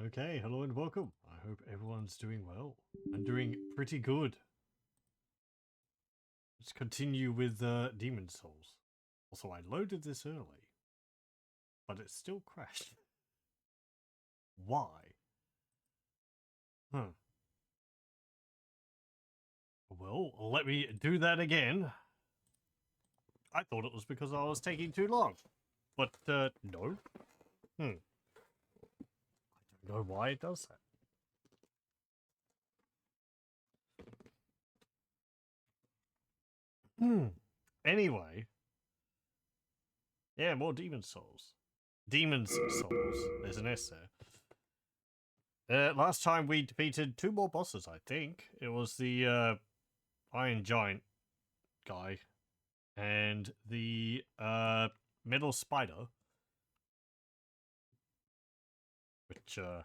Okay, hello and welcome. I hope everyone's doing well. I'm doing pretty good. Let's continue with Demon Souls. Also, I loaded this early, but it still crashed. Why? Huh. Well, let me do that again. I thought it was because I was taking too long. But, no. I don't know why it does that. Anyway. Yeah, more Demon Souls. Demon's Souls. There's an S there. Last time we defeated two more bosses, I think. It was the Iron Giant guy and the Metal Spider. Which, you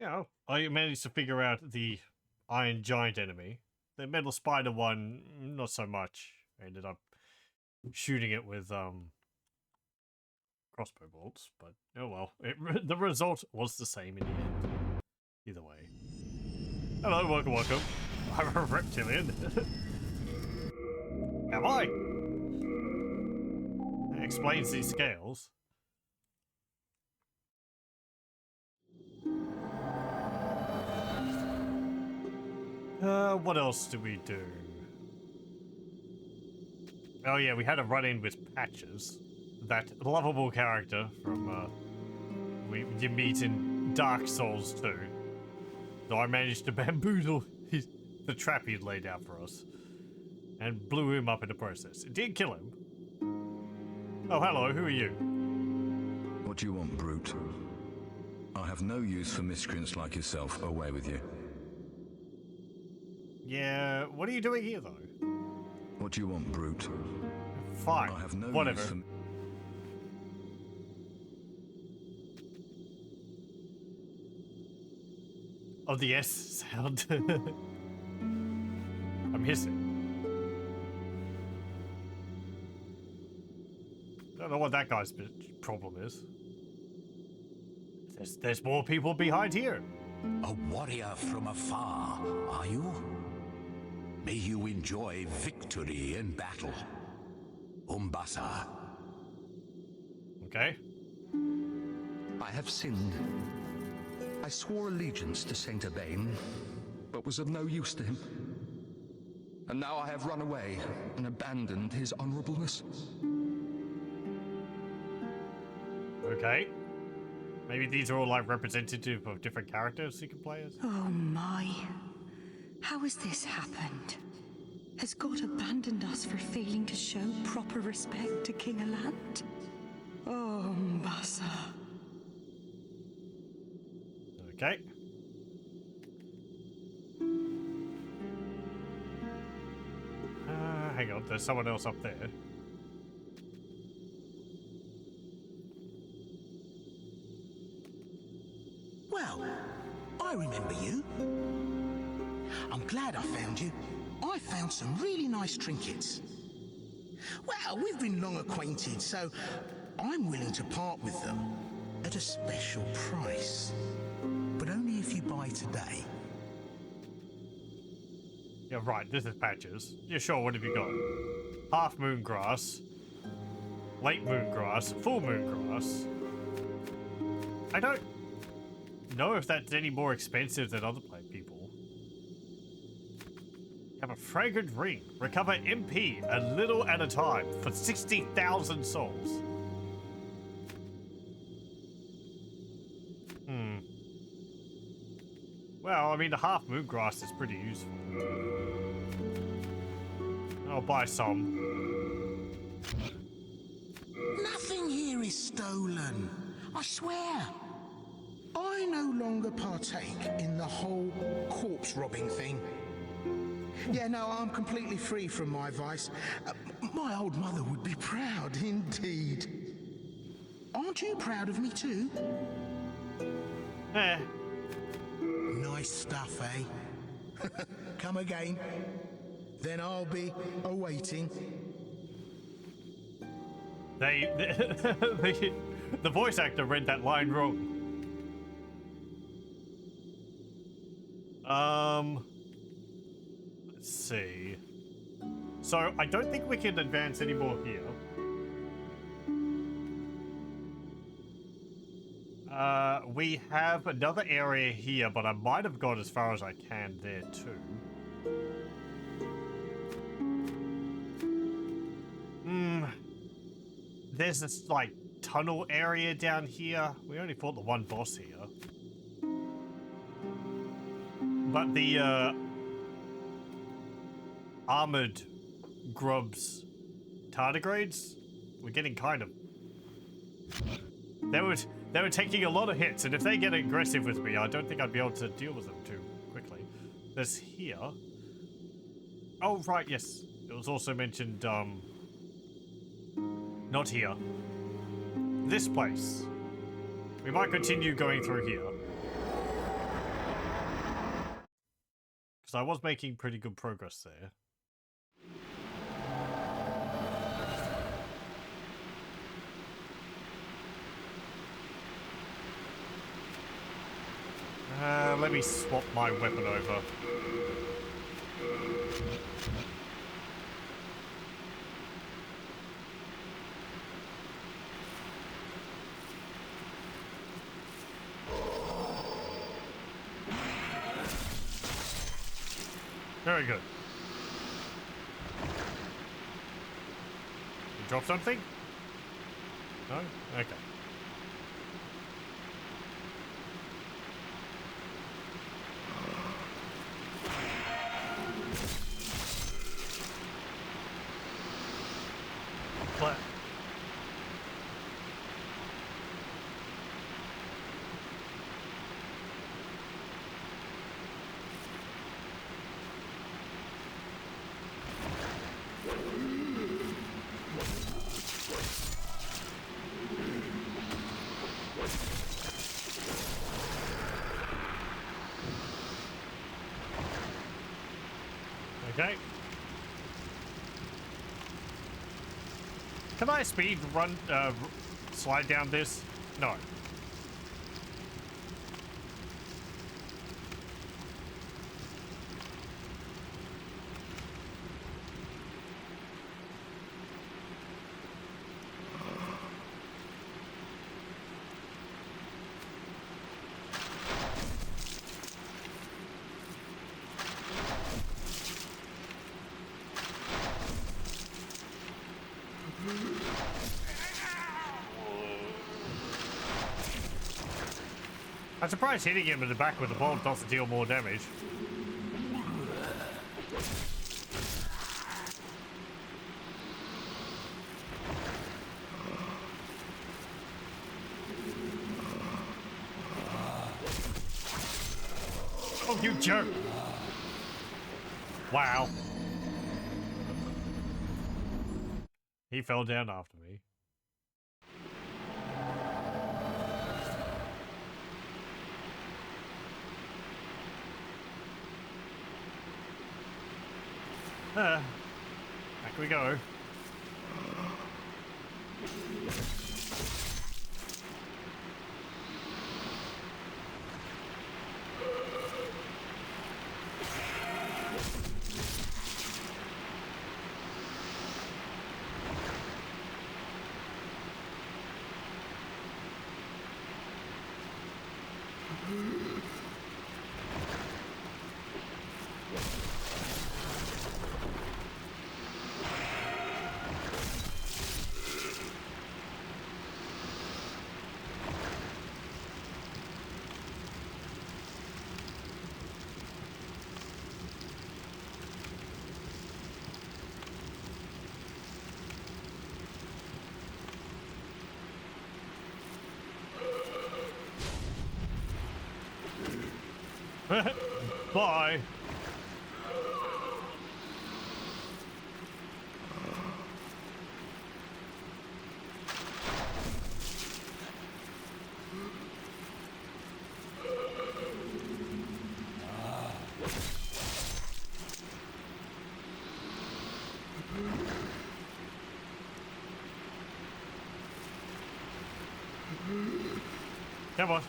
know, I managed to figure out the Iron Giant enemy. The Metal Spider one, not so much. I ended up shooting it with crossbow bolts, but oh well. The result was the same in the end. Either way. Hello, welcome. I'm a reptilian. Am I? That explains these scales. What else did we do? Oh yeah, we had a run-in with Patches. That lovable character from, you meet in Dark Souls 2. So I managed to bamboozle the trap he'd laid out for us. And blew him up in the process. It did kill him. Oh, hello, who are you? What do you want, brute? I have no use for miscreants like yourself. Away with you. Yeah, what are you doing here, though? What do you want, brute? Fine, I have no whatever. use for... Oh, the S sound. I'm hissing. I don't know what that guy's problem is. There's more people behind here. A warrior from afar, are you? May you enjoy victory in battle. Umbasa. Okay. I have sinned. I swore allegiance to Saint Urbain, but was of no use to him. And now I have run away and abandoned his honorableness. Okay. Maybe these are all like representative of different characters you can play as. Oh my. How has this happened? Has God abandoned us for failing to show proper respect to King Alant? Oh, Mbasa. Okay. Hang on, there's someone else up there. Well, I remember you. I'm glad I found you. I found some really nice trinkets. Well, we've been long acquainted, so I'm willing to part with them at a special price. But only if you buy today. Yeah, right, this is Patches. Yeah, sure, what have you got? Half moon grass, late moon grass, full moon grass. I don't know if that's any more expensive than other people. You have a fragrant ring. Recover MP a little at a time for 60,000 souls. Well, I mean, the half moon grass is pretty useful. I'll buy some. Nothing here is stolen. I swear. I no longer partake in the whole corpse robbing thing. Yeah, no, I'm completely free from my vice. My old mother would be proud indeed. Aren't you proud of me too? Eh. Nice stuff, eh? Come again. Then I'll be awaiting. The voice actor read that line wrong. Let's see. So I don't think we can advance anymore here. We have another area here, but I might have got as far as I can there too. There's this, like, tunnel area down here. We only fought the one boss here. But the, armored grubs tardigrades, we're getting kind of... They were taking a lot of hits, and if they get aggressive with me, I don't think I'd be able to deal with them too quickly. There's here. Oh, right, yes. It was also mentioned, not here. This place. We might continue going through here. Because I was making pretty good progress there. Let me swap my weapon over. Very good. You drop something? No? Okay. What? Okay. Can I speed run, slide down this? No. I'm surprised hitting him in the back with the bolt doesn't deal more damage. Oh, you jerk! Wow. He fell down after me. Back we go. Bye. Come on.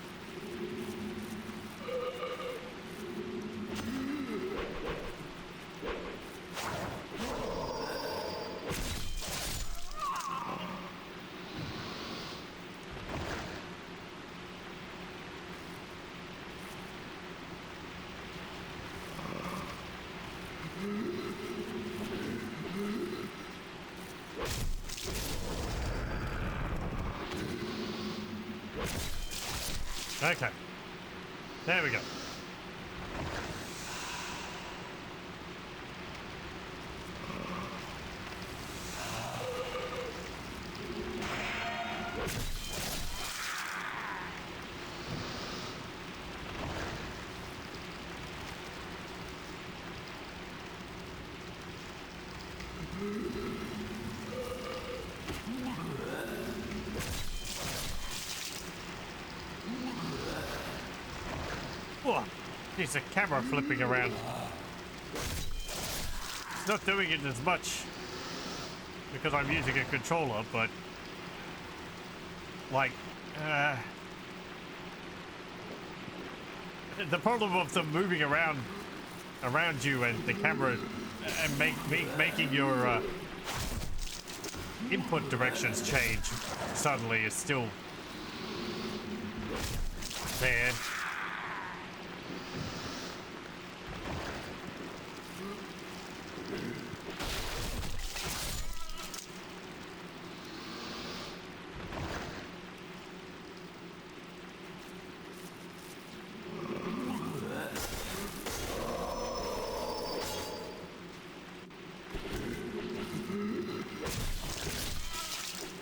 Okay. There we go. Whoa, there's a camera flipping around. It's not doing it as much because I'm using a controller, but like, the problem of them moving around you and the camera and making your input directions change suddenly is still there.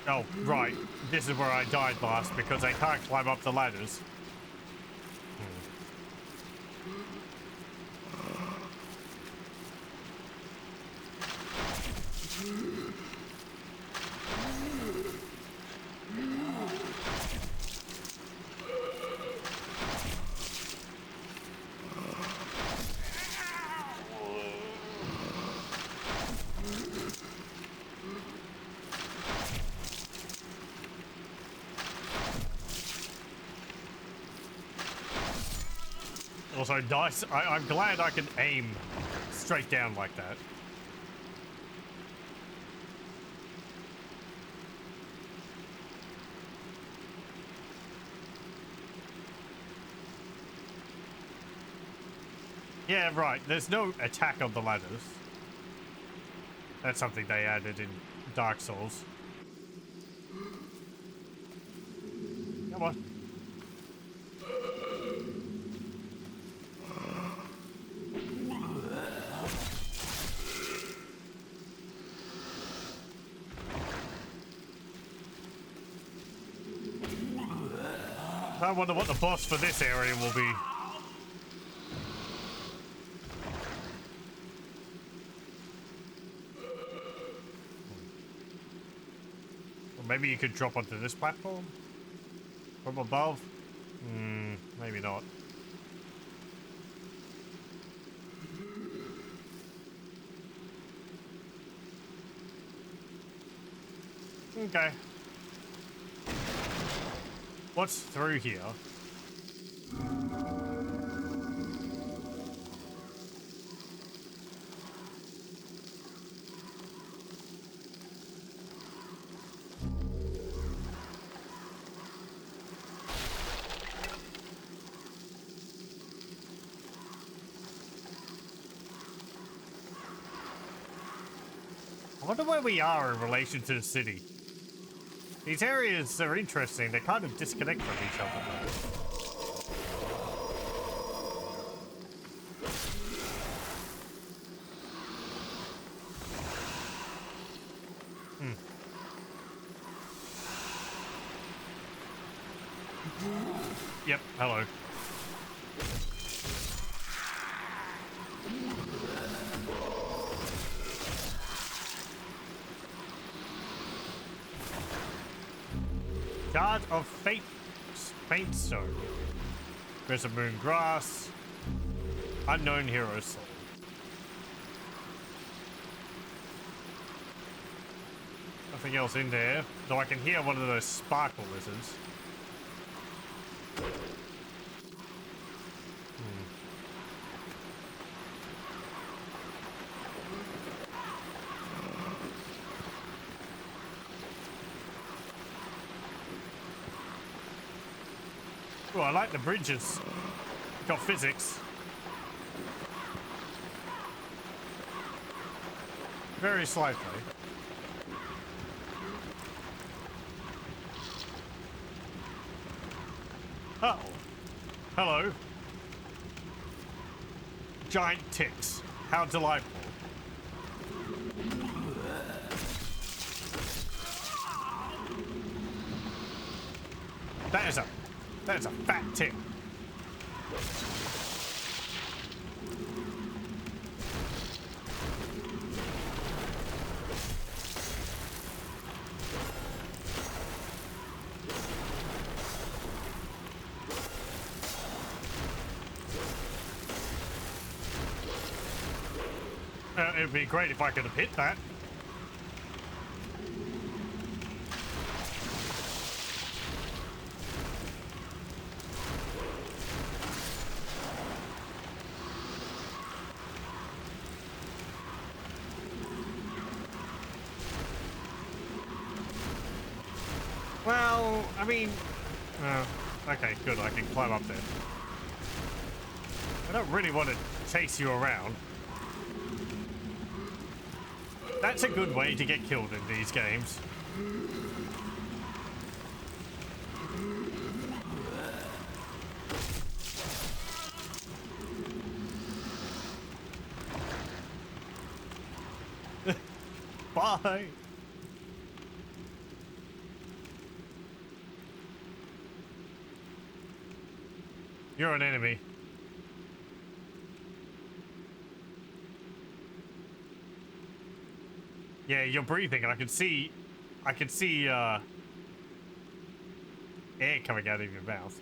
Oh, right. This is where I died last because I can't climb up the ladders. Also, dice. I'm glad I can aim straight down like that. Yeah, right. There's no attack on the ladders. That's something they added in Dark Souls. Come on. I wonder what the boss for this area will be. Or maybe you could drop onto this platform from above. Maybe not. Okay. What's through here? I wonder where we are in relation to the city. These areas are interesting. They kind of disconnect from each other, though. Yep, hello. Guard of Faint Stone. Crescent Moon Grass. Unknown Hero Soul. Nothing else in there, though I can hear one of those sparkle lizards. Oh, I like the bridges. Got physics. Very slightly. Uh-oh. Hello. Giant ticks. How delightful. That is a fat tick. It would be great if I could have hit that. Well, I mean... okay, good, I can climb up there. I don't really want to chase you around. That's a good way to get killed in these games. Bye! You're an enemy. Yeah, you're breathing, and I can see air coming out of your mouth.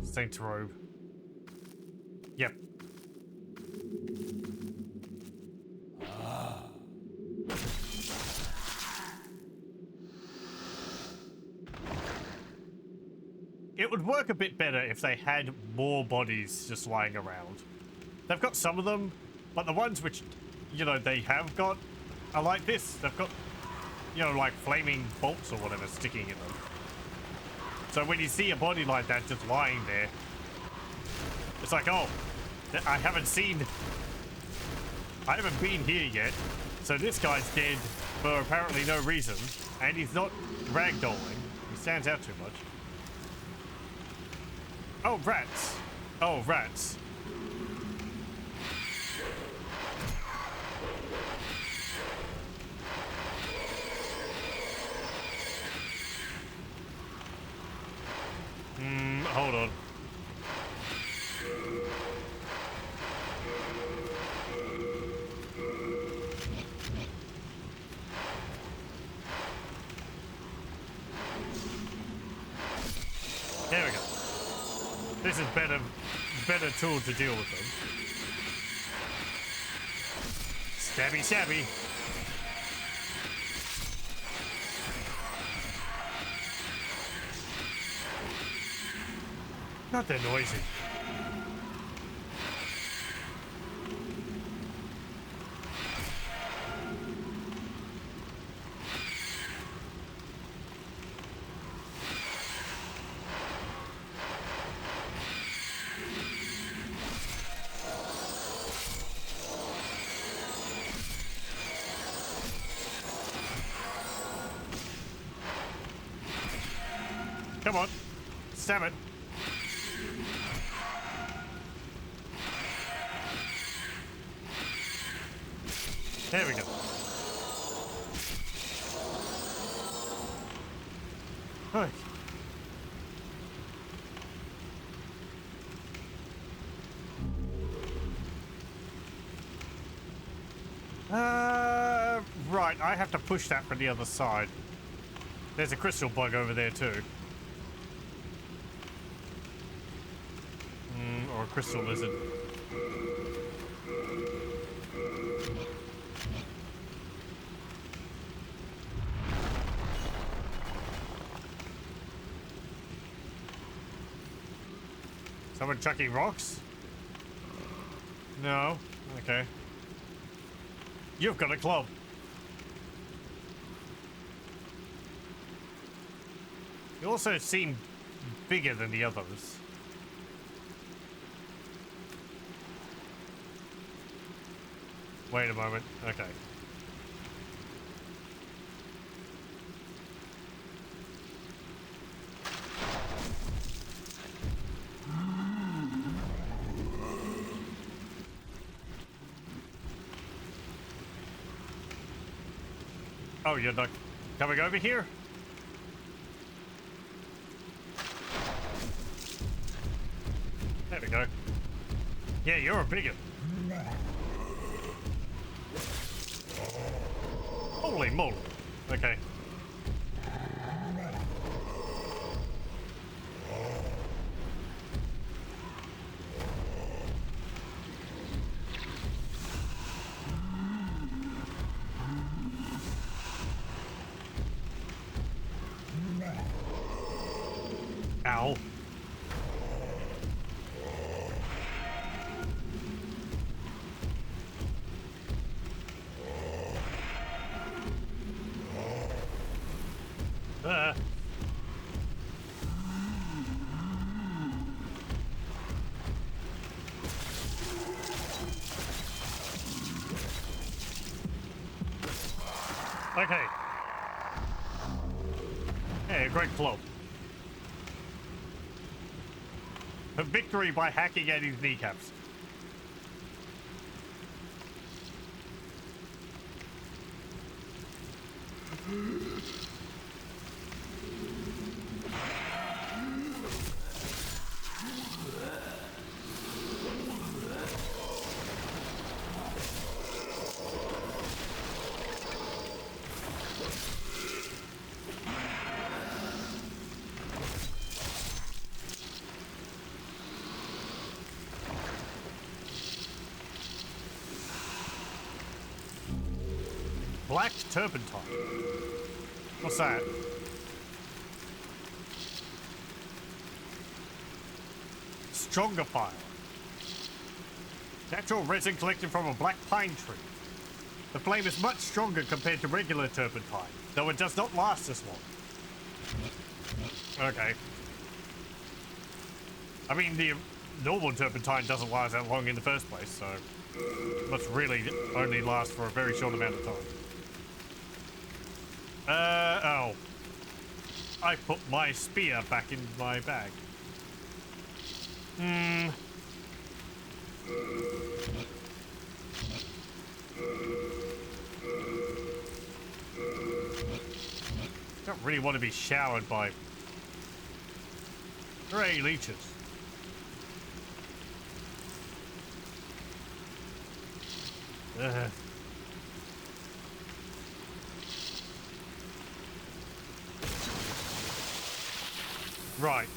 Saint robe. Yep. It would work a bit better if they had more bodies just lying around. They've got some of them, but the ones which, you know, they have got are like this. They've got, you know, like flaming bolts or whatever sticking in them. So when you see a body like that just lying there, it's like, oh, I haven't been here yet. So this guy's dead for apparently no reason, and he's not ragdolling. He stands out too much. Oh, rats. Oh, rats. Hold on. There we go. This is better tool to deal with them. Stabby, stabby. Not that noisy. Come on, stab it. There we go. Right. Right, I have to push that from the other side. There's a crystal bug over there too. Or a crystal lizard. Someone chucking rocks? No. Okay. You've got a club. You also seem bigger than the others. Wait a moment. Okay. Oh, you're not coming over here? There we go. Yeah, you're a bigot. Holy moly. Okay. Ow. Okay. Hey, great club. A victory by hacking at his kneecaps. Black turpentine. What's that? Stronger fire. Natural resin collected from a black pine tree. The flame is much stronger compared to regular turpentine, though it does not last as long. Okay. I mean, the normal turpentine doesn't last that long in the first place, so it must really only last for a very short amount of time. Oh. I put my spear back in my bag. Don't really want to be showered by grey leeches. Right.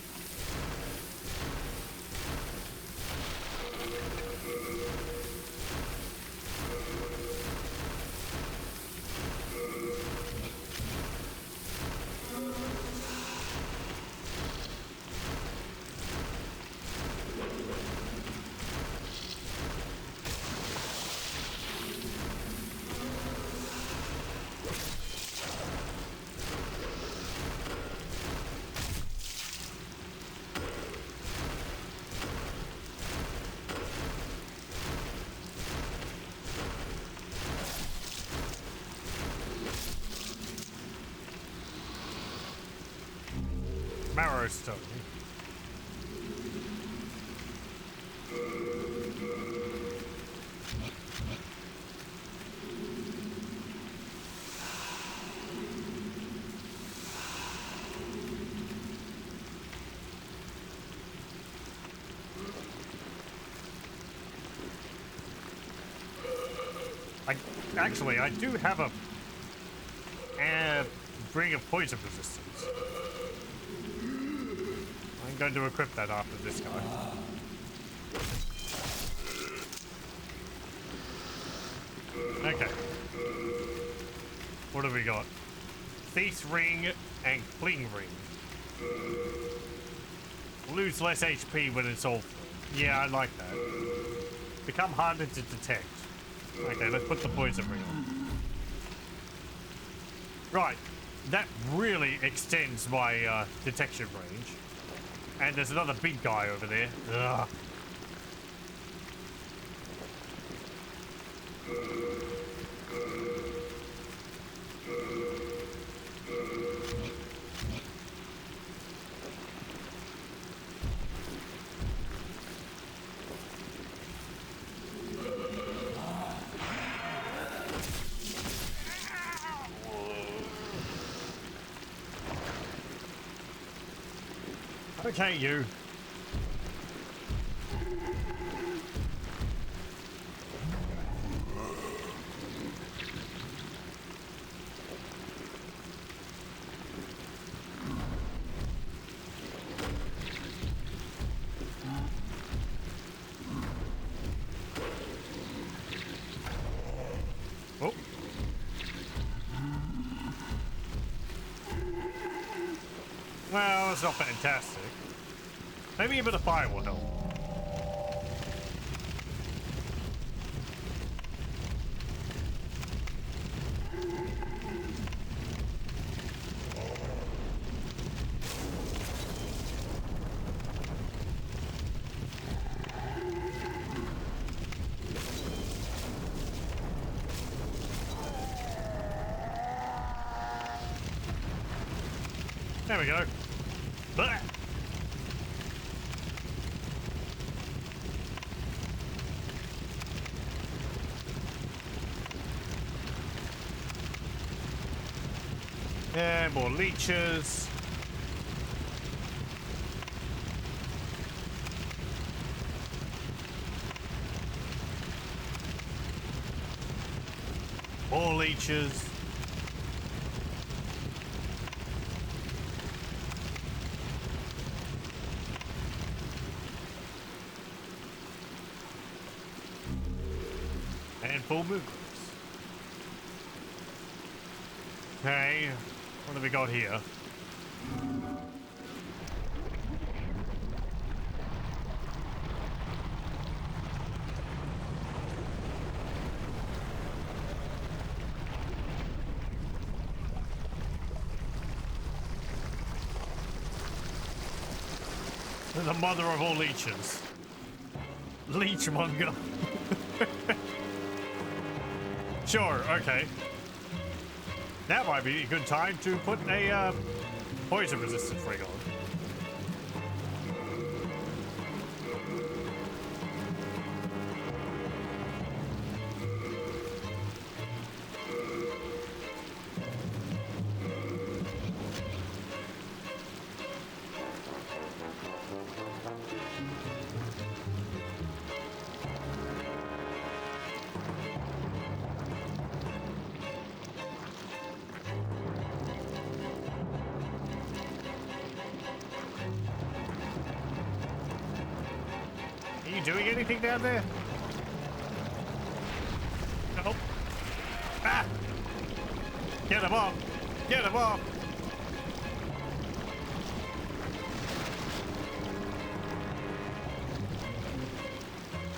Marrow stone. I do have a ring of poison resistance. I'm going to equip that after this guy. Okay. What have we got? Thief's ring and cling ring. Lose less HP when it's all full. Yeah, I like that. Become harder to detect. Okay, let's put the poison ring on. Right, that really extends my detection range. And there's another big guy over there. Ugh. Okay, you. Oh. Well, it's not fantastic. Maybe a bit of fire will help. There we go. Blah. And more leeches. More leeches. And full movements. Okay, what have we got here? The mother of all leeches. Leechmonger. Sure, okay. That might be a good time to put a poison resistant ring on. Are you doing anything down there? Nope. Ah! Get him off! Get him off!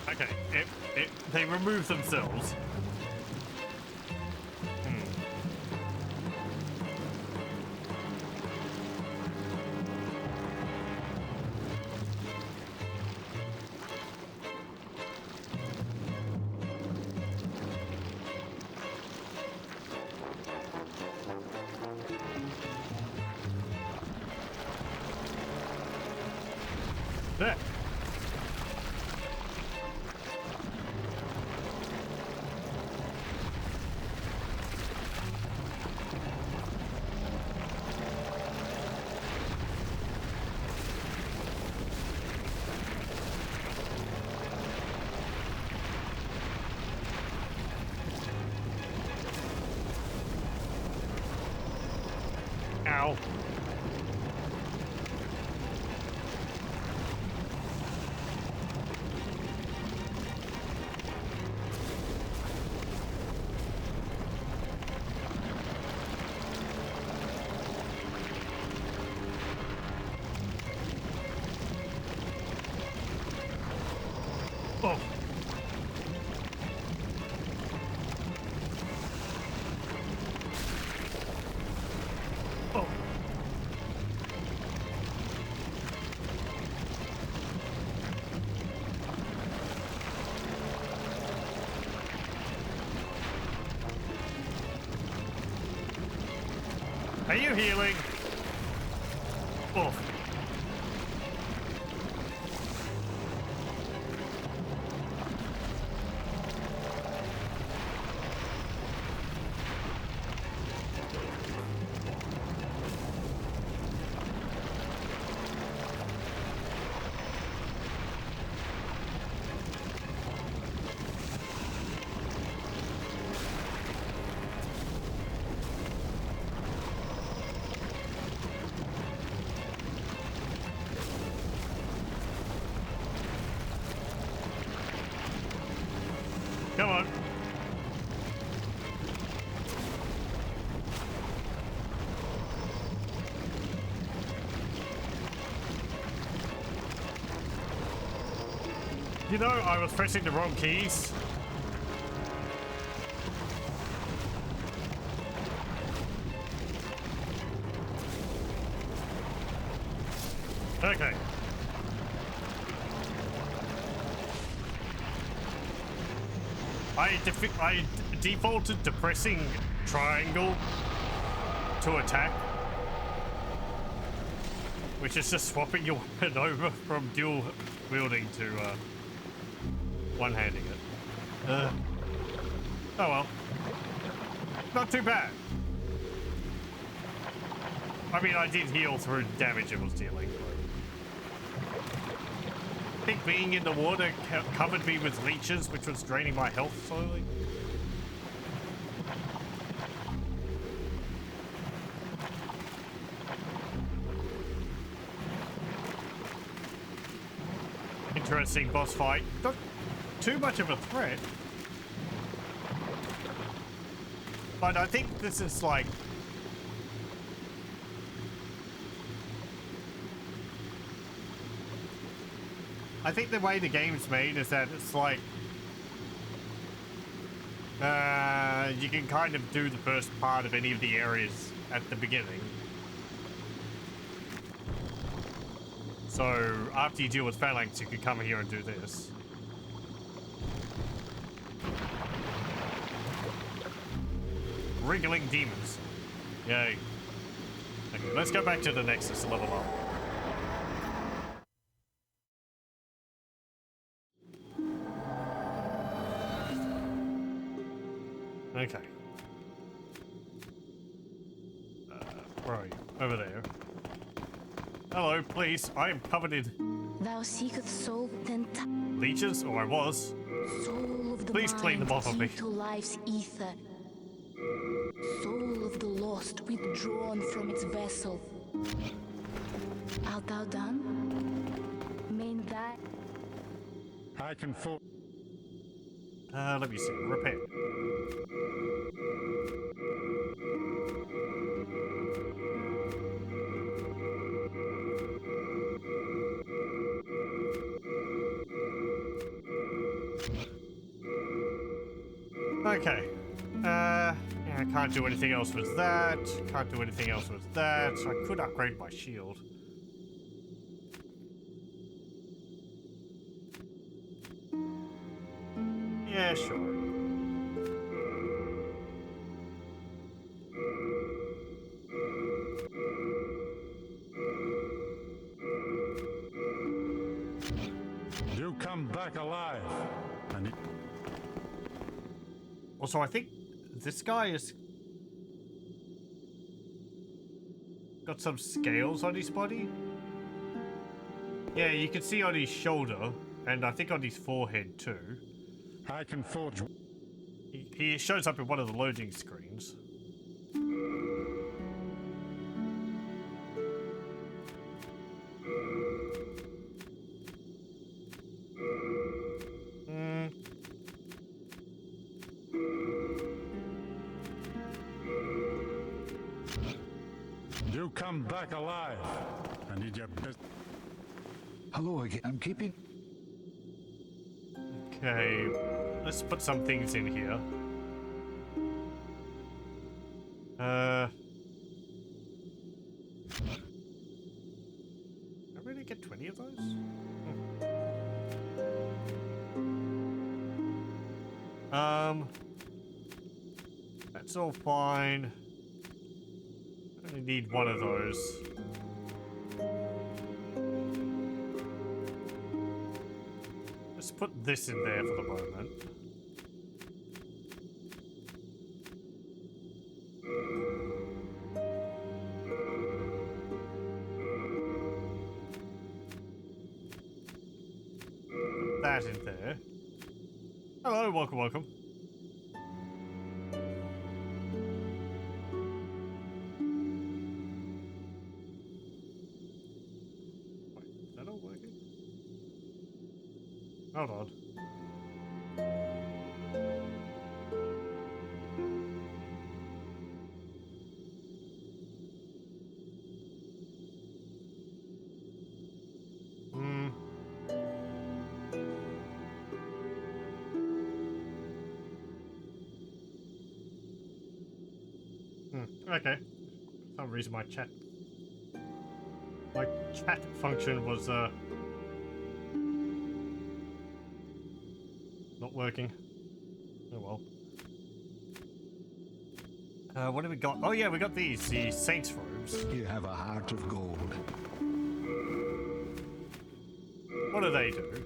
Okay, they remove themselves. There. Ow. Oh. Oh. Are you healing? Oh. You know, I was pressing the wrong keys. Okay. I defaulted to pressing triangle to attack, which is just swapping your weapon over from dual wielding to one-handing it. Oh well. Not too bad. I mean, I did heal through the damage it was dealing. I think being in the water covered me with leeches, which was draining my health slowly. Interesting boss fight. Not too much of a threat. But I think this is like... I think the way the game's made is that it's like... you can kind of do the first part of any of the areas at the beginning. So, after you deal with Phalanx, you can come here and do this. Wriggling demons. Yay. Okay, let's go back to the Nexus level up. Okay. Where are you? Over there. Hello, please. I am covered in Thou seeketh soul then leeches, or I was. soul of the Please clean them off of me. key to life's ether. Soul of the lost withdrawn from its vessel. Art thou done? Main thy I can for let me see. Repair. Okay. Yeah, I can't do anything else with that. Can't do anything else with that. So I could upgrade my shield. Yeah, sure. you come back alive. And it, Also, I think this guy has got some scales on his body. Yeah, you can see on his shoulder, and I think on his forehead too. I can forge. He shows up in one of the loading screens. You come back alive. I need your best. Hello again. I'm keeping. Okay, let's put some things in here. I really get 20 of those? That's all fine. I only need one of those. Let's put this in there for the moment. Put that in there. Hello, welcome, welcome. Wait, is that all working? Hold on. Okay. For some reason my chat function was not working. Oh well. What do we got? Oh yeah, we got the Saints robes. You have a heart of gold. What do they do?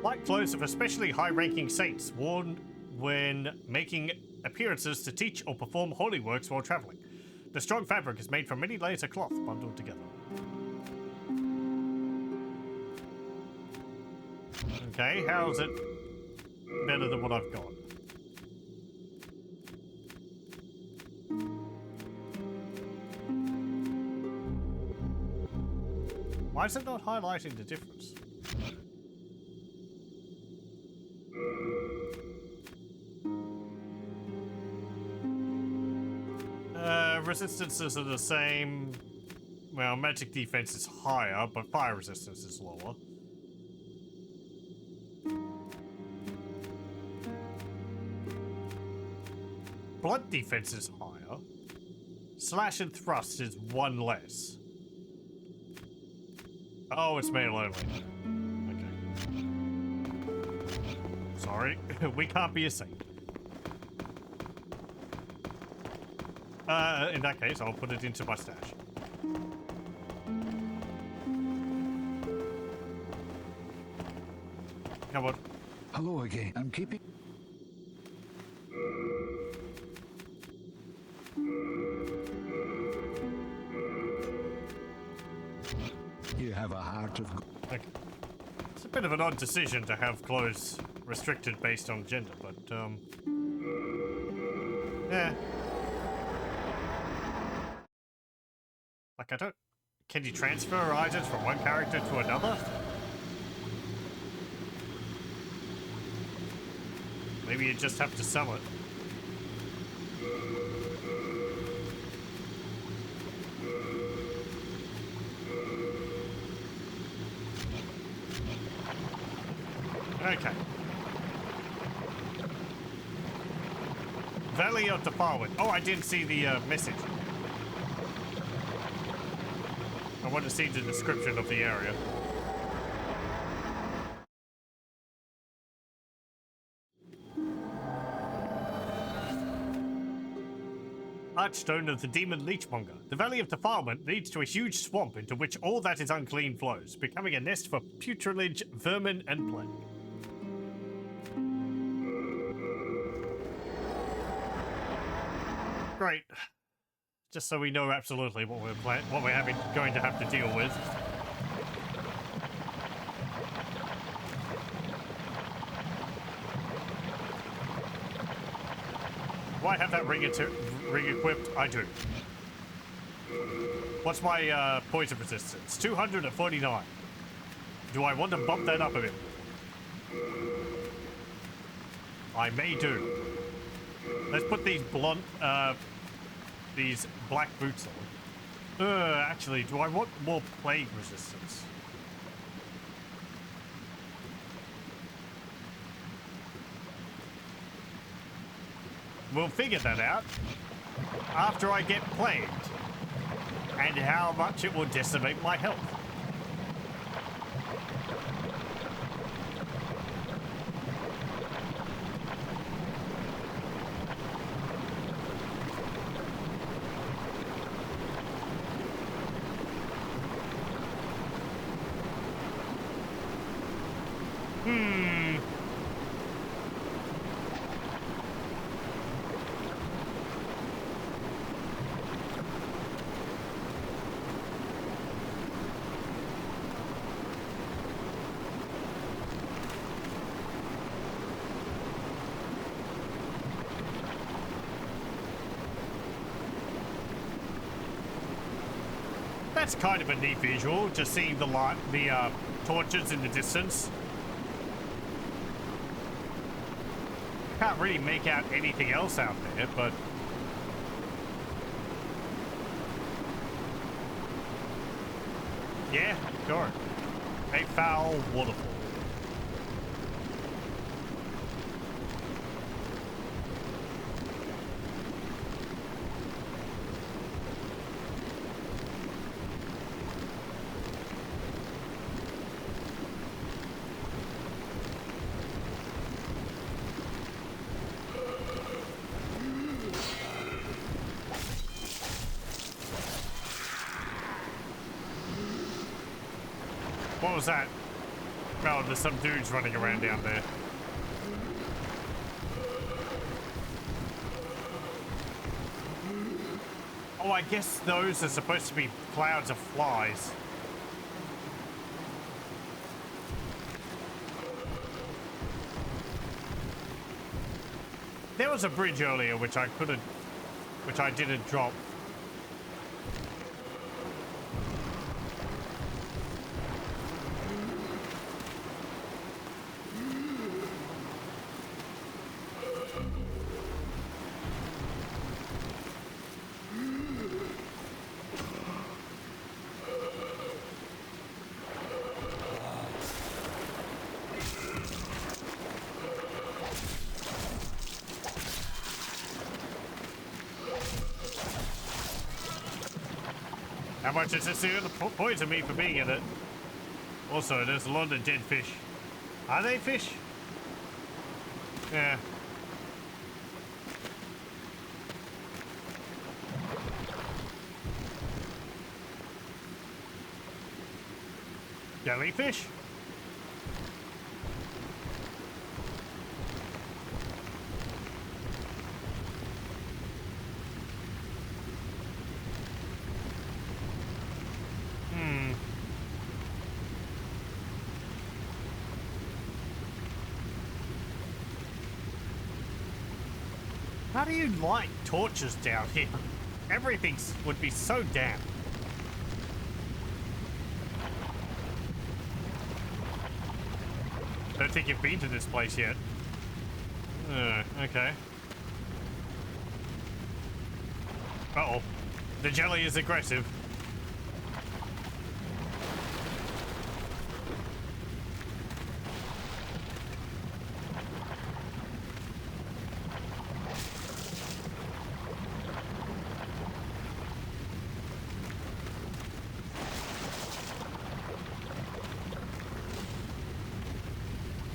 Light clothes of especially high-ranking saints worn when making appearances to teach or perform holy works while traveling. The strong fabric is made from many layers of cloth bundled together. Okay, how's it better than what I've got? Why is it not highlighting the difference? Resistances are the same. Well, magic defense is higher, but fire resistance is lower. Blunt defense is higher. Slash and thrust is one less. Oh, it's melee only. Okay. Sorry, we can't be a saint. In that case, I'll put it into my stash. Come on. Hello again. I'm keeping... You have a heart of... Okay. It's a bit of an odd decision to have clothes restricted based on gender, but, yeah. Like, I don't... Can you transfer items from one character to another? Maybe you just have to sell it. Okay. Valley of Defilement. Oh, I didn't see the message. I want to see the description of the area. Archstone of the Demon Leechmonger. The Valley of Defilement leads to a huge swamp into which all that is unclean flows, becoming a nest for putrilage, vermin, and plague. Great. Just so we know absolutely what we're going to have to deal with. Do I have that ring equipped? I do. What's my poison resistance? 249. Do I want to bump that up a bit? I may do. Let's put these blunt, these black boots on. Actually, do I want more plague resistance? We'll figure that out after I get plagued and how much it will decimate my health. That's kind of a neat visual, just seeing the light, the torches in the distance. Can't really make out anything else out there, but yeah, sure. A foul waterfall. What was that? Oh, there's some dudes running around down there. Oh, I guess those are supposed to be clouds of flies. There was a bridge earlier which I didn't drop. How much is this going to poison me for being in it? Also, there's a lot of dead fish. Are they fish? Yeah. Jellyfish? How do you light torches down here? Everything would be so damp. Don't think you've been to this place yet. Okay. Uh-oh. The jelly is aggressive.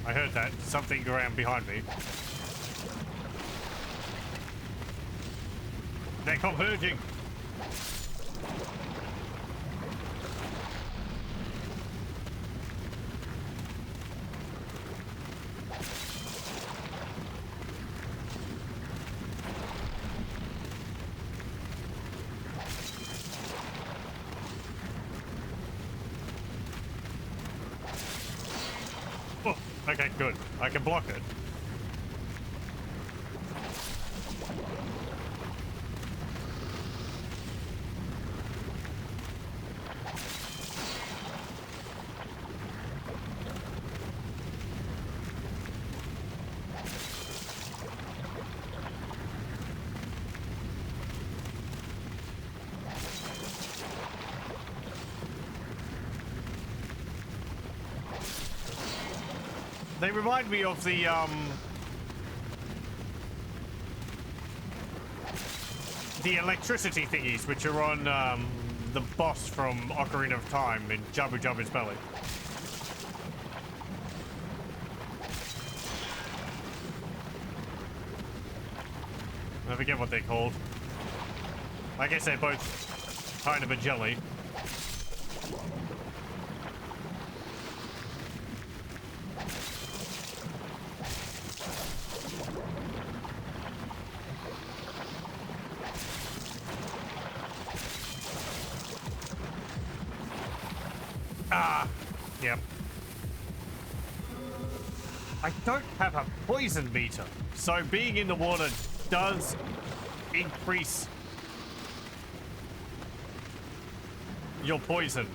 I heard that. Something around behind me. They're converging. Oh, okay, good. I can block it. They remind me of the electricity thingies, which are on the boss from Ocarina of Time in Jabu Jabu's belly. I forget what they're called. I guess they're both kind of a jelly. Yep. I don't have a poison meter, so being in the water does increase your poison.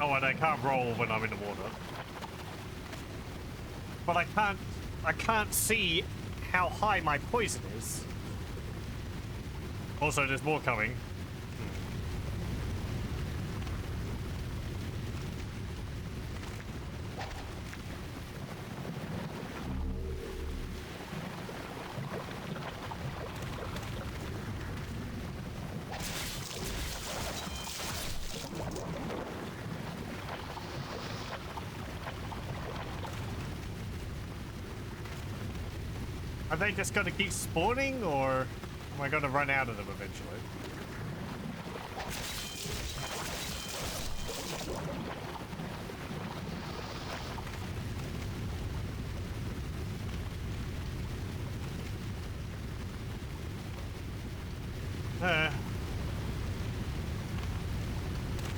Oh, and I can't roll when I'm in the water. But I can't see how high my poison is. Also, there's more coming. Are they just gonna keep spawning, or am I gonna run out of them eventually?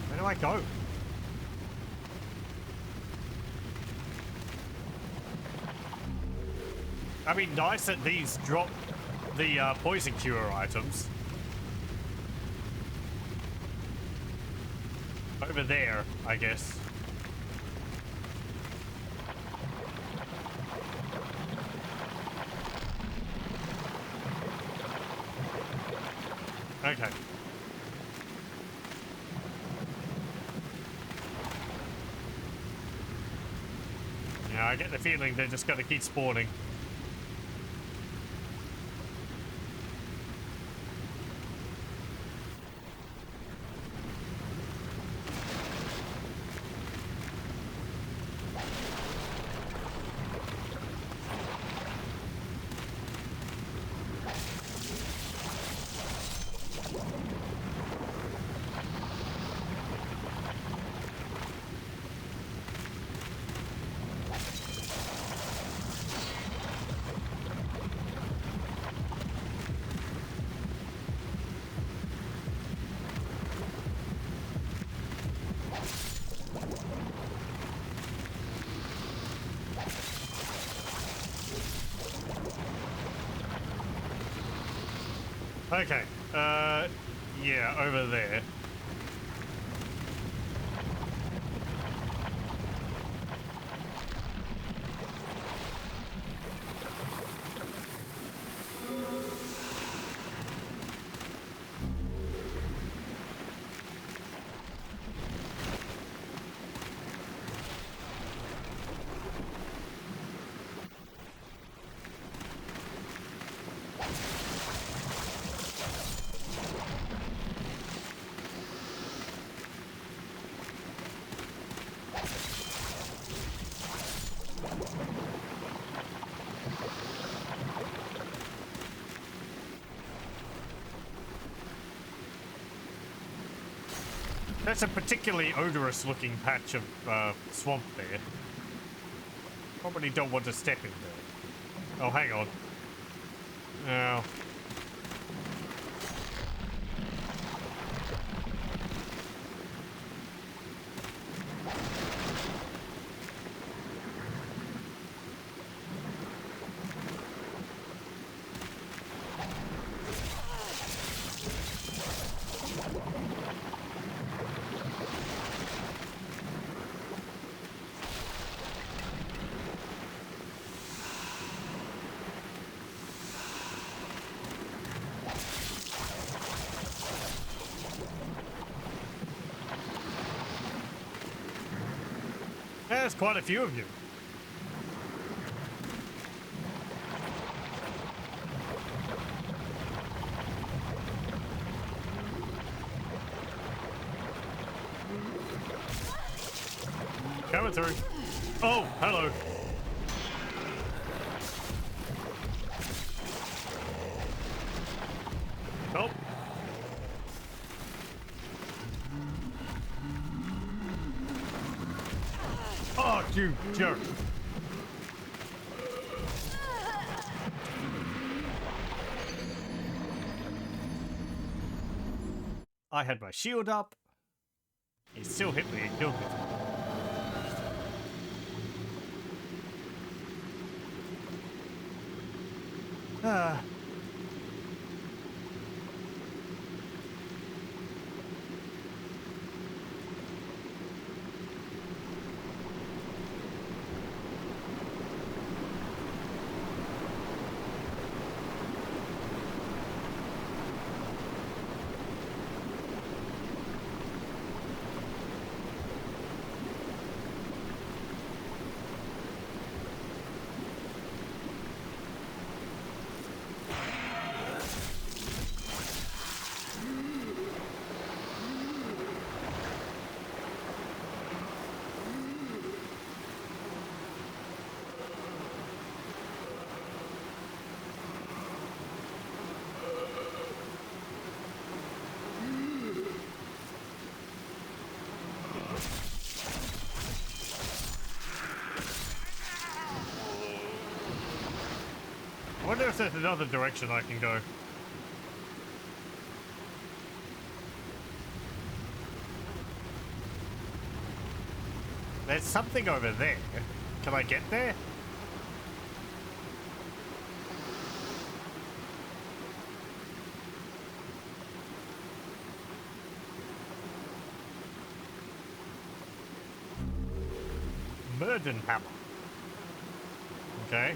Where do I go? I mean, nice that these drop the poison cure items. Over there, I guess. Okay. Yeah, I get the feeling they're just gonna keep spawning. Okay, yeah, over there. That's a particularly odorous looking patch of swamp there. Probably don't want to step in there. Oh, hang on. Oh. There's quite a few of you. Coming through. Oh, hello. Oh. Oh, you jerk. I had my shield up. He still hit me and killed me. Ah. if there's another direction I can go. There's something over there. Can I get there? Murden hammer. Okay.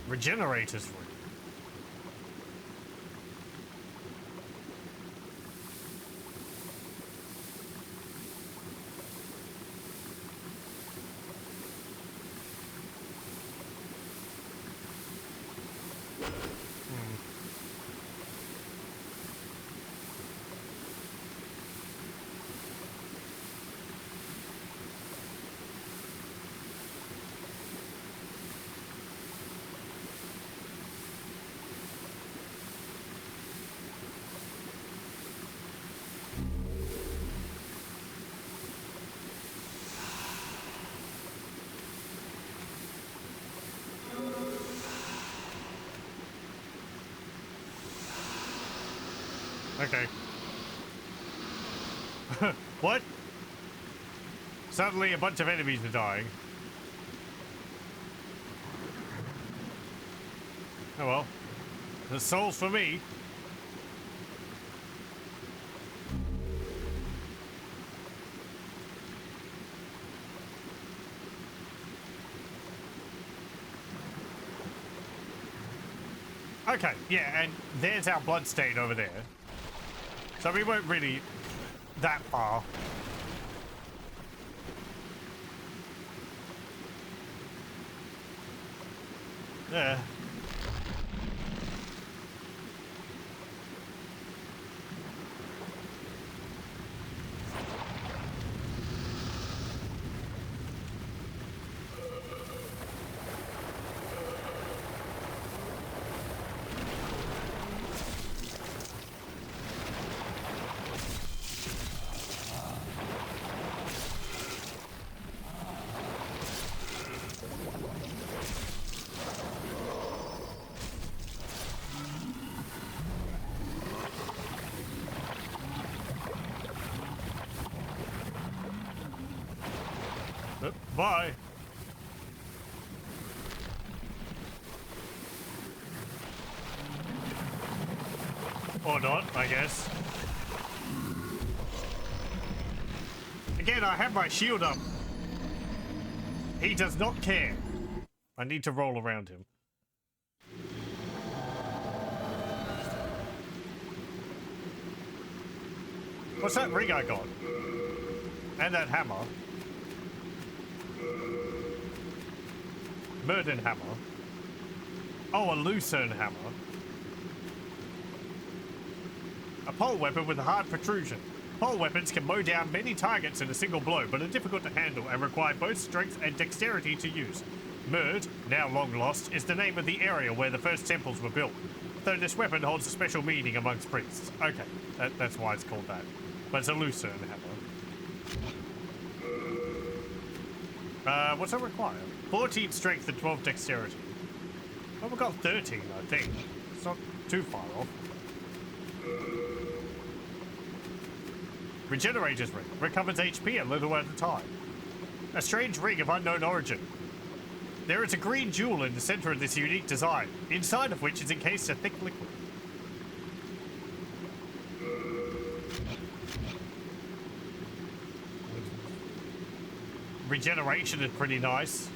Regenerators room. Okay. What? Suddenly a bunch of enemies are dying. Oh well. The souls for me. Okay, yeah, and there's our bloodstain over there. So we weren't really that far. Yeah. Bye. Or not, I guess. Again, I have my shield up. He does not care. I need to roll around him. What's that ring I got? And that hammer. Murden hammer. Oh, a lucerne hammer. A pole weapon with a hard protrusion. Pole weapons can mow down many targets in a single blow, but are difficult to handle and require both strength and dexterity to use. Murd, now long lost, is the name of the area where the first temples were built, though this weapon holds a special meaning amongst priests. Okay, that's why it's called that. But it's a lucerne hammer. What's that require? 14 strength and 12 dexterity. Well, we've got 13, I think. It's not too far off. Regenerator's ring. Recovers HP a little at a time. A strange ring of unknown origin. There is a green jewel in the center of this unique design, inside of which is encased a thick liquid. Regeneration is pretty nice.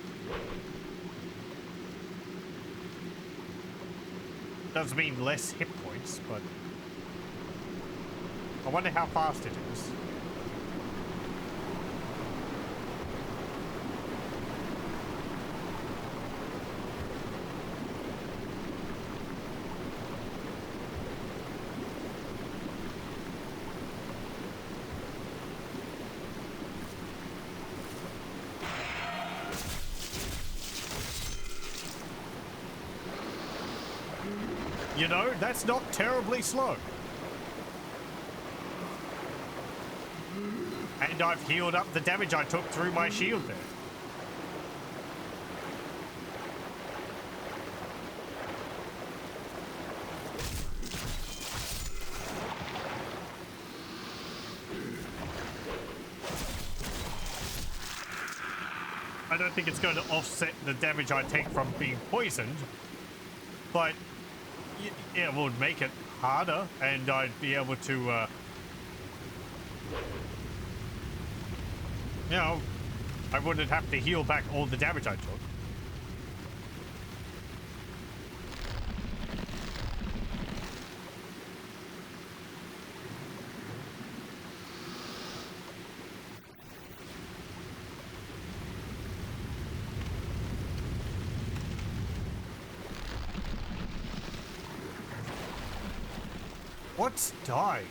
Does mean less hit points, but I wonder how fast it is. You know, that's not terribly slow. And I've healed up the damage I took through my shield there. I don't think it's going to offset the damage I take from being poisoned, but it would make it harder, and I'd be able to, you know, I wouldn't have to heal back all the damage I took. What's died?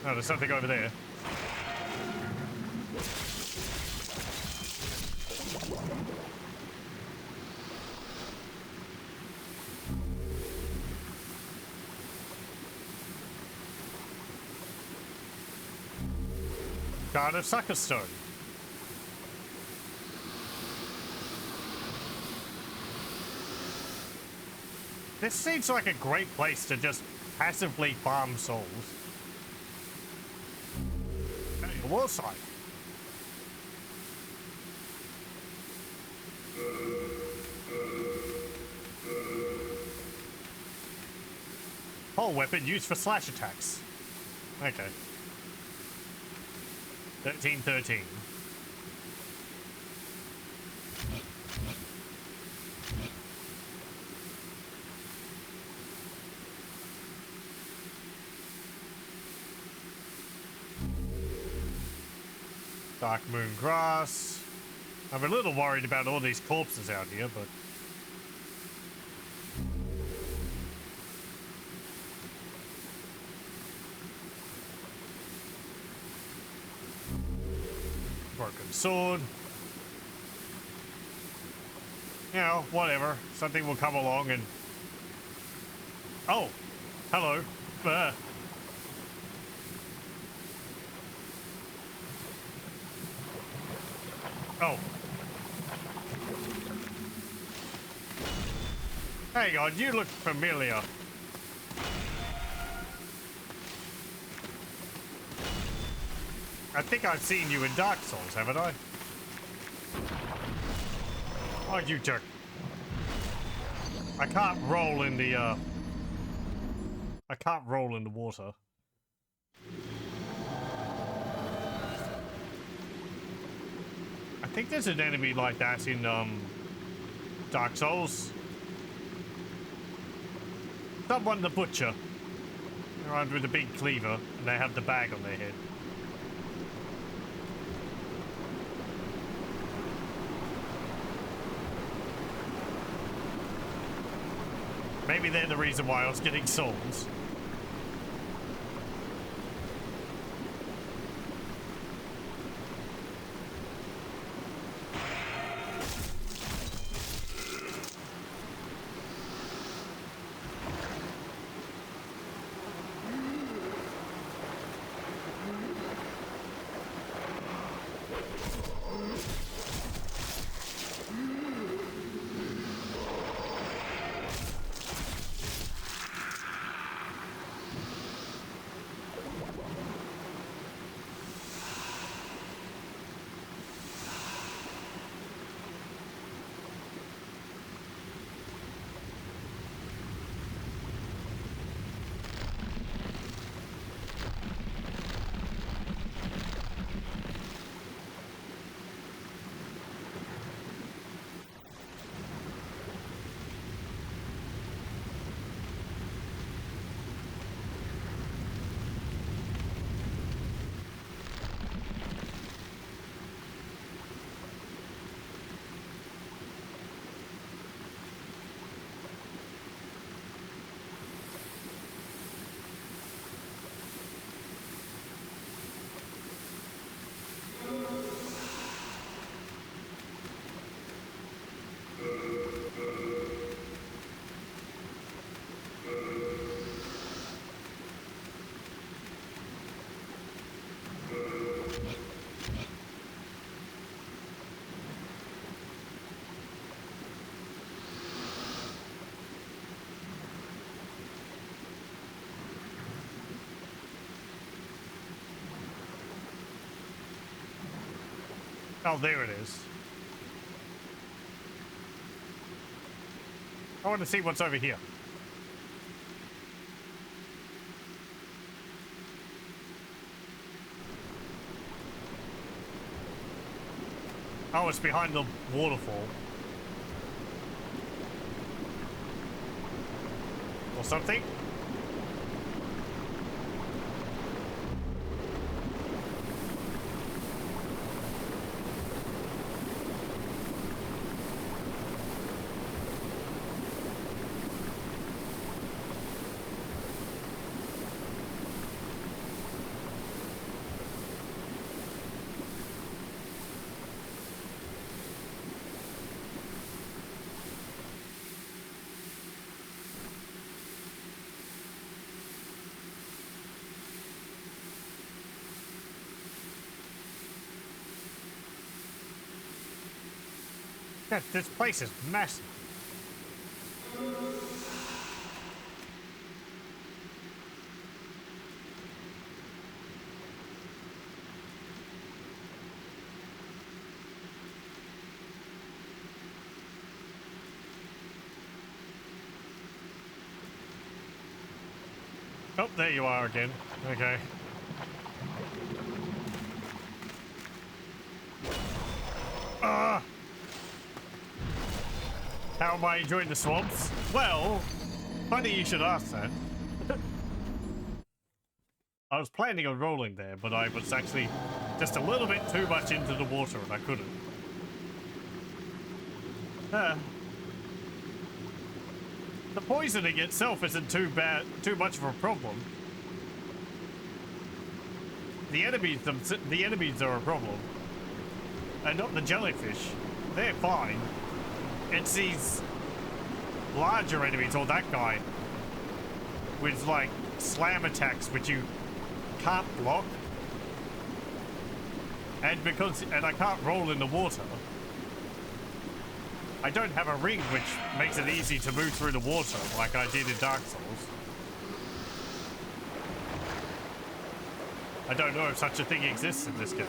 Oh, there's something over there. Shard of Sucker Stone. This seems like a great place to just passively farm souls. Hey, the wall side. Pole weapon used for slash attacks. Okay. 1313. Dark Moon Grass. I'm a little worried about all these corpses out here, but... Broken sword. You know, whatever. Something will come along and... Oh! Hello. Oh. Hang on, you look familiar. I think I've seen you in Dark Souls, haven't I? Oh, you jerk. I can't roll in the, I can't roll in the water. I think there's an enemy like that in, Dark Souls. Someone the butcher. They're armed with a big cleaver, and they have the bag on their head. Maybe they're the reason why I was getting souls. Oh, there it is. I want to see what's over here. Oh, it's behind the waterfall. Or something. Yeah, this place is massive. Oh, there you are again. Okay. Ah! How am I enjoying the swamps? Well, funny you should ask that. I was planning on rolling there, but I was actually just a little bit too much into the water and I couldn't. The poisoning itself isn't too much of a problem. The enemies are a problem, and not the jellyfish. They're fine. It's these larger enemies, or that guy, with like slam attacks which you can't block, and I can't roll in the water. I don't have a ring which makes it easy to move through the water like I did in Dark Souls. I don't know if such a thing exists in this game.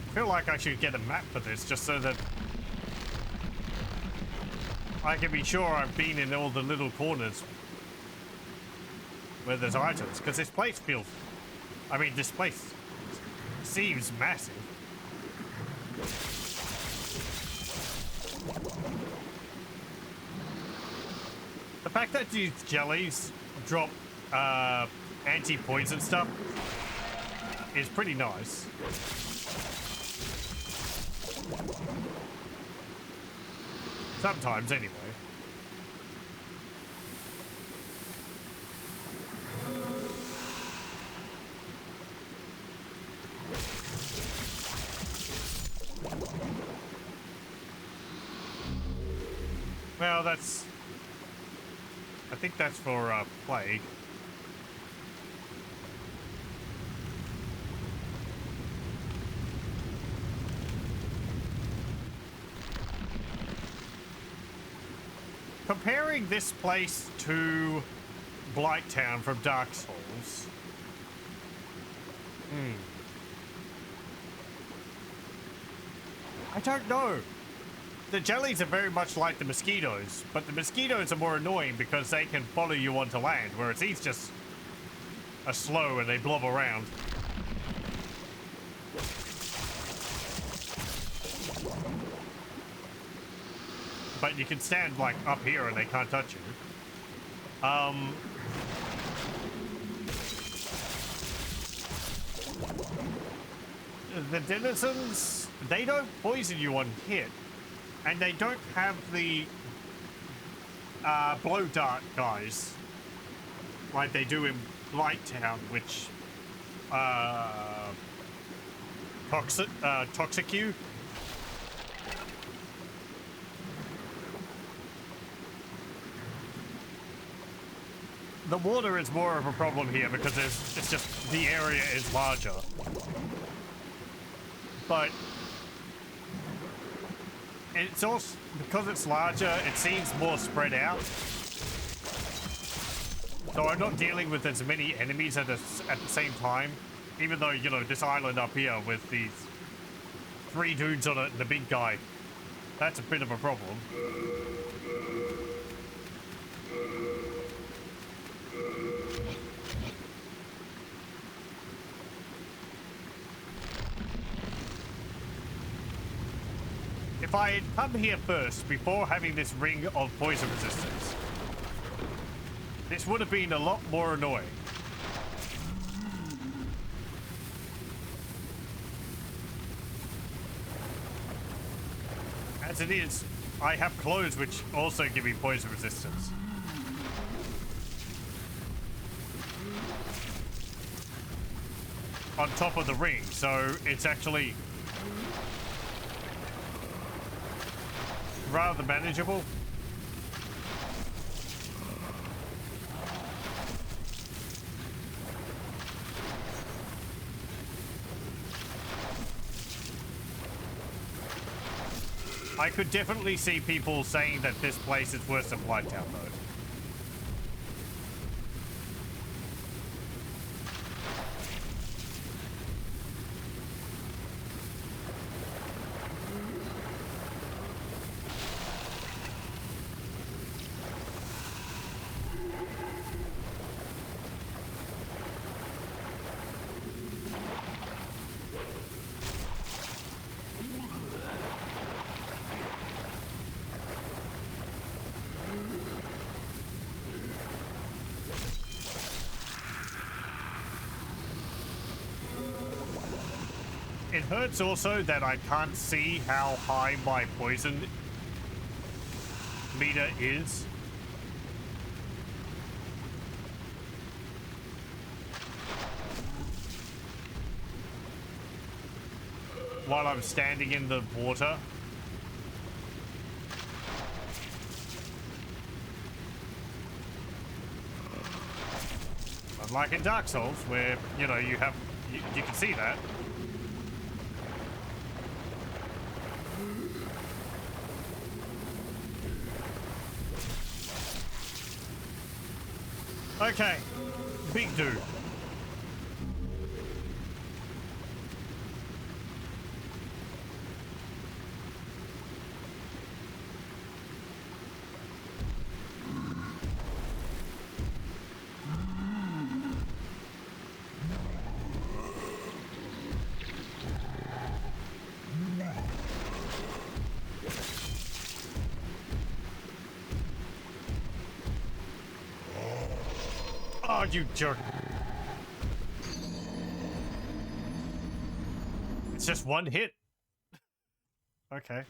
I feel like I should get a map for this just so that I can be sure I've been in all the little corners where there's items, because this place feels... I mean, this place seems massive. The fact that these jellies drop anti-poison stuff is pretty nice. Sometimes, anyway. Well, that's... I think that's for plague. Comparing this place to Blighttown from Dark Souls. I don't know. The jellies are very much like the mosquitoes, but the mosquitoes are more annoying because they can follow you onto land, whereas these just are slow and they blob around. But you can stand like up here and they can't touch you. The denizens, they don't poison you on hit, and they don't have the blow dart guys like they do in Blighttown, which toxic you. the water is more of a problem here because it's just the area is larger. But it's also because it's larger, it seems more spread out. So I'm not dealing with as many enemies at the same time, even though, you know, this island up here with these 3 dudes on it, the big guy, that's a bit of a problem. If I had come here first, before having this ring of poison resistance, this would have been a lot more annoying. As it is, I have clothes which also give me poison resistance. On top of the ring, so it's actually rather manageable. I could definitely see people saying that this place is worse than Blighttown, though. It hurts also that I can't see how high my poison meter is. While I'm standing in the water. Unlike in Dark Souls, where, you know, you can see that. Okay, big dude. Oh, you jerk. It's just one hit. Okay.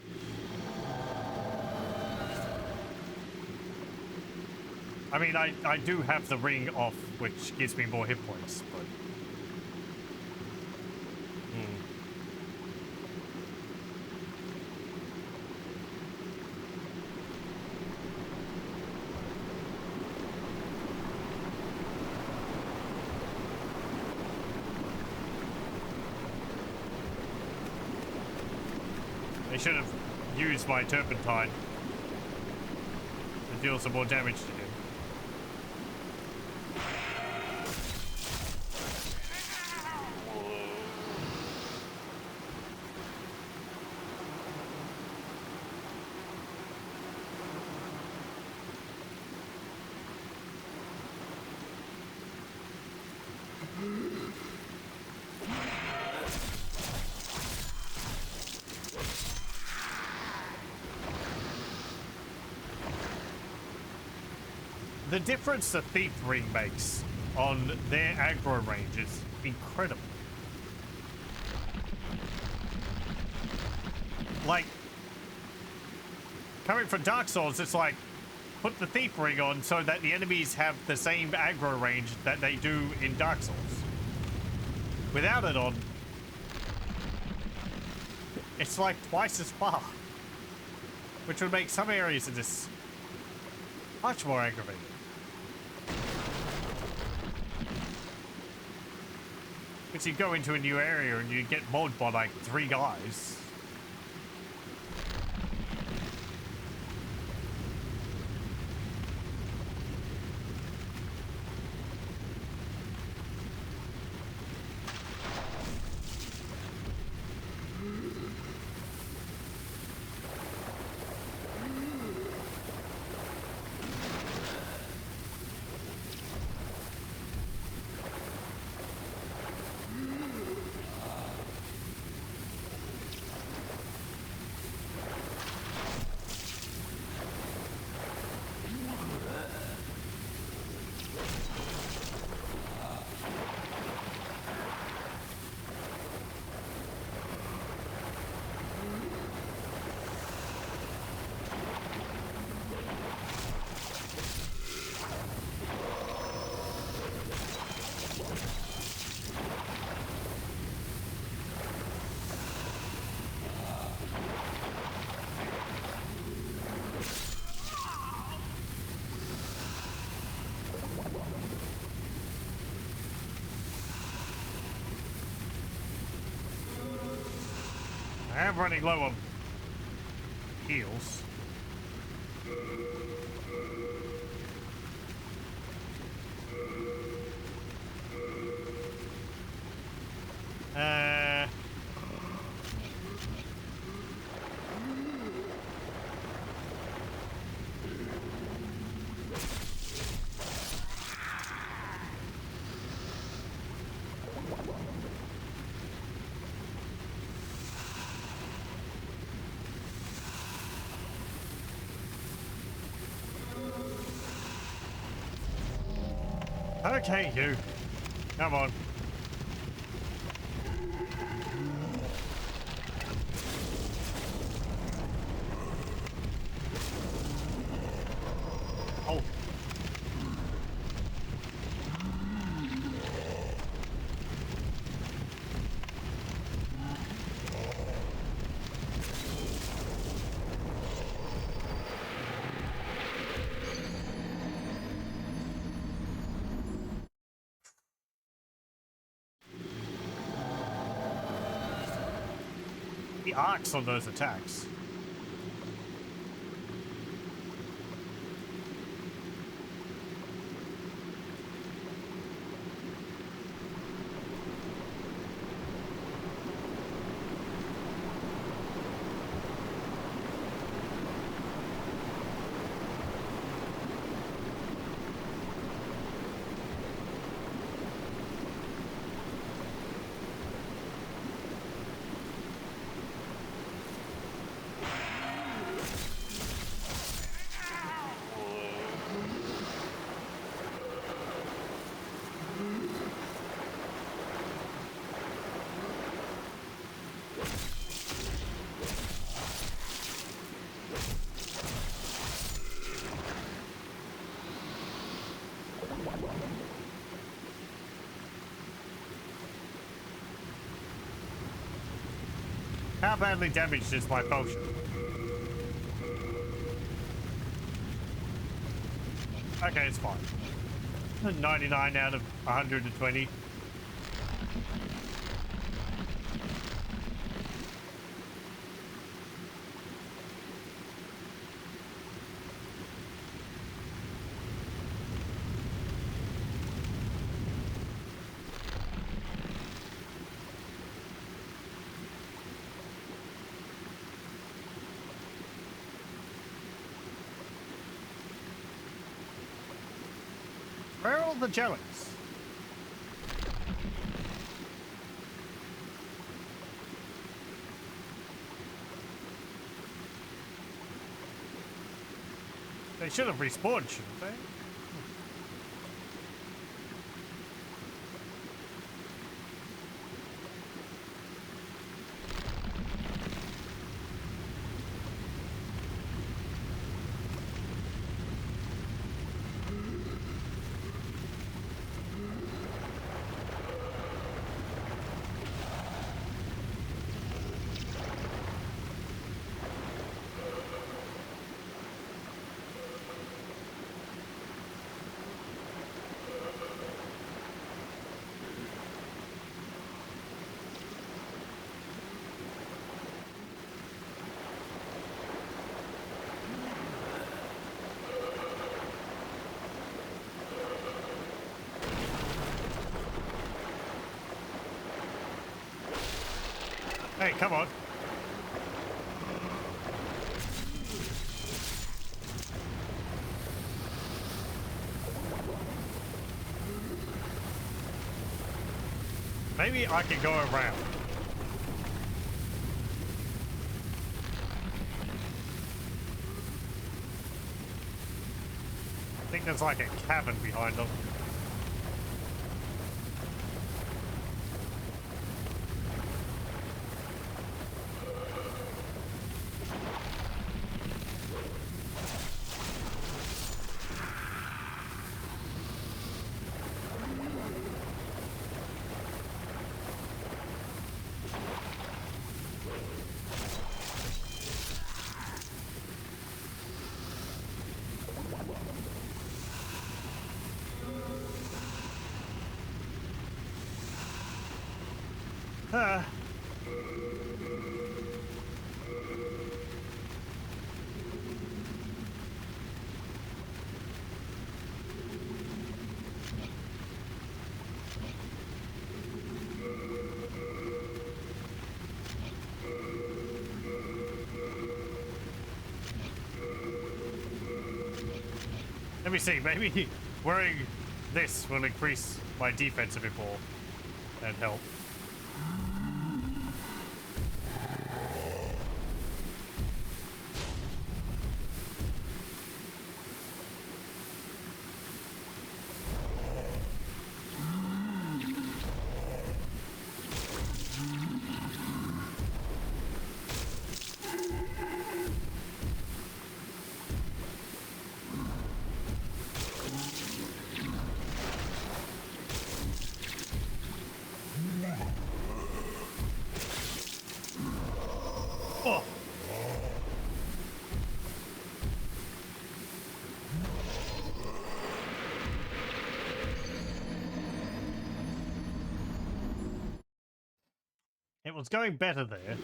I mean, I do have the ring off, which gives me more hit points, but... I should have used my turpentine to deal some more damage to him. The difference the Thief Ring makes on their aggro range is incredible. Like, coming from Dark Souls, it's like, put the Thief Ring on so that the enemies have the same aggro range that they do in Dark Souls. Without it on, it's like twice as far. Which would make some areas of this much more aggravating. Because you go into a new area and you get mobbed by like 3 guys. I am running low on heals. Okay, you. Come on. Oh. The arcs on those attacks. How badly damaged is my potion? Okay, it's fine. 99 out of 120. Where are all the jellies? They should have respawned, shouldn't they? Hey, come on. Maybe I could go around. I think there's like a cabin behind them. Ah. Let me see, maybe wearing this will increase my defense a bit more and help. Oh. It was going better there.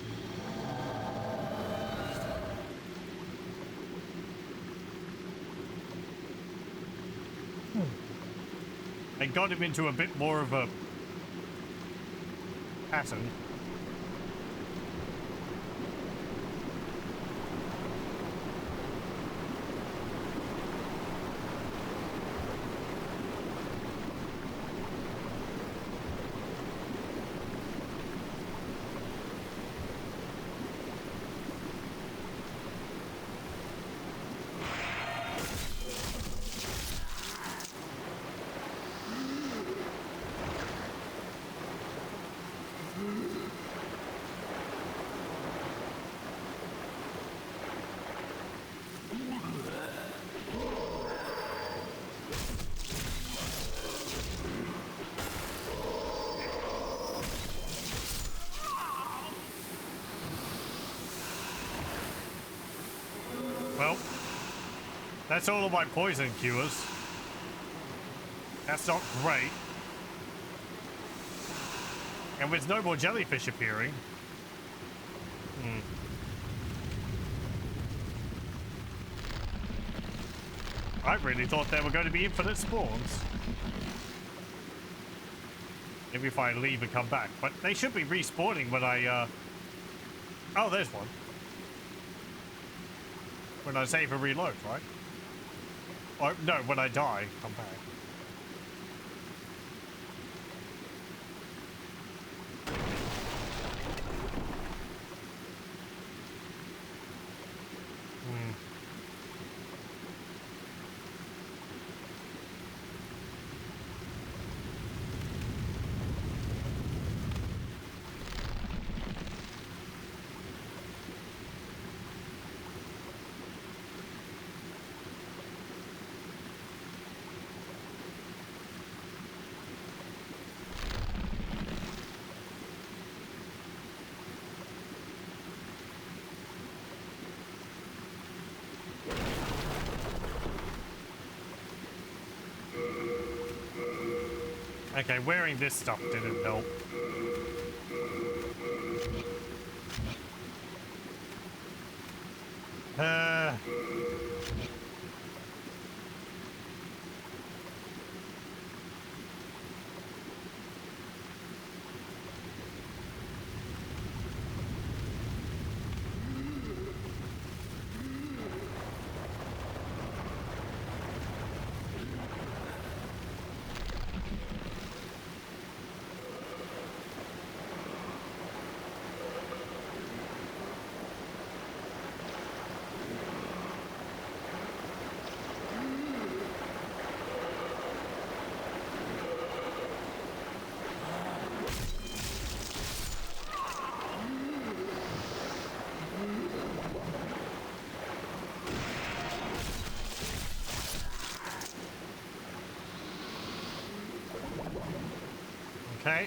I got him into a bit more of a pattern. Well, that's all of my poison cures. That's not great. And with no more jellyfish appearing. I really thought there were going to be infinite spawns. Maybe if I leave and come back. But they should be respawning when I, Oh, there's one. When I save and reload, right? Or, no, when I die, come back. Okay, wearing this stuff didn't help. Hey.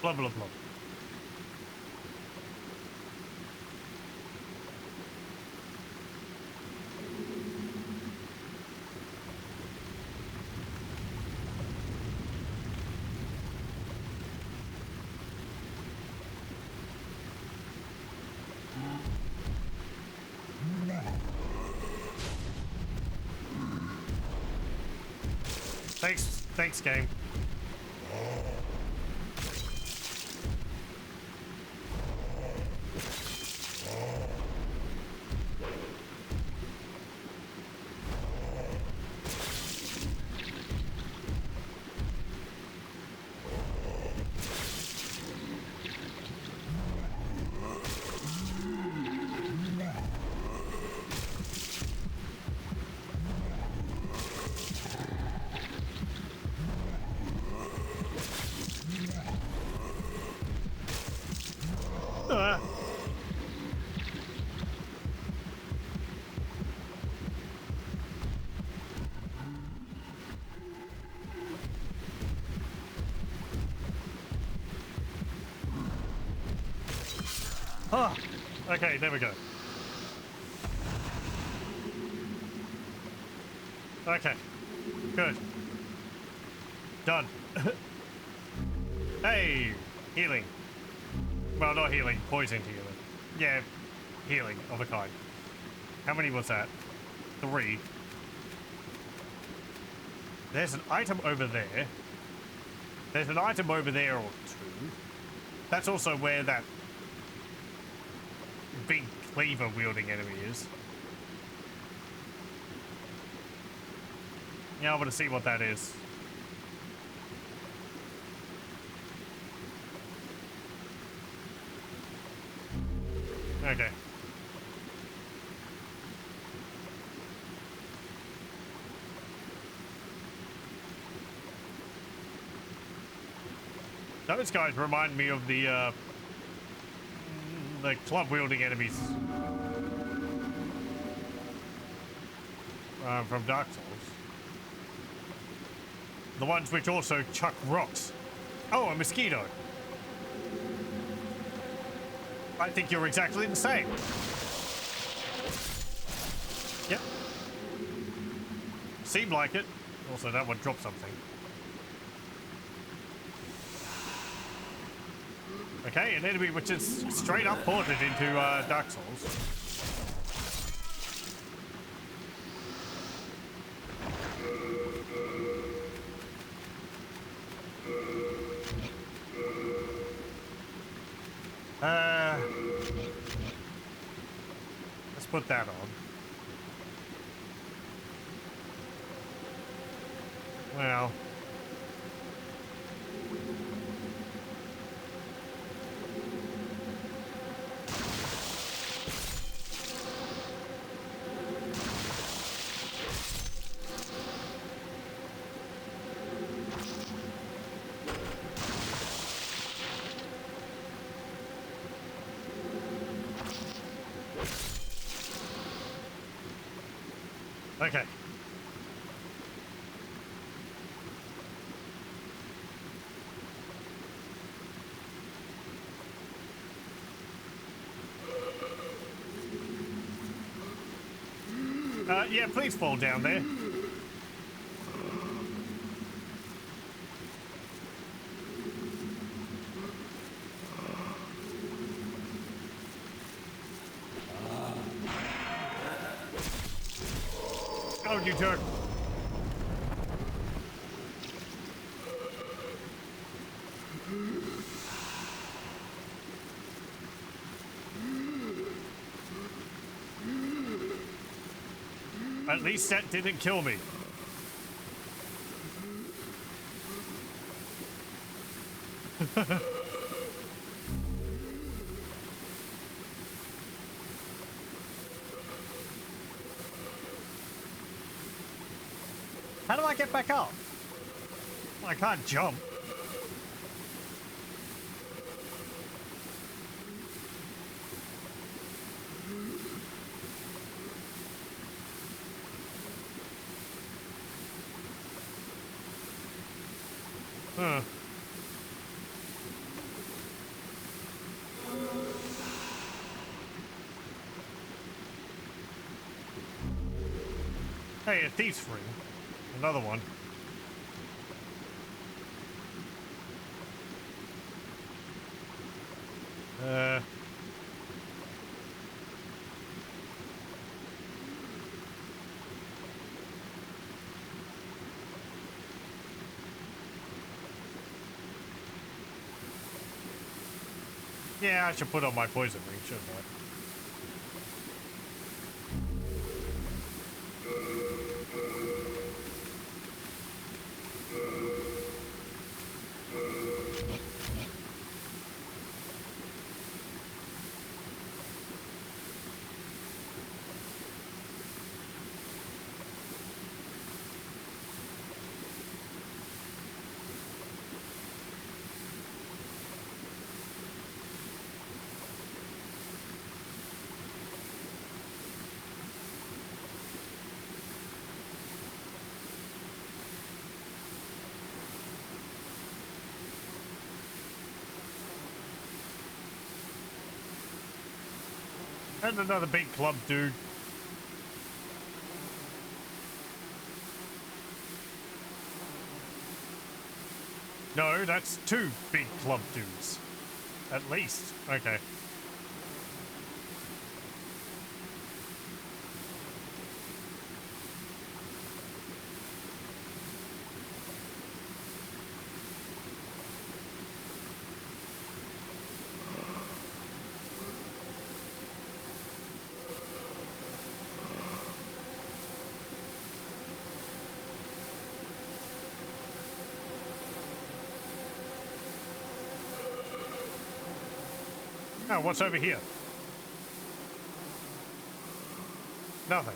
Blah, blah, blah. Thanks, game. Oh, okay, there we go. Okay, good. Done. Hey, healing. Well, not healing, poisoned healing. Yeah, healing of a kind. How many was that? 3. There's an item over there. There's an item over there or 2. That's also where that big cleaver wielding enemy is. Yeah, I want to see what that is. Okay. Those guys remind me of the club wielding enemies from Dark Souls. The ones which also chuck rocks. Oh, a mosquito. I think you're exactly the same. Yep. Seemed like it. Also, that one dropped something. Okay, an enemy which is straight up ported into Dark Souls. Let's put that on. Well. Okay. Yeah, please fall down there. down, you jerk. At least that didn't kill me. How do I get back up? I can't jump. Huh. Hey, a thief's ring. Another one. Yeah, I should put on my poison ring, shouldn't I? And another big club dude. No, that's two big club dudes. At least. Okay. Oh, what's over here? Nothing.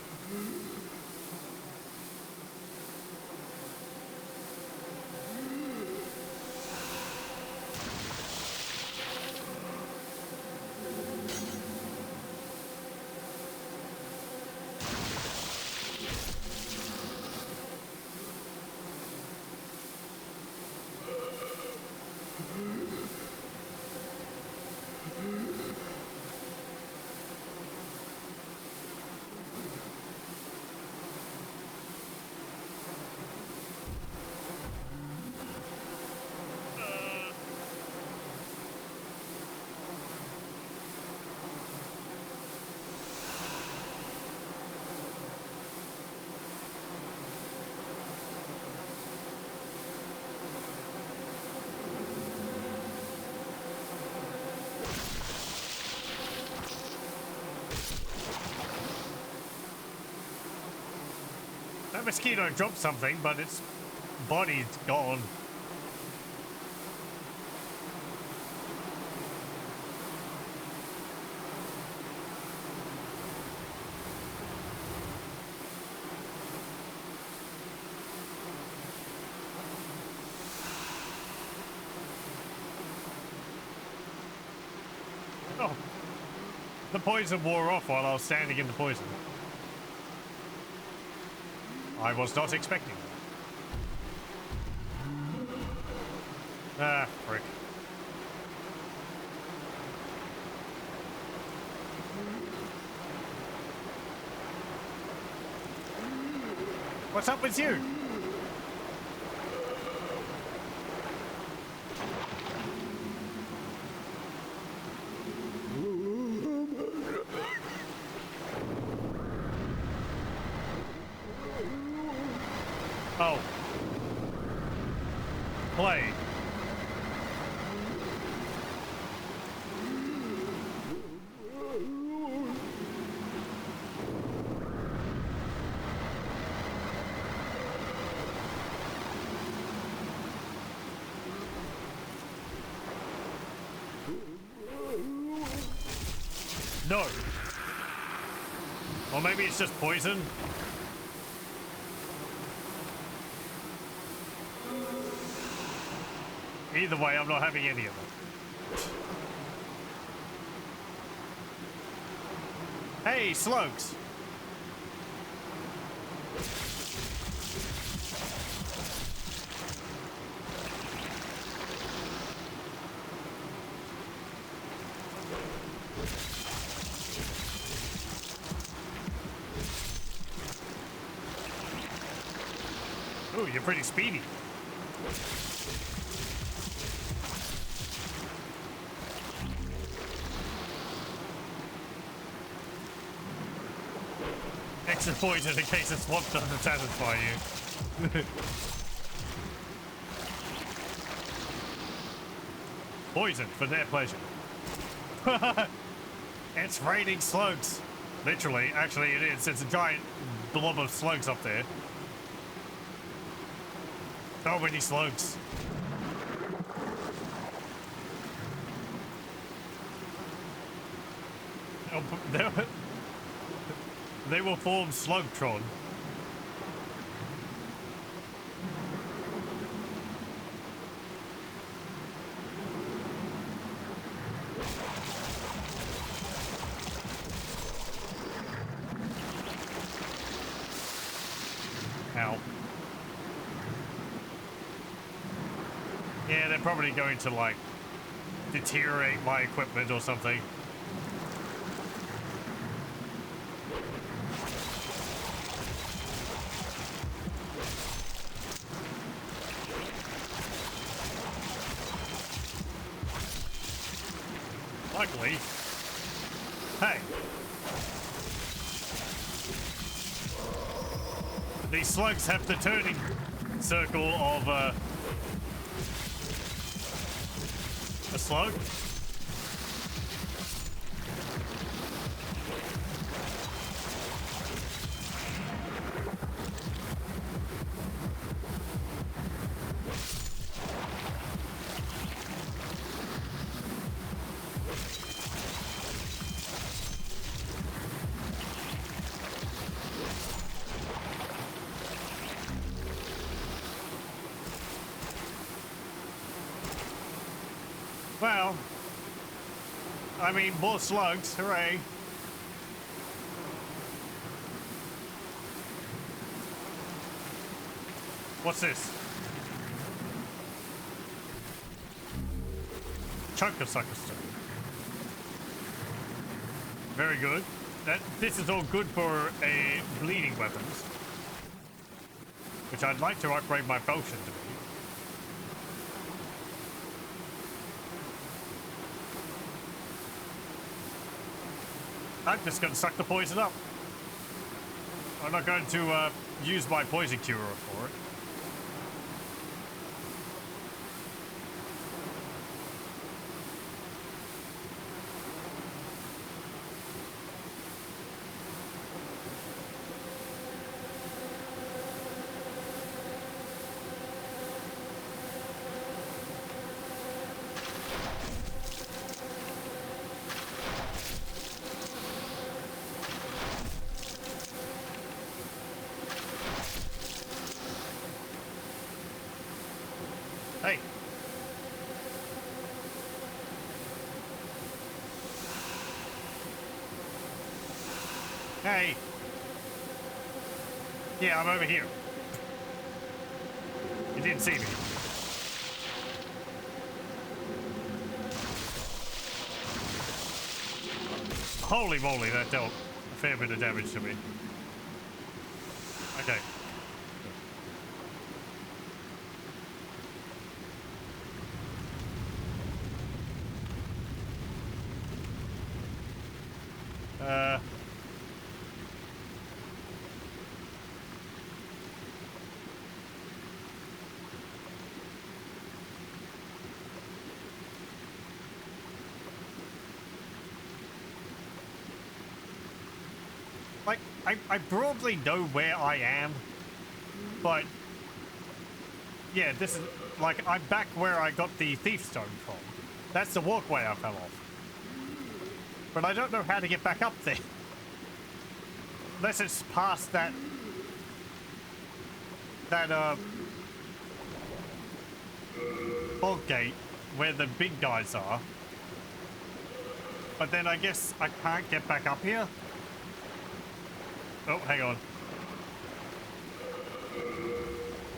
That mosquito dropped something, but its body's gone. Oh, the poison wore off while I was standing in the poison. I was not expecting that. Ah, frick. What's up with you? Oh. Play. No. Or maybe it's just poison. Either way, I'm not having any of it. Hey, slugs! Ooh, you're pretty speedy. Extra poison in case the swamp doesn't satisfy you. Poison for their pleasure. It's raining slugs. Literally, actually it is. It's a giant blob of slugs up there. So many slugs. They will form Slugtron. Ow. Yeah, they're probably going to, like, deteriorate my equipment or something. Luckily. Hey. These slugs have the turning circle of a slug. Well, I mean, more slugs, hooray. What's this? Chunk of sucker stone. Very good. This is all good for a bleeding weapons, which I'd like to upgrade my potion to be. I'm just going to suck the poison up. I'm not going to use my poison cure for it. Hey. Hey. Yeah, I'm over here. You didn't see me. Holy moly, that dealt a fair bit of damage to me. Okay. Like, I broadly know where I am, but yeah, this is like I'm back where I got the thief stone from. That's the walkway I fell off. But I don't know how to get back up there. Unless it's past that fog gate where the big guys are. But then I guess I can't get back up here. Oh, hang on.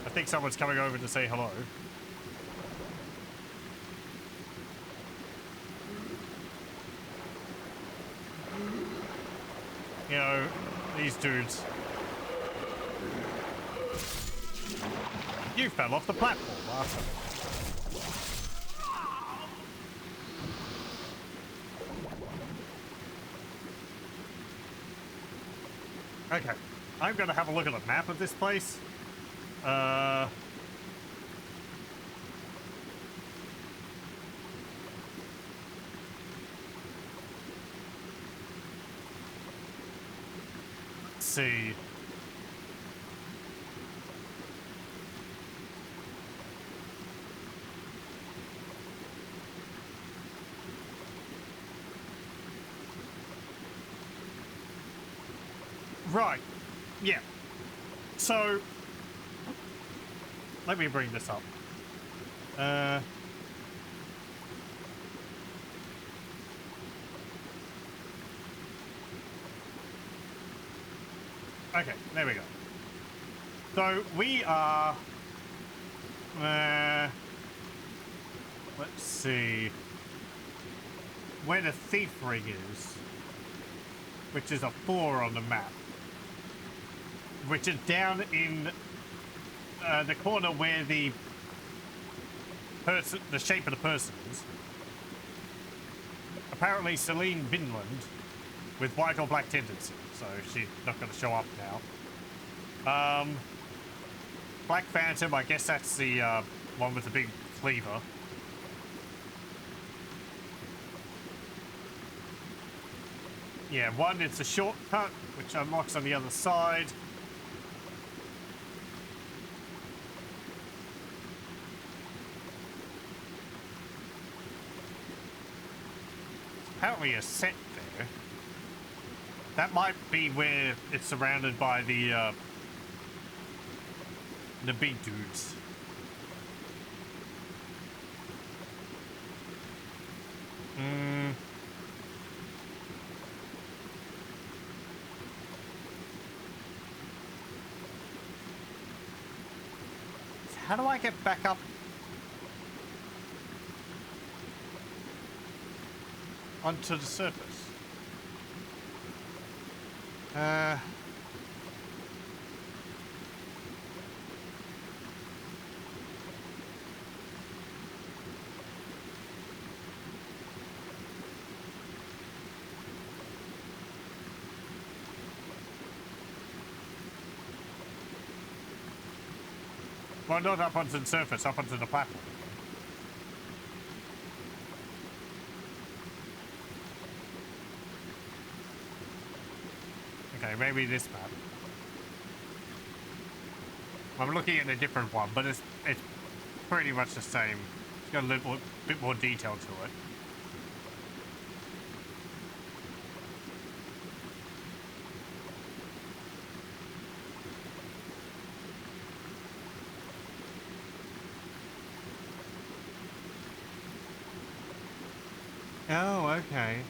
I think someone's coming over to say hello. You know, these dudes. You fell off the platform, Arthur. Okay, I'm gonna have a look at the map of this place. Let's see. Right. Yeah. So, let me bring this up. Okay, there we go. So, we are... let's see. Where the thief ring is, which is a 4 on the map. Which is down in the corner where the shape of the person is. Apparently Celine Vinland with white or black tendency, so she's not going to show up now. Black Phantom, I guess that's the one with the big cleaver. Yeah, one, it's a shortcut, which unlocks on the other side. Apparently a set there. That might be where it's surrounded by the big dudes. How do I get back up? Onto the surface. Well, not up onto the surface, up onto the platform. Okay, maybe this map. I'm looking at a different one, but it's pretty much the same. It's got a little bit more detail to it. Oh, okay.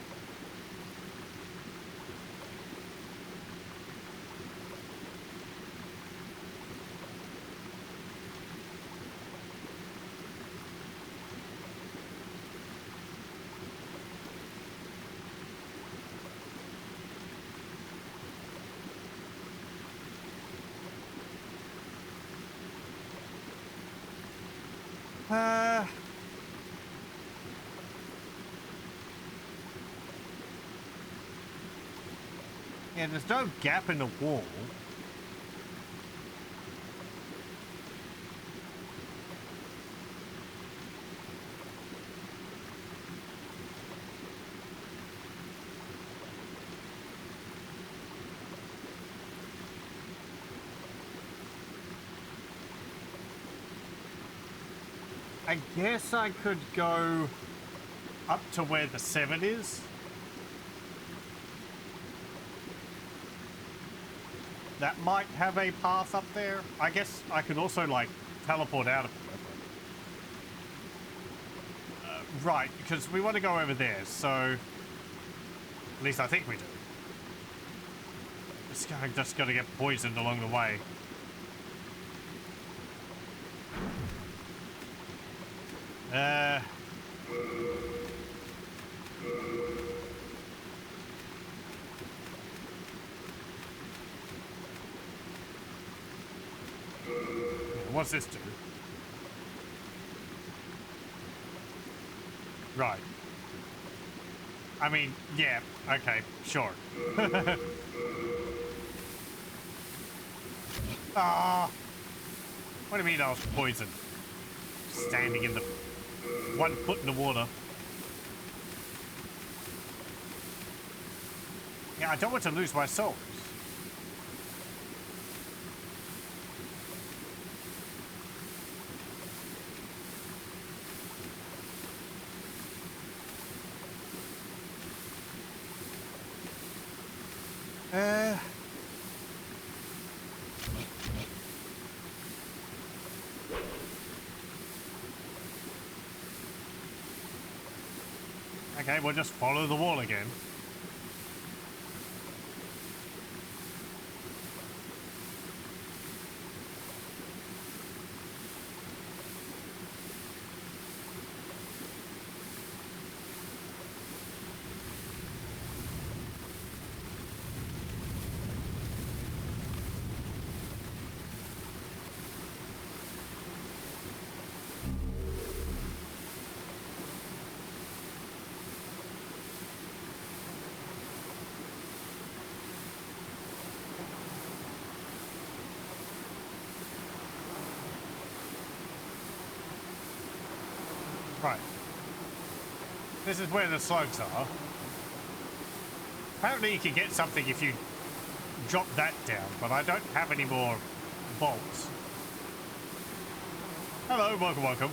Yeah, there's no gap in the wall. I guess I could go up to where the 7 is. That might have a path up there. I guess I could also, like, teleport out of it. Right, because we want to go over there, so... At least I think we do. Just gotta get poisoned along the way. What's this do? Right. I mean, yeah, okay, sure. Ah! What do you mean I was poisoned? Standing in the... 1 foot in the water. Yeah, I don't want to lose my souls. Okay, we'll just follow the wall again. Right. This is where the slugs are. Apparently you can get something if you drop that down, but I don't have any more bolts. Hello, welcome, welcome.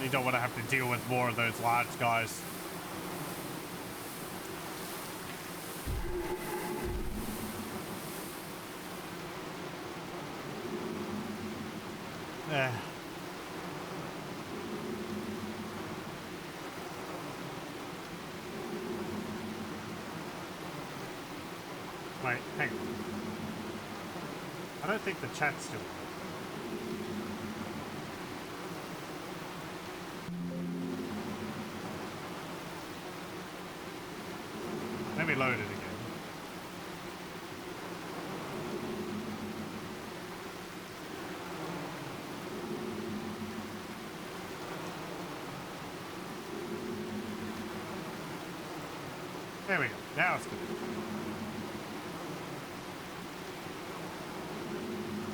You don't want to have to deal with more of those large guys. Wait, hang on. I don't think the chat's still on. Let me load it again. There we go. Now it's good.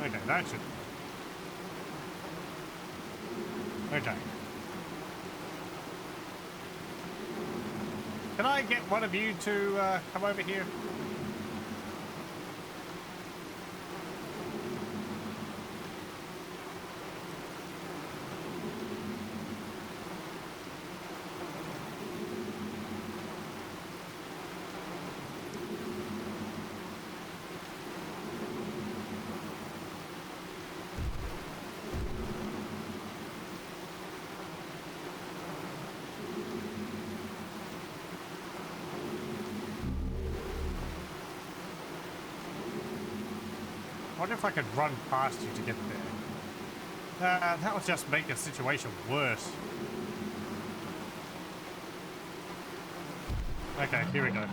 Okay, that should... Okay. Can I get one of you to come over here? I wonder if I could run past you to get there. That would just make the situation worse. Okay, here we go.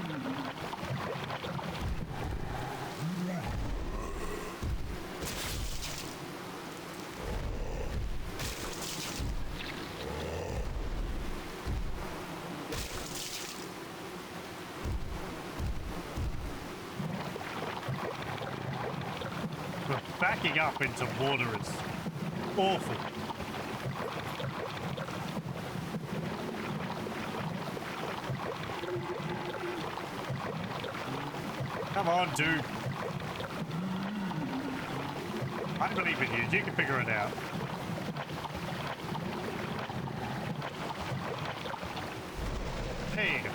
But backing up into water is awful. Come on, dude. I believe in you. You can figure it out. There you go.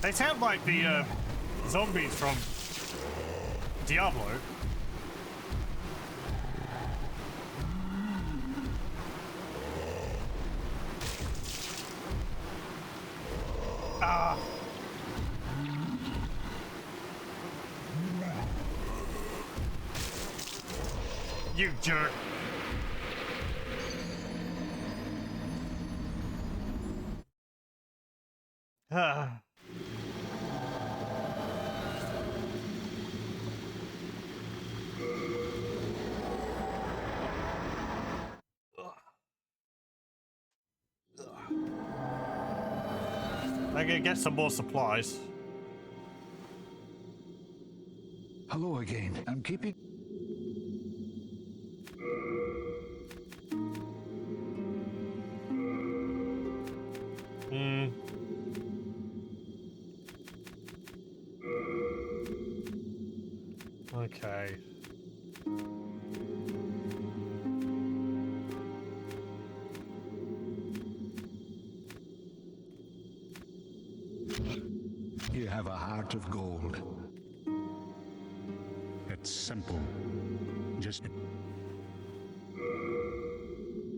They sound like the zombies from Diablo. Ah. You jerk. Ah. I'm gonna get some more supplies. Hello again. I'm keeping... Okay. You have a heart of gold. It's simple. Just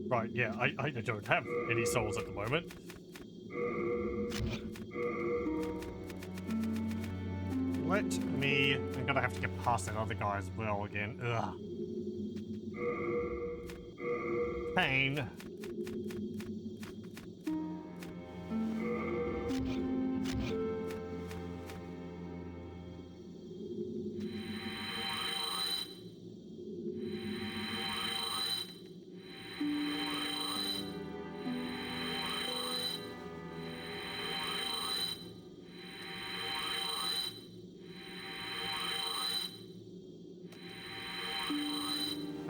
Right, yeah, I don't have any souls at the moment. I'm gonna have to get past that other guy as well again. Ugh. Pain.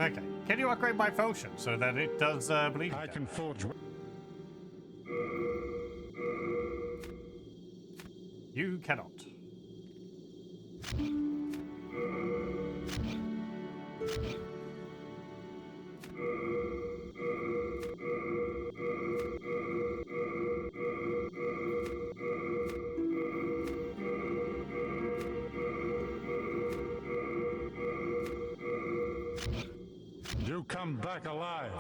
Okay, can you upgrade my function so that it does bleed? I can forge. You cannot. You come back alive.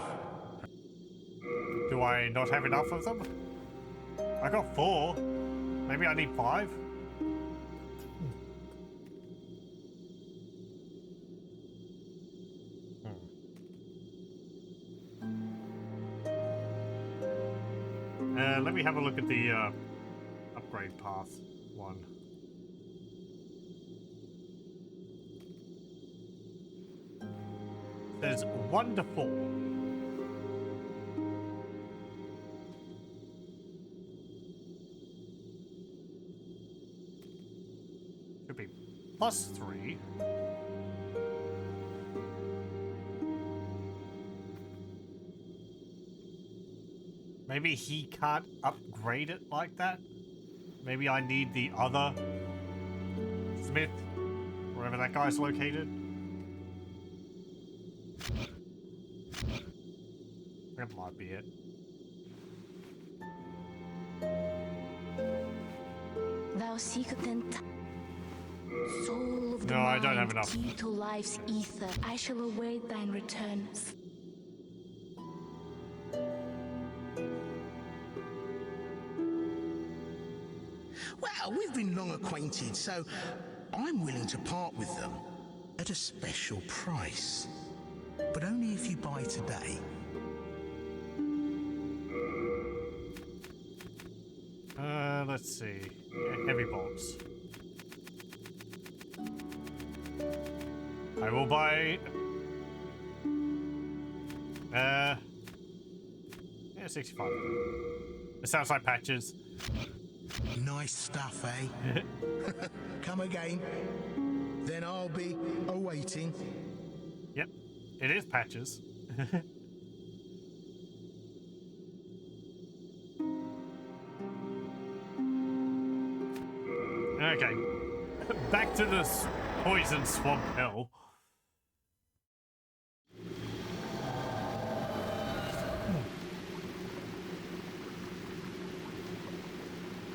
Do I not have enough of them? I got 4. Maybe I need 5? Let me have a look at the upgrade path one. There's 1 to 4. Should be +3. Maybe he can't upgrade it like that? Maybe I need the other Smith, wherever that guy's located? That might be it. Thou seekest then soul of the No, I mind, don't have enough. key to life's ether. I shall await thine return. Well, we've been long acquainted, so I'm willing to part with them at a special price. But only if you buy today. Let's see. Yeah, heavy bolts. I will buy... yeah, Yeah, 65. It sounds like patches. Nice stuff, eh? Come again. Then I'll be awaiting. Yep, it is patches. Okay, back to this poison swamp hell.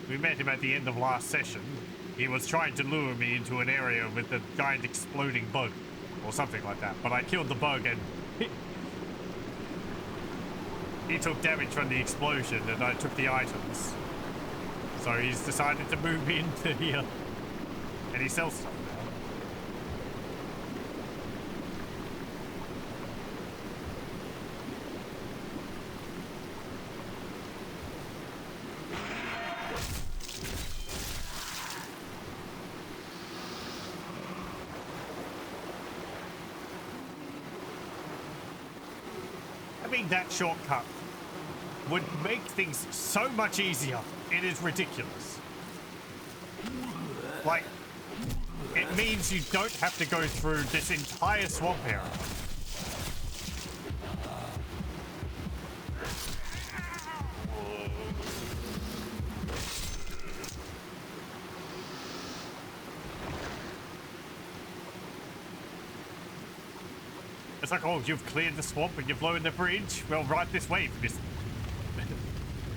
We met him at the end of last session. He was trying to lure me into an area with a giant exploding bug, or something like that. But I killed the bug and he took damage from the explosion and I took the items. So he's decided to move me into here. And he sells stuff now. Having that shortcut would make things so much easier. It is ridiculous. Like, it means you don't have to go through this entire swamp area. It's like, oh, you've cleared the swamp and you've lowered the bridge. Well, right this way for this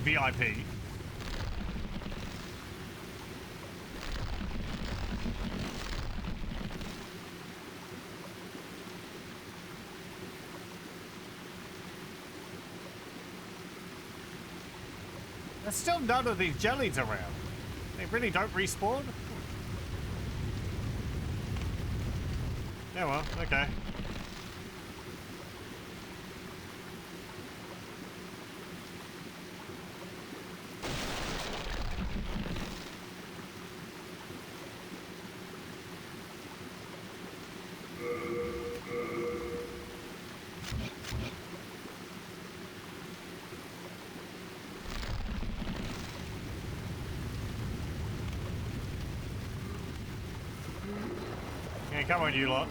VIP. There's still none of these jellies around. They really don't respawn? Yeah, well, okay. Yeah, come on, you lot.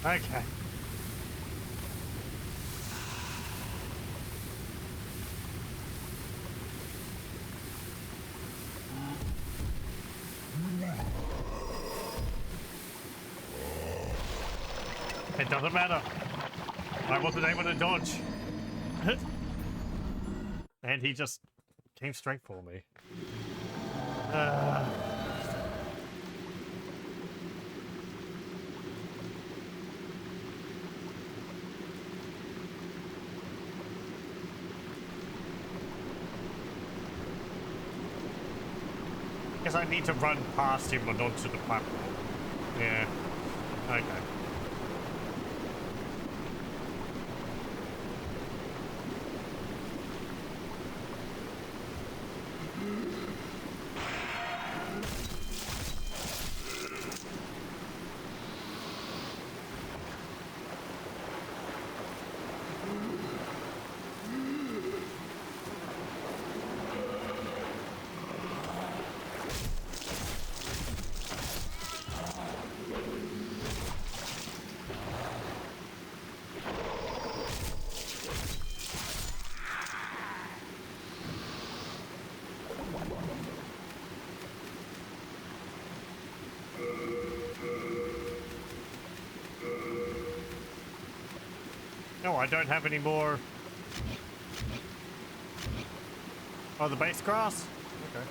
Okay. It doesn't matter. I wasn't able to dodge. And he just came straight for me. guess I need to run past him and onto the platform. Yeah. Okay. No, I don't have any more. Oh, the base grass? Okay.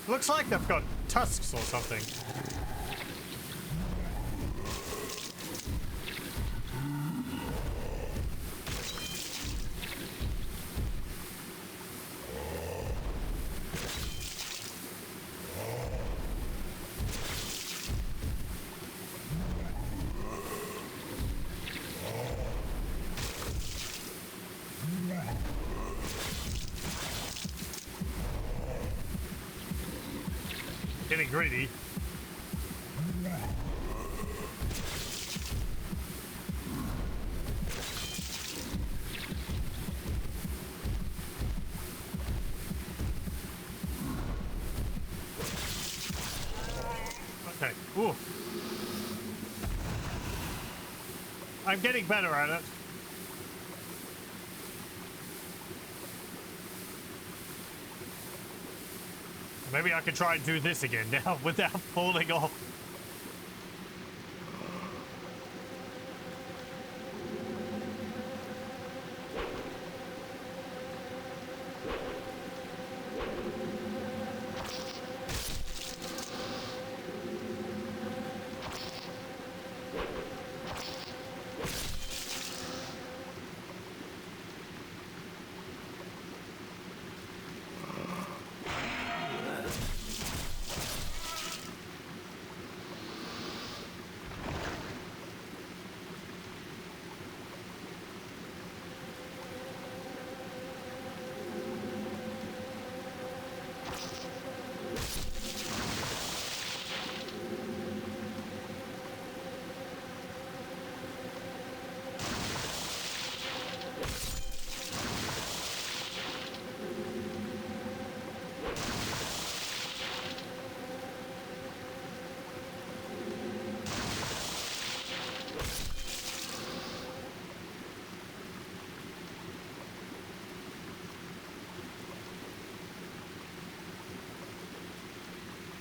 Looks like they've got tusks or something. Getting greedy. Okay. Ooh. I'm getting better at it. Maybe I could try and do this again now without falling off.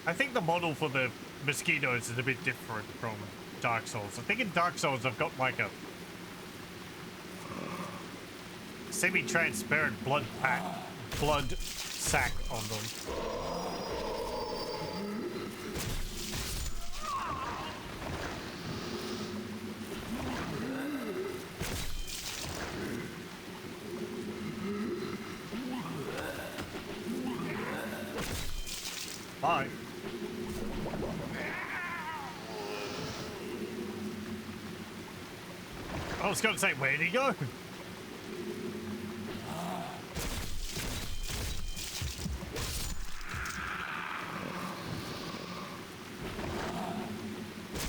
I think the model for the mosquitoes is a bit different from Dark Souls. I think in Dark Souls I've got like a semi-transparent blood sac on them. Bye. I was going to say, where'd he go?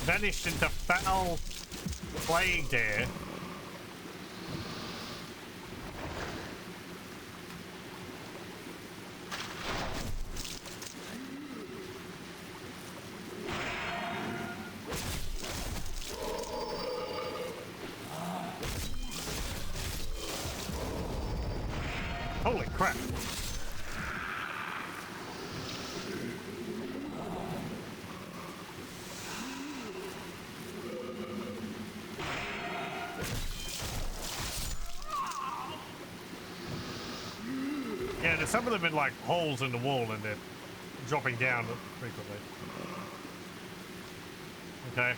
Vanished into foul plague there. Holy crap. Yeah, there's some of them in like holes in the wall and they're dropping down frequently. Okay.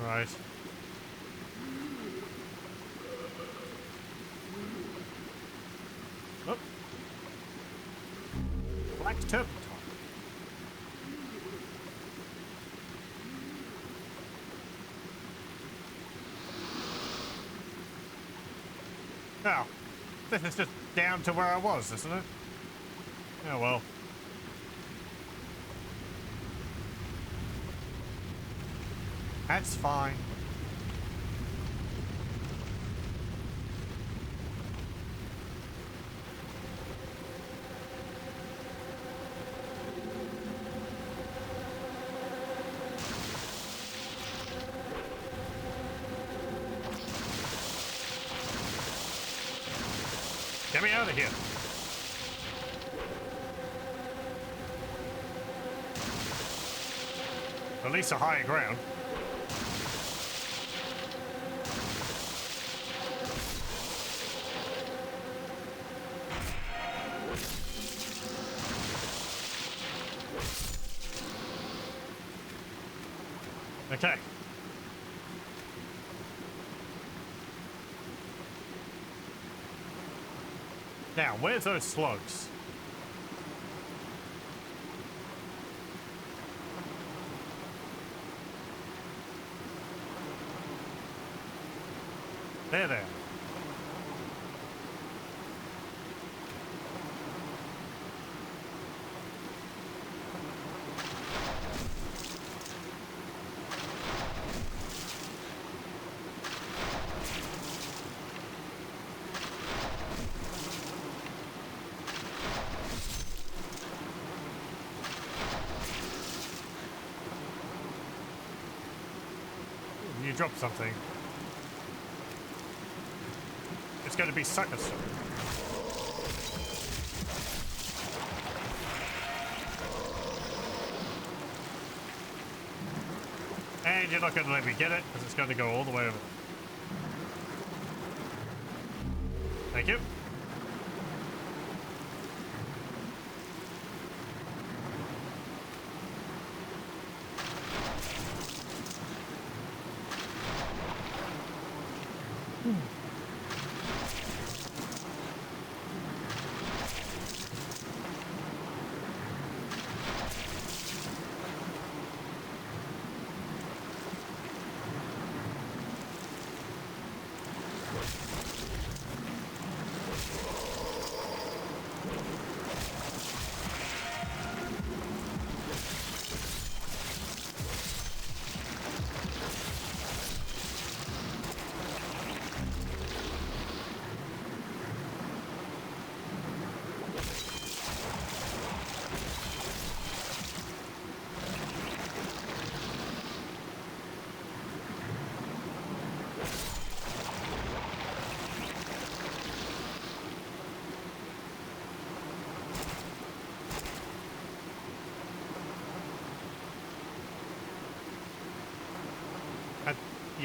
Right. Oh. Black turpentine. Oh. This is just down to where I was, isn't it? Oh well. That's fine. Get me out of here. At least a higher ground. Okay. Now, where's those slugs? There. You dropped something. It's going to be sucker stuff. And you're not going to let me get it because it's going to go all the way over there. Thank you.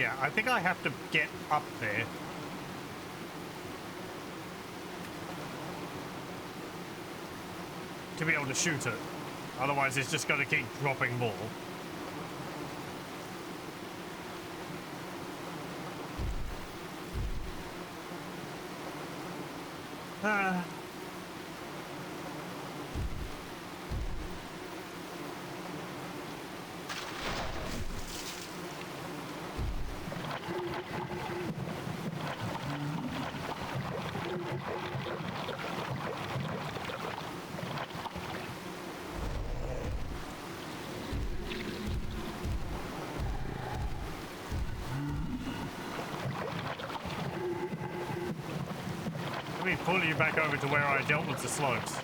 Yeah, I think I have to get up there. To be able to shoot it. Otherwise, it's just going to keep dropping more. Let me pull you back over to where I dealt with the slopes.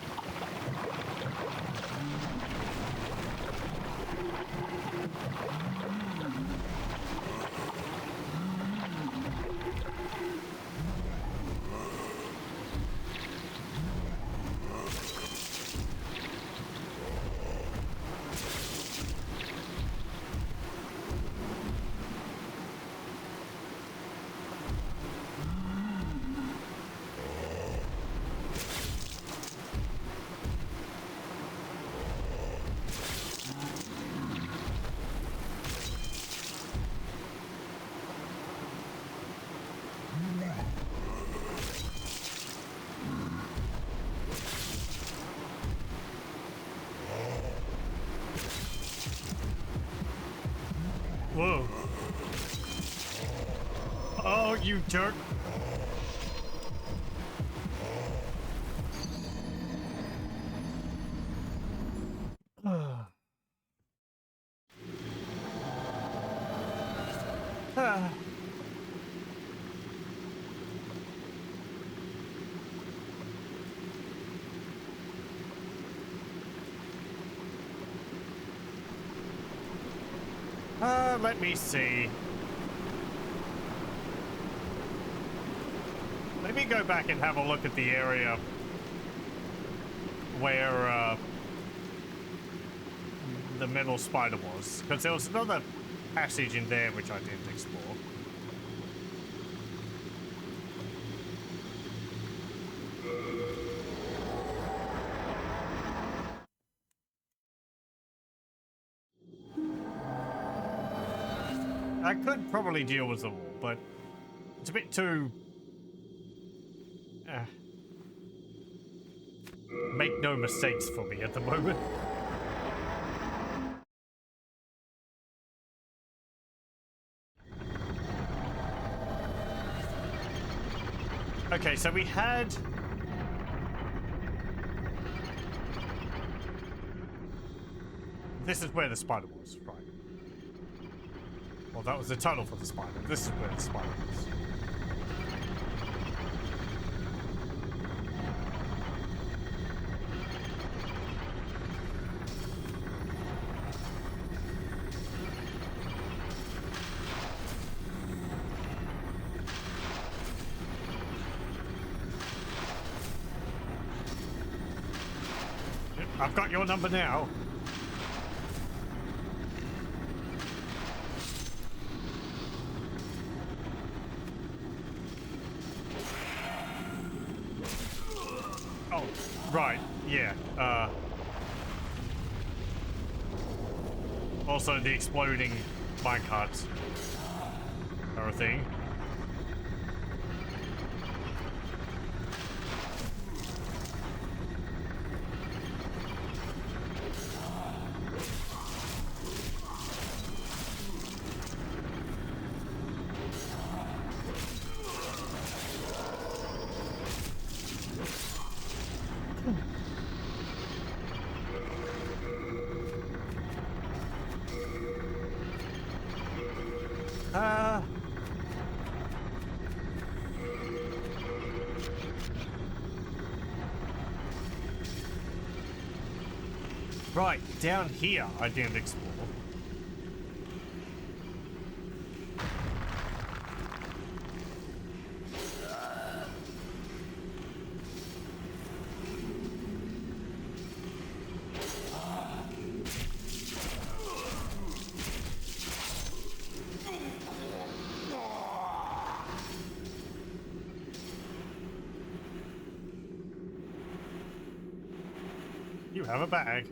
Whoa. Oh, you jerk. Let me see. Let me go back and have a look at the area where the metal spider was, because there was another passage in there which I didn't explore. I could probably deal with them all, but it's a bit too... make no mistakes for me at the moment. Okay, so we had... This is where the spider was, right? Well, that was the tunnel for the spider. This is where the spider was. I've got your number now. Oh, right, yeah. Also, the exploding minecarts are a thing. Right, down here I didn't explore. You have a bag.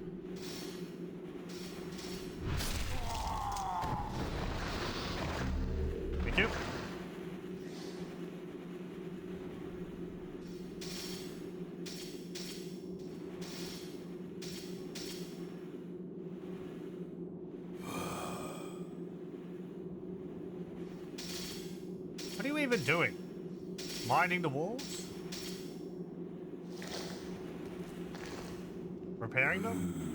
Thank you. What are you even doing? Mining the walls? Repairing them?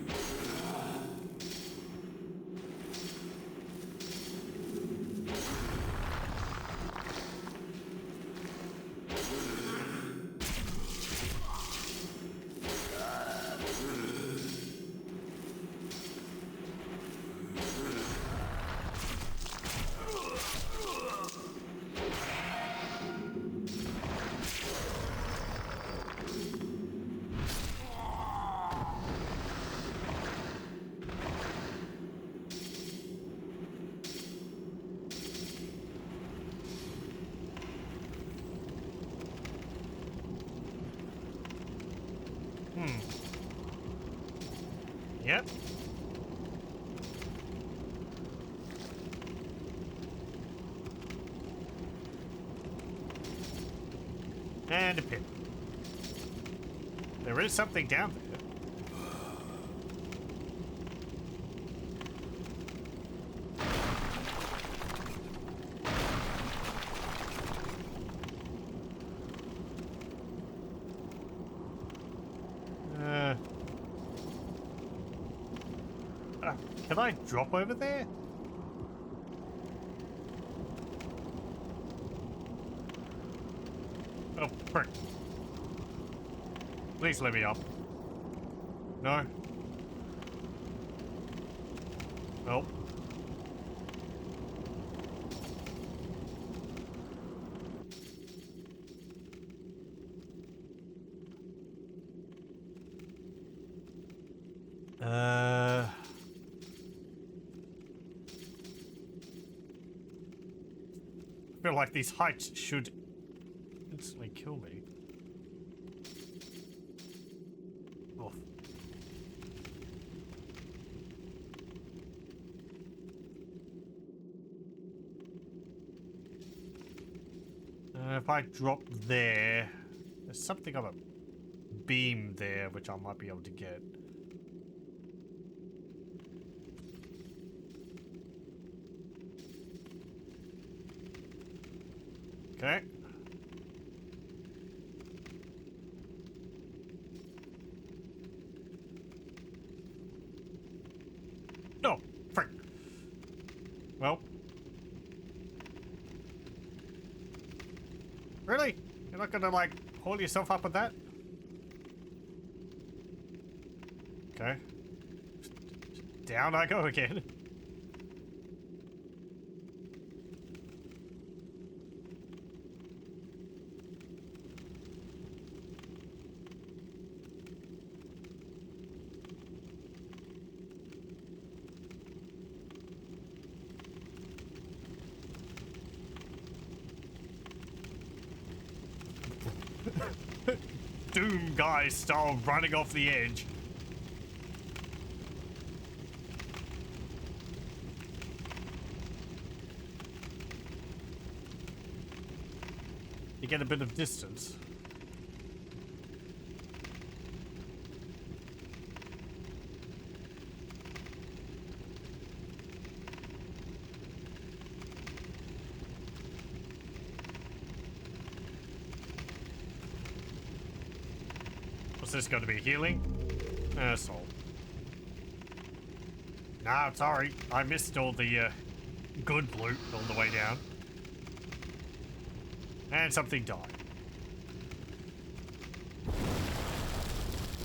Yep. And a pin. There is something down there. Can I drop over there? Oh, frick. Please let me up. No? Nope. I feel like these heights should instantly kill me. Oof. If I drop there, there's something of a beam there which I might be able to get. Okay. No, frick. Well. Really? You're not gonna, like, hold yourself up with that? Okay. Down I go again. Doom guy style running off the edge. You get a bit of distance. What's this going to be? Healing? Soul. Nah, I'm sorry. I missed all the good loot on the way down. And something died.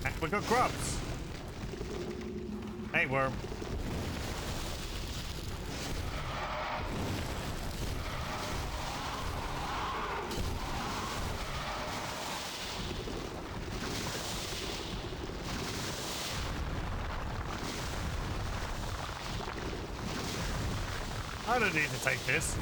And we got grubs. Hey, worm. I don't need to take this.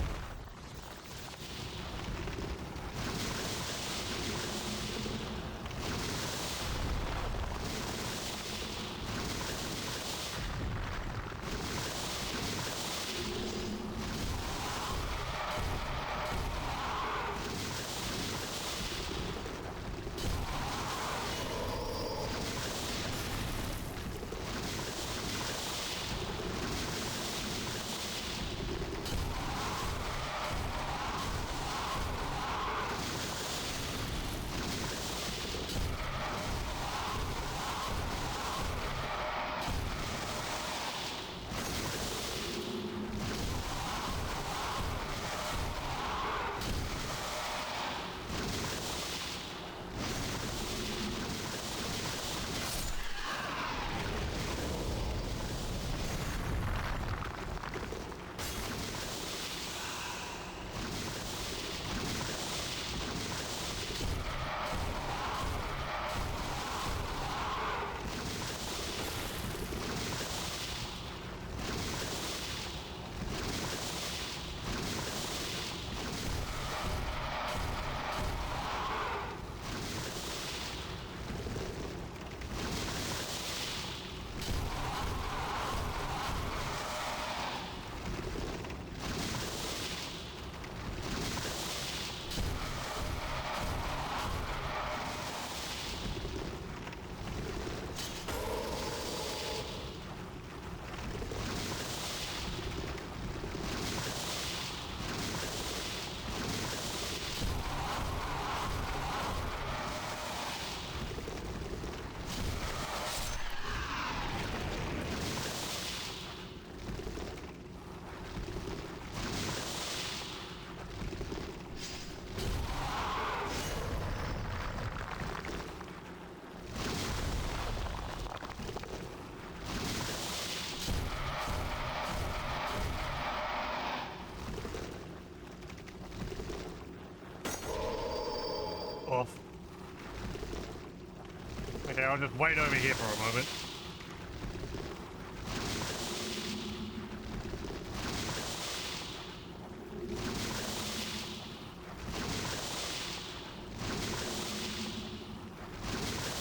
Okay, I'll just wait over here for a moment.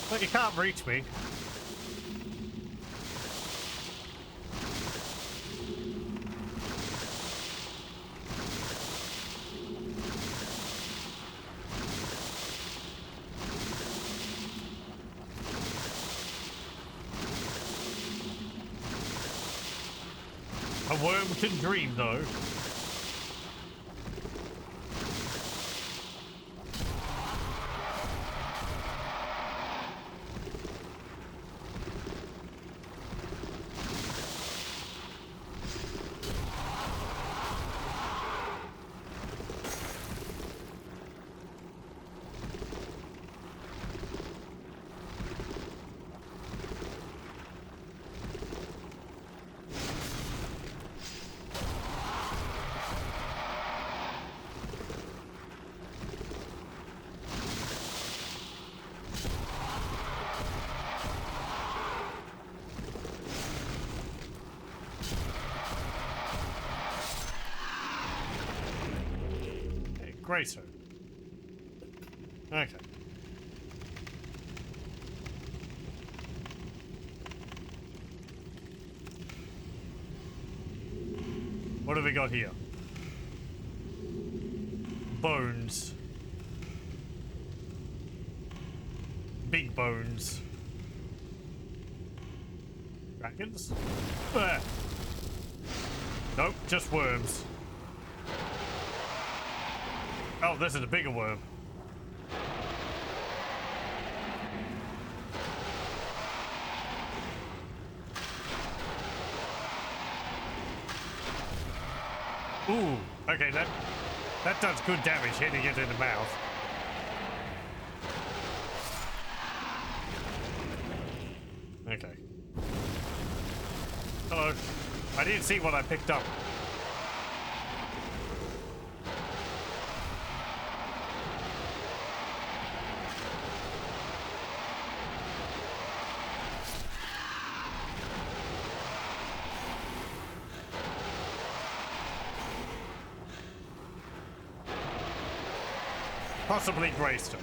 But you can't reach me. A worm can dream, though. Gracer. Okay. What have we got here? Bones. Big bones. Dragons? Ah. Nope, just worms. Oh, this is a bigger worm. Ooh, okay, that does good damage hitting it in the mouth. Okay. Hello. I didn't see what I picked up. Possibly Greystone.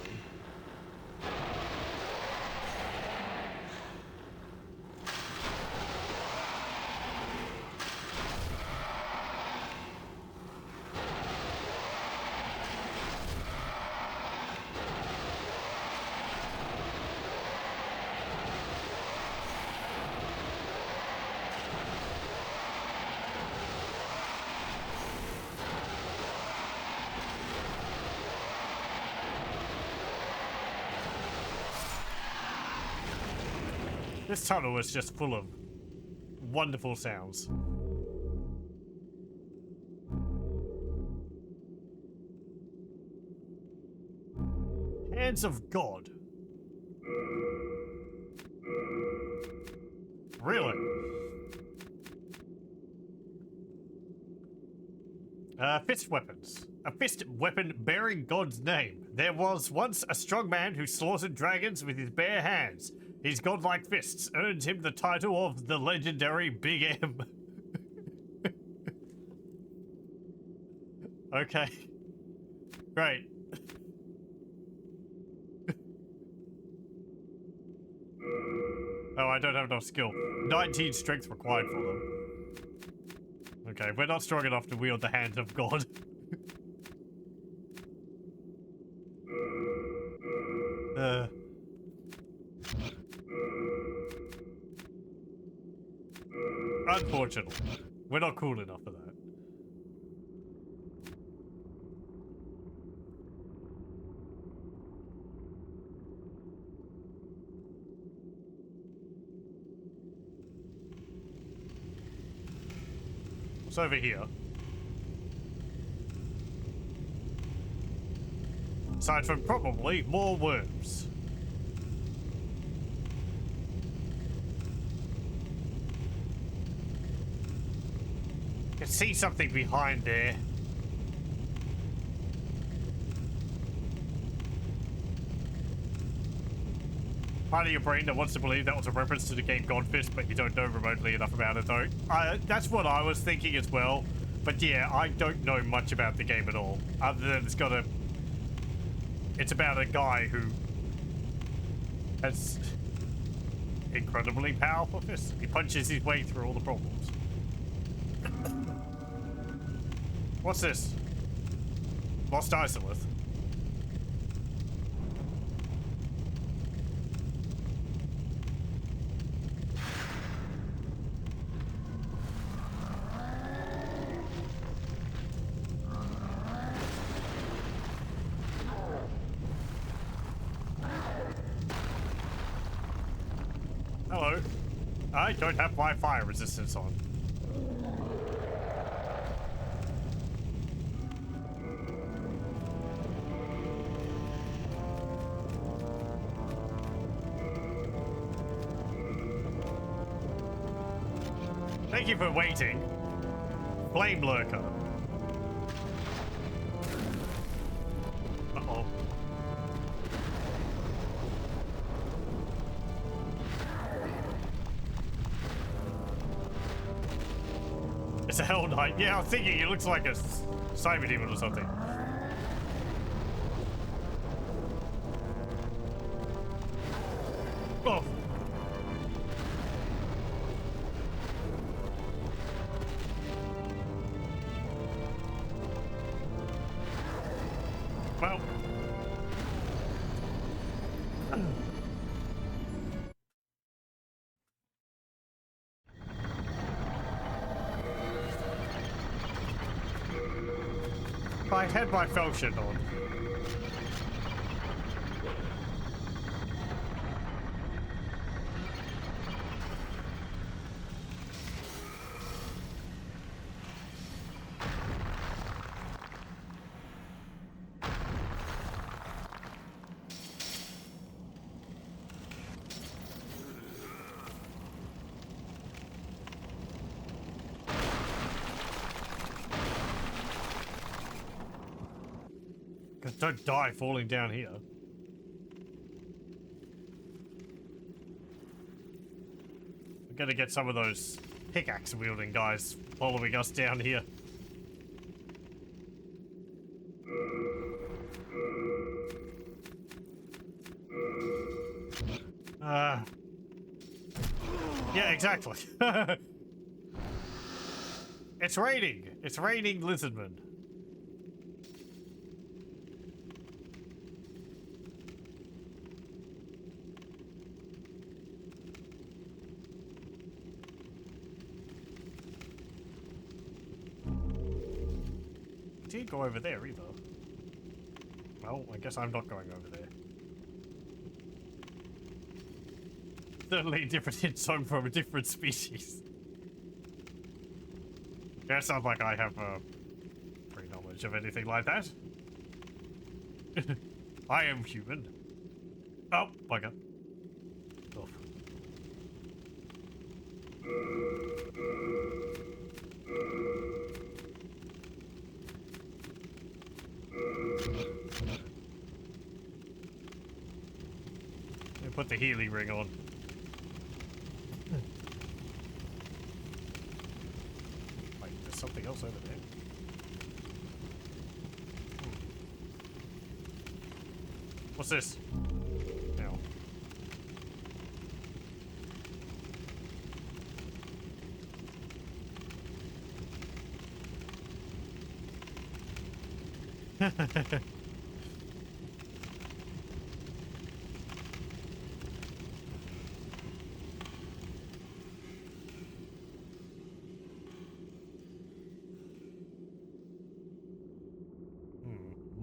This tunnel is just full of wonderful sounds. Hands of God. Really? Fist weapons. A fist weapon bearing God's name. There was once a strong man who slaughtered dragons with his bare hands. His godlike fists earned him the title of the legendary Big M. Okay. Great. Oh, I don't have enough skill. 19 strength required for them. Okay, we're not strong enough to wield the hand of God. Unfortunately, we're not cool enough for that. What's over here? Aside from probably more worms. I can see something behind there. part of your brain that wants to believe that was a reference to the game Godfist, but you don't know remotely enough about it, though. That's what I was thinking as well. But yeah, I don't know much about the game at all, other than it's about a guy who has incredibly powerful fists. He punches his way through all the problems. What's this? Lost Isolith. Hello. I don't have my fire resistance on. Thank you for waiting. Flame Lurker. Uh-oh. It's a Hell Knight. Yeah, I was thinking it looks like a Cyber Demon or something. Oh. Well. I had my function on. Don't die falling down here. We're gonna get some of those pickaxe wielding guys following us down here. Yeah, exactly. It's raining. It's raining lizardmen. Didn't go over there either. Well, I guess I'm not going over there. Certainly a different hit zone from a different species. Yeah, it sounds like I have pre-knowledge of anything like that. I am human. Oh, bugger. Oh. Put the Healy ring on. Wait, there's something else over there. What's this? Now.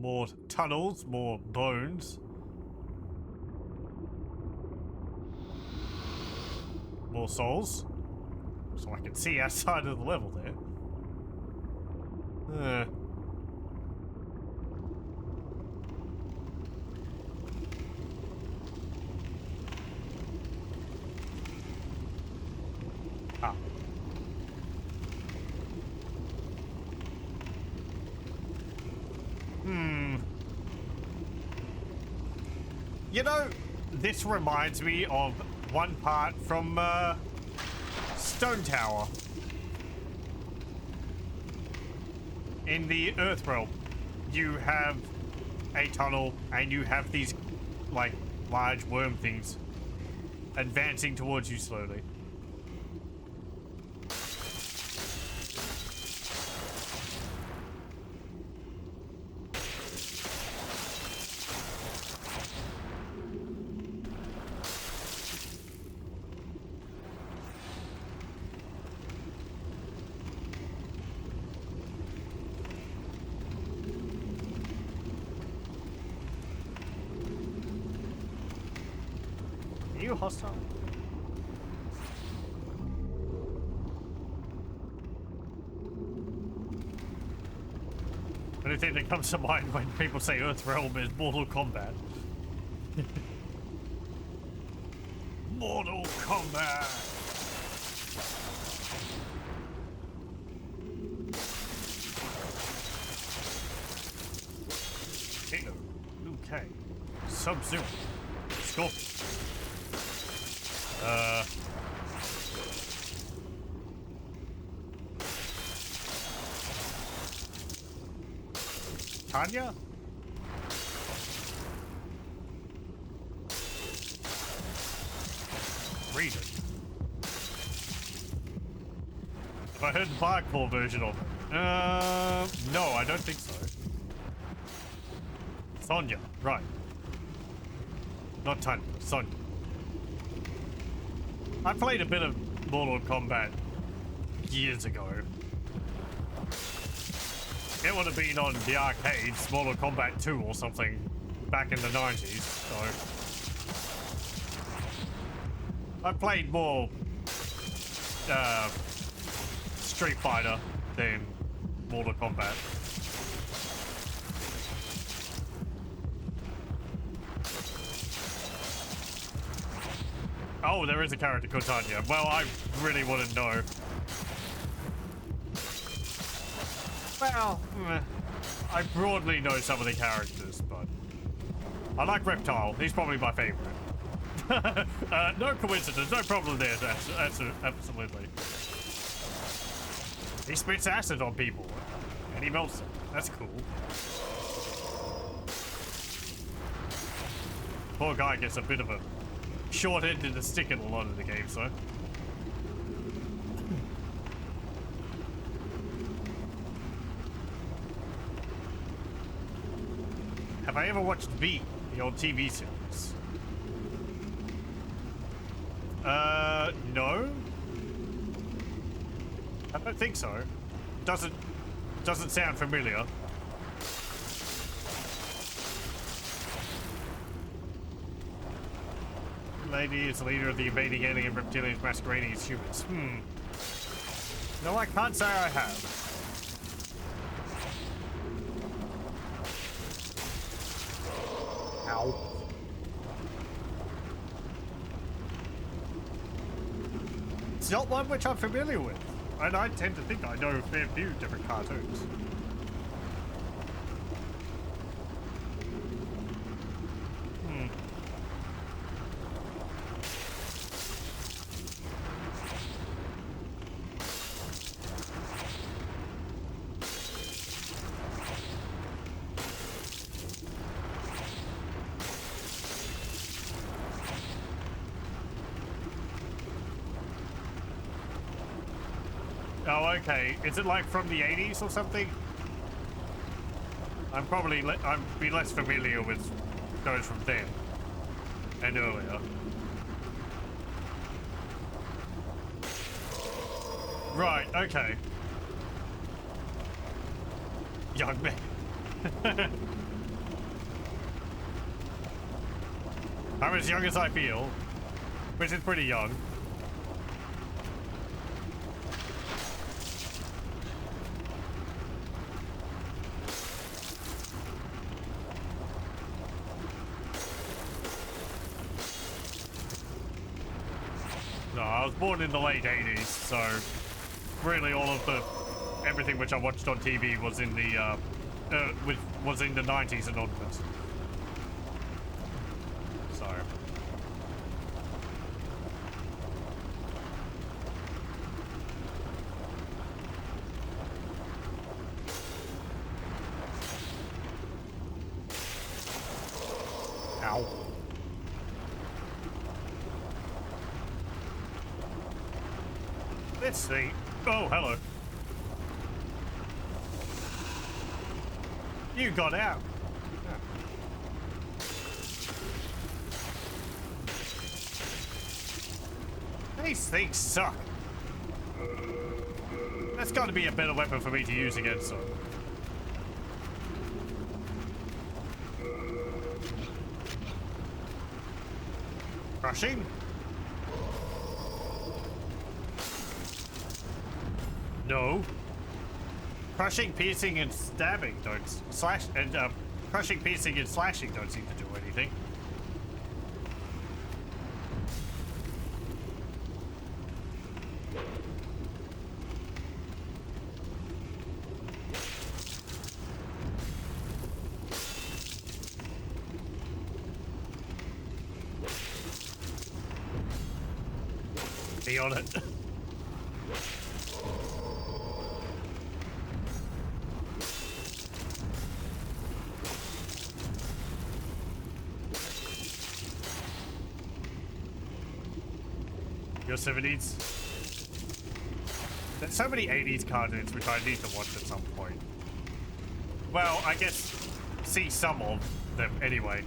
More tunnels, more bones. More souls. So I can see outside of the level there. Ah. You know, this reminds me of one part from Stone Tower in the Earth Realm. You have a tunnel and you have these like large worm things advancing towards you slowly. Are you hostile? The only thing that comes to mind when people say Earth Realm is Mortal Kombat. Mortal Kombat! Okay. Sub-Zero. Scorpion. Tanya? Read it. Have I heard the Barkcore version of it? No, I don't think so. Sonya, right. Not Tanya, Sonya. I played a bit of Mortal Kombat years ago. It would have been on the arcades, Mortal Kombat 2 or something, back in the 90s, so... I played more, Street Fighter than Mortal Kombat. Oh, there is a character called Tanya. Well, I really wouldn't know. Well, I broadly know some of the characters, but I like Reptile. He's probably my favorite. No coincidence, no problem there. That's absolutely. He spits acid on people, and he melts them. That's cool. Poor guy gets a bit of a short end of the stick in a lot of the games, though. Have I ever watched V, the old TV series? No. I don't think so. Doesn't sound familiar. Lady is the leader of the invading alien reptilians masquerading as humans. No, I can't say I have. Ow. It's not one which I'm familiar with, and I tend to think I know a fair few different cartoons. Oh, okay. Is it like from the 80s or something? I'm probably I'm be less familiar with those from then and earlier. Right. Okay. Young man. I'm as young as I feel, which is pretty young. No, I was born in the late 80s, so really all of everything which I watched on TV was in the was in the 90s and onwards. So Let's see. Oh, hello. You got out. These things suck. That's got to be a better weapon for me to use against them. Crushing? No. Crushing, piercing, and stabbing don't slash and crushing, piercing, and slashing don't seem to do anything. Be on it. Yosemite's. There's so many 80s cartoons which I need to watch at some point. Well, I guess see some of them anyway.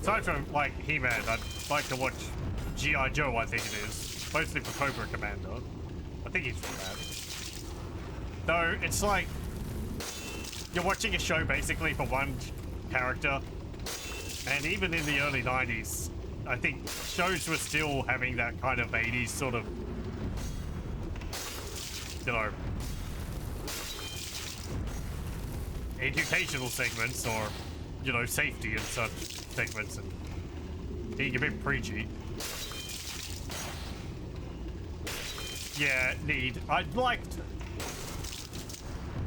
Aside from, like, He-Man, I'd like to watch G.I. Joe, I think it is. Mostly for Cobra Commander. I think he's from that. Though, it's like... You're watching a show, basically, for one character. And even in the early 90s, I think shows were still having that kind of 80s sort of... You know... educational segments, or, you know, safety and such segments, and being a bit preachy. Yeah, need. I'd like to.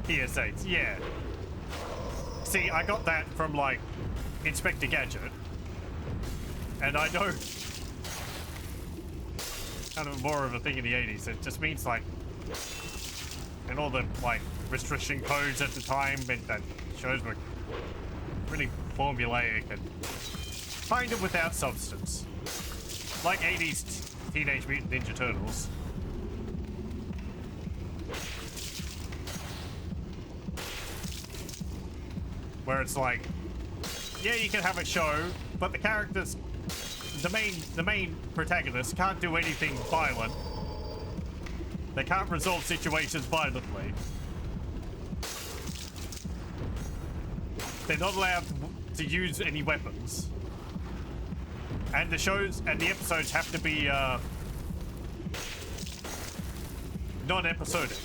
PSAs, yeah. See, I got that from, like, Inspector Gadget. And I know kind of more of a thing in the 80s. It just means, like, and all the, like, restriction codes at the time meant that shows were really formulaic and kind of without substance. Like 80s Teenage Mutant Ninja Turtles. Where it's like, yeah, you can have a show, but the characters, the main protagonist can't do anything violent. They can't resolve situations violently. They're not allowed to use any weapons. And the shows and the episodes have to be non-episodic.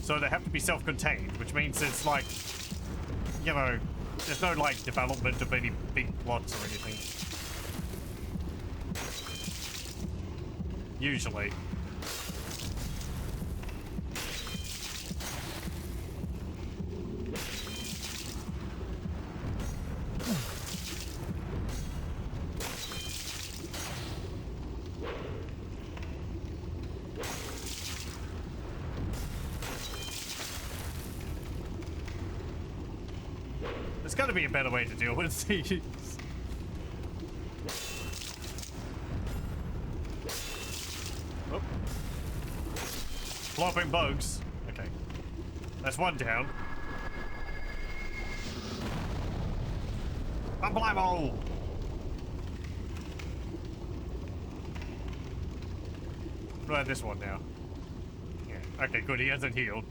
So they have to be self-contained, which means it's like, you know, there's no like development of any big plots or anything. Usually. There's got to be a better way to deal with these. Oh. Flopping bugs. Okay. That's one down. Unbelievable! What about this one now? Yeah. Okay, good. He hasn't healed.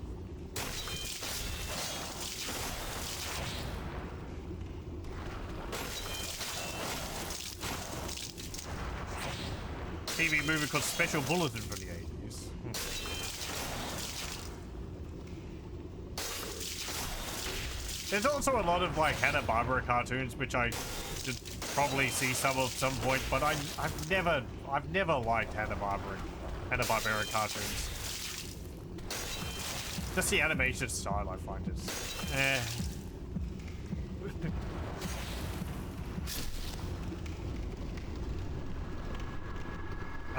TV movie called Special Bulletin from the 80s. There's also a lot of like Hanna-Barbera cartoons, which I should probably see some of some point, but I've never liked Hanna-Barbera cartoons. Just the animation style I find is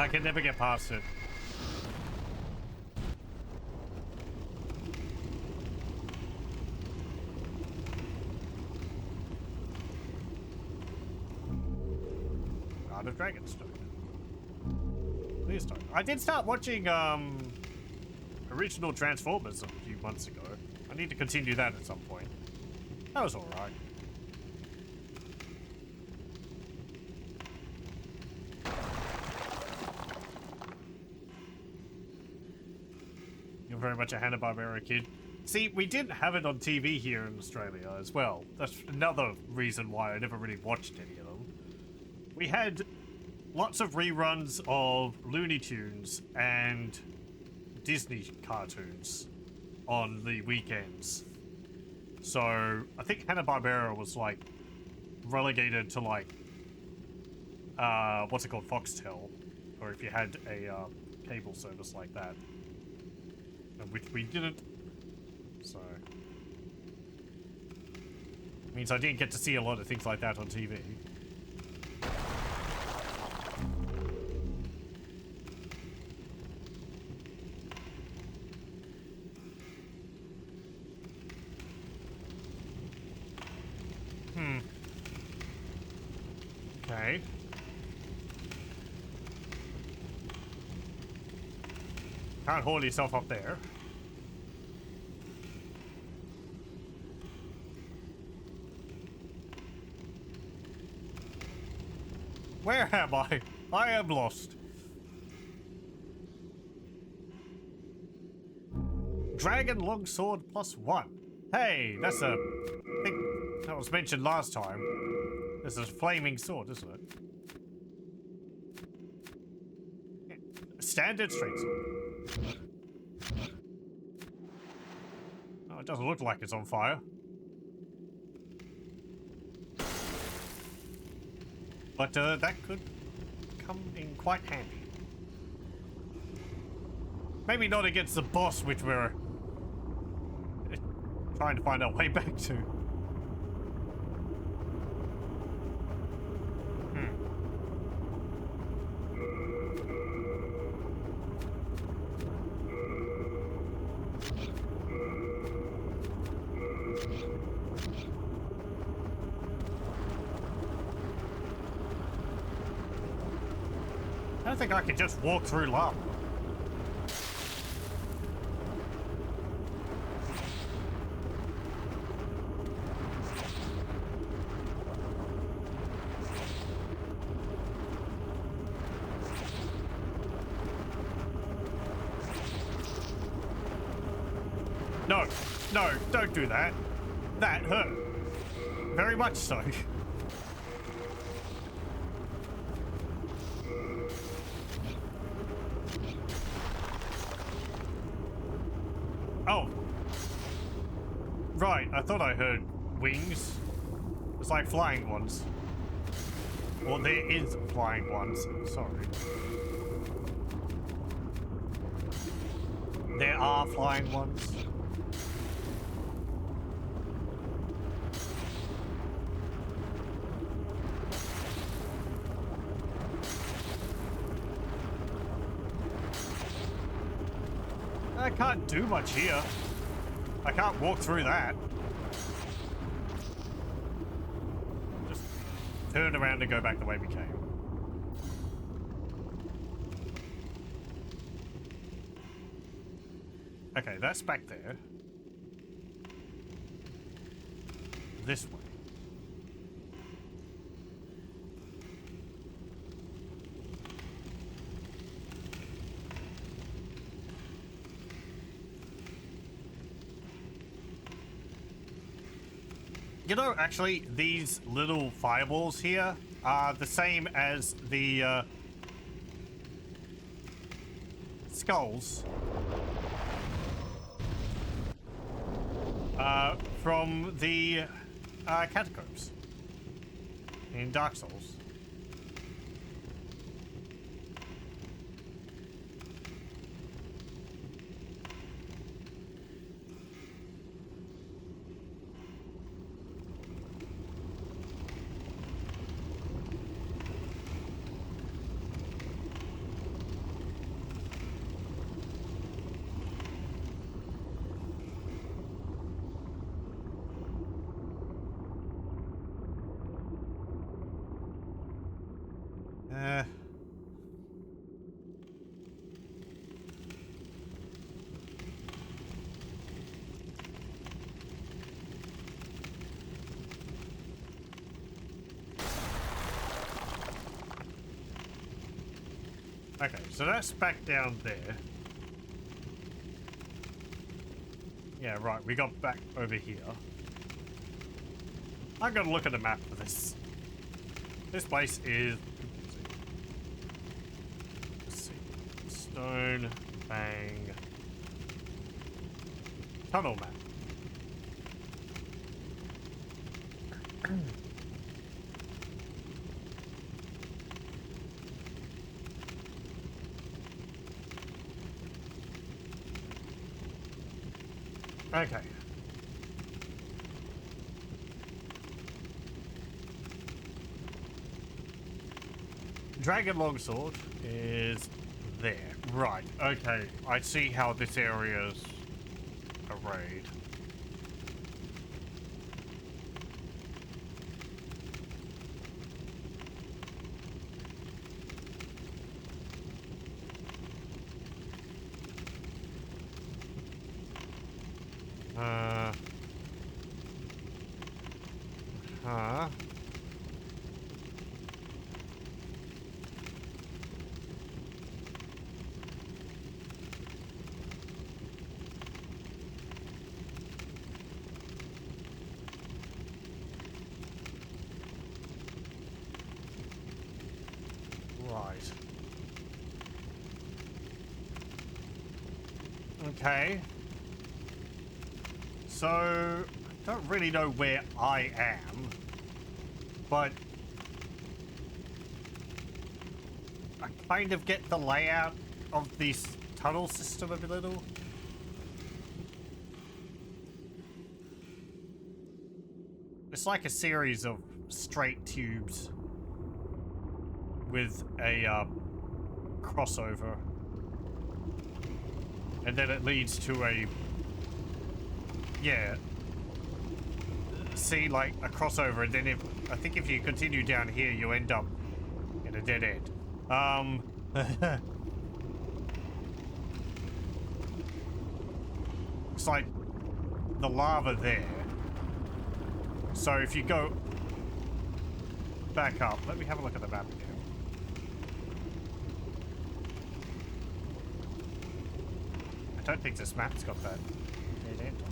I can never get past it. Art of Dragonstone. Please don't. I did start watching original Transformers a few months ago. I need to continue that at some point. That was alright. You're very much a Hanna-Barbera kid. See, we didn't have it on TV here in Australia as well. That's another reason why I never really watched any of them. We had lots of reruns of Looney Tunes and Disney cartoons on the weekends. So I think Hanna-Barbera was like relegated to like what's it called, Foxtel, or if you had a cable service like that, which we didn't. So means I didn't get to see a lot of things like that on TV. Okay. Can't hold yourself up there. Where am I? I am lost. Dragon Longsword +1. Hey, that's a thing that was mentioned last time. This is a flaming sword, isn't it? Yeah. Standard straight sword. Oh, it doesn't look like it's on fire. But that could come in quite handy. Maybe not against the boss, which we're trying to find our way back to. I don't think I can just walk through lava. No, no, don't do that. That hurt. Very much so. Oh. Right, I thought I heard wings. It's like flying ones. Well, there is flying ones. Sorry. There are flying ones. I can't do much here. I can't walk through that. Just turn around and go back the way we came. Okay, that's back there. This way. You know, actually, these little fireballs here are the same as the skulls from the catacombs in Dark Souls. Okay, so that's back down there. Yeah, right, we got back over here. I'm gonna look at the map for this. This place is... Let's see. Stone, bang. Tunnel map. Okay. Dragon Longsword is there. Right, okay. I see how this area's arrayed. Right. Okay. So, I don't really know where I am, but I kind of get the layout of this tunnel system a little. It's like a series of straight tubes with a crossover, and then it leads to a, yeah, see, like a crossover, and then I think if you continue down here you end up in a dead end. It's like the lava there, so if you go back up, let me have a look at the map again. I don't think this map's got that dead end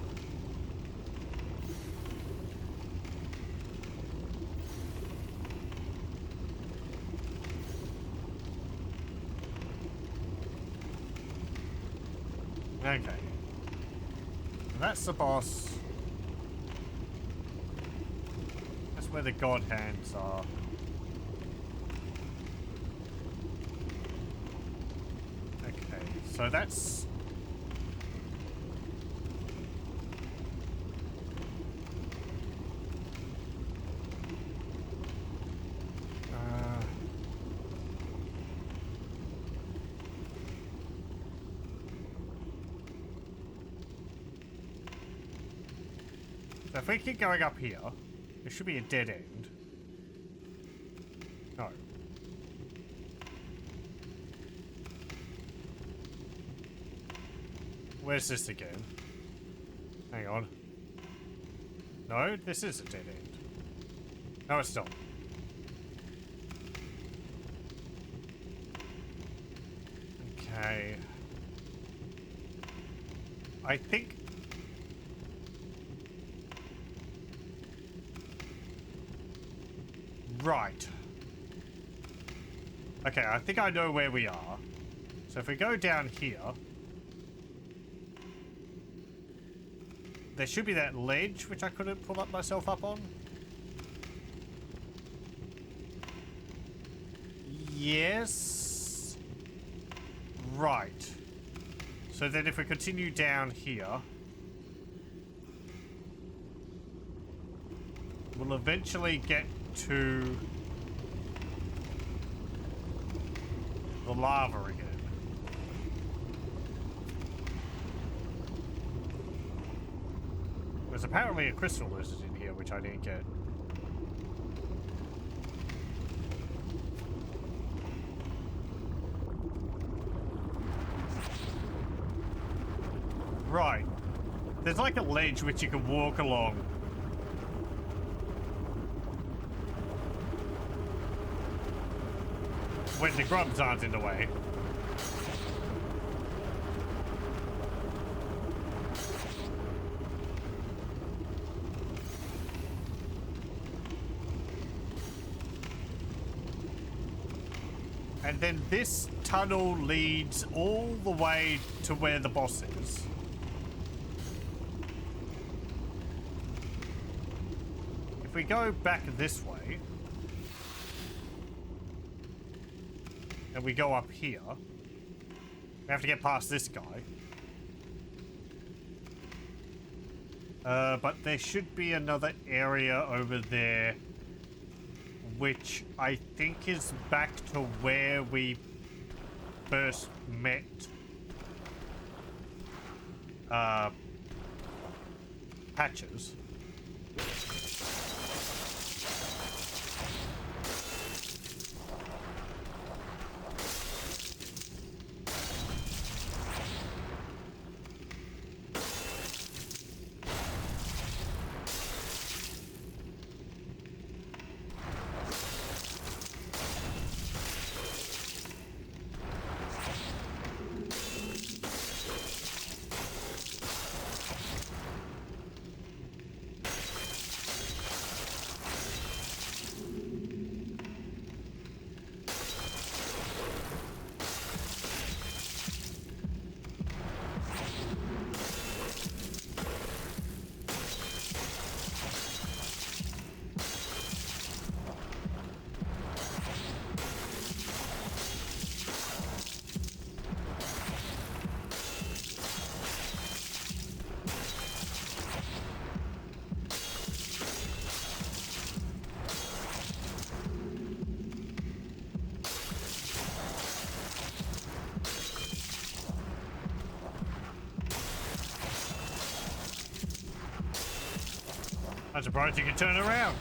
on it. Okay. That's the boss. That's where the god hands are. Okay, so that's... if we keep going up here, there should be a dead end. No. Where's this again? Hang on. No, this is a dead end. No, it's not. Okay. I think... Right. Okay, I think I know where we are. So if we go down here, there should be that ledge which I couldn't pull up myself up on. Yes. Right. So then if we continue down here, we'll eventually get to the lava again. There's apparently a crystal lizard in here, which I didn't get. Right. There's like a ledge which you can walk along. When the grubs aren't in the way. And then this tunnel leads all the way to where the boss is. If we go back this way, and we go up here, we have to get past this guy. But there should be another area over there, which I think is back to where we first met Patches. I'm surprised you can turn around.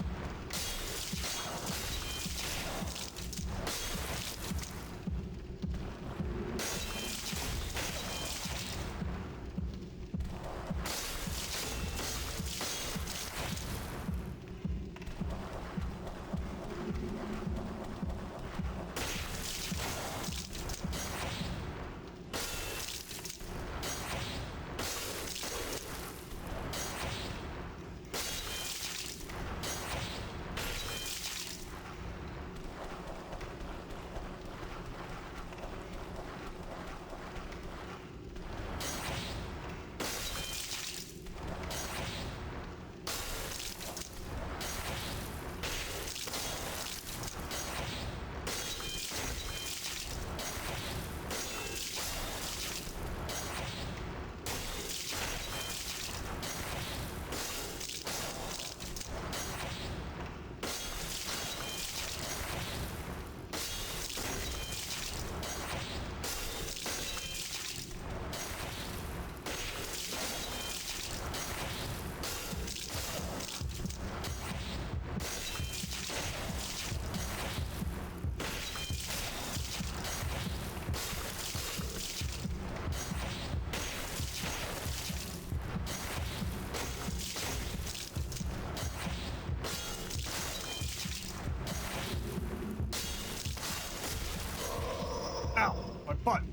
Ow, my butt.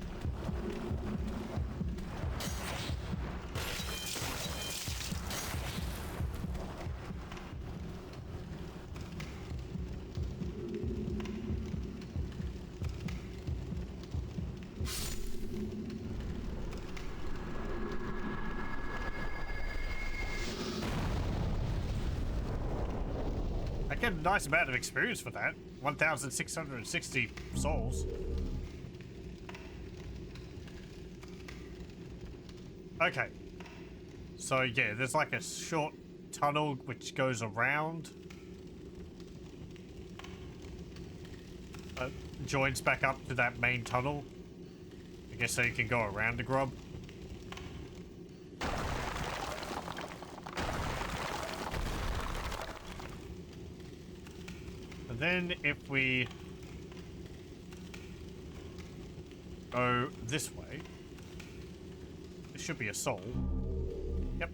I get a nice amount of experience for that. 1,660 souls. Okay. So yeah, there's like a short tunnel which goes around. Joins back up to that main tunnel. I guess so you can go around the grub. And then if we go this way, There should be a soul. Yep.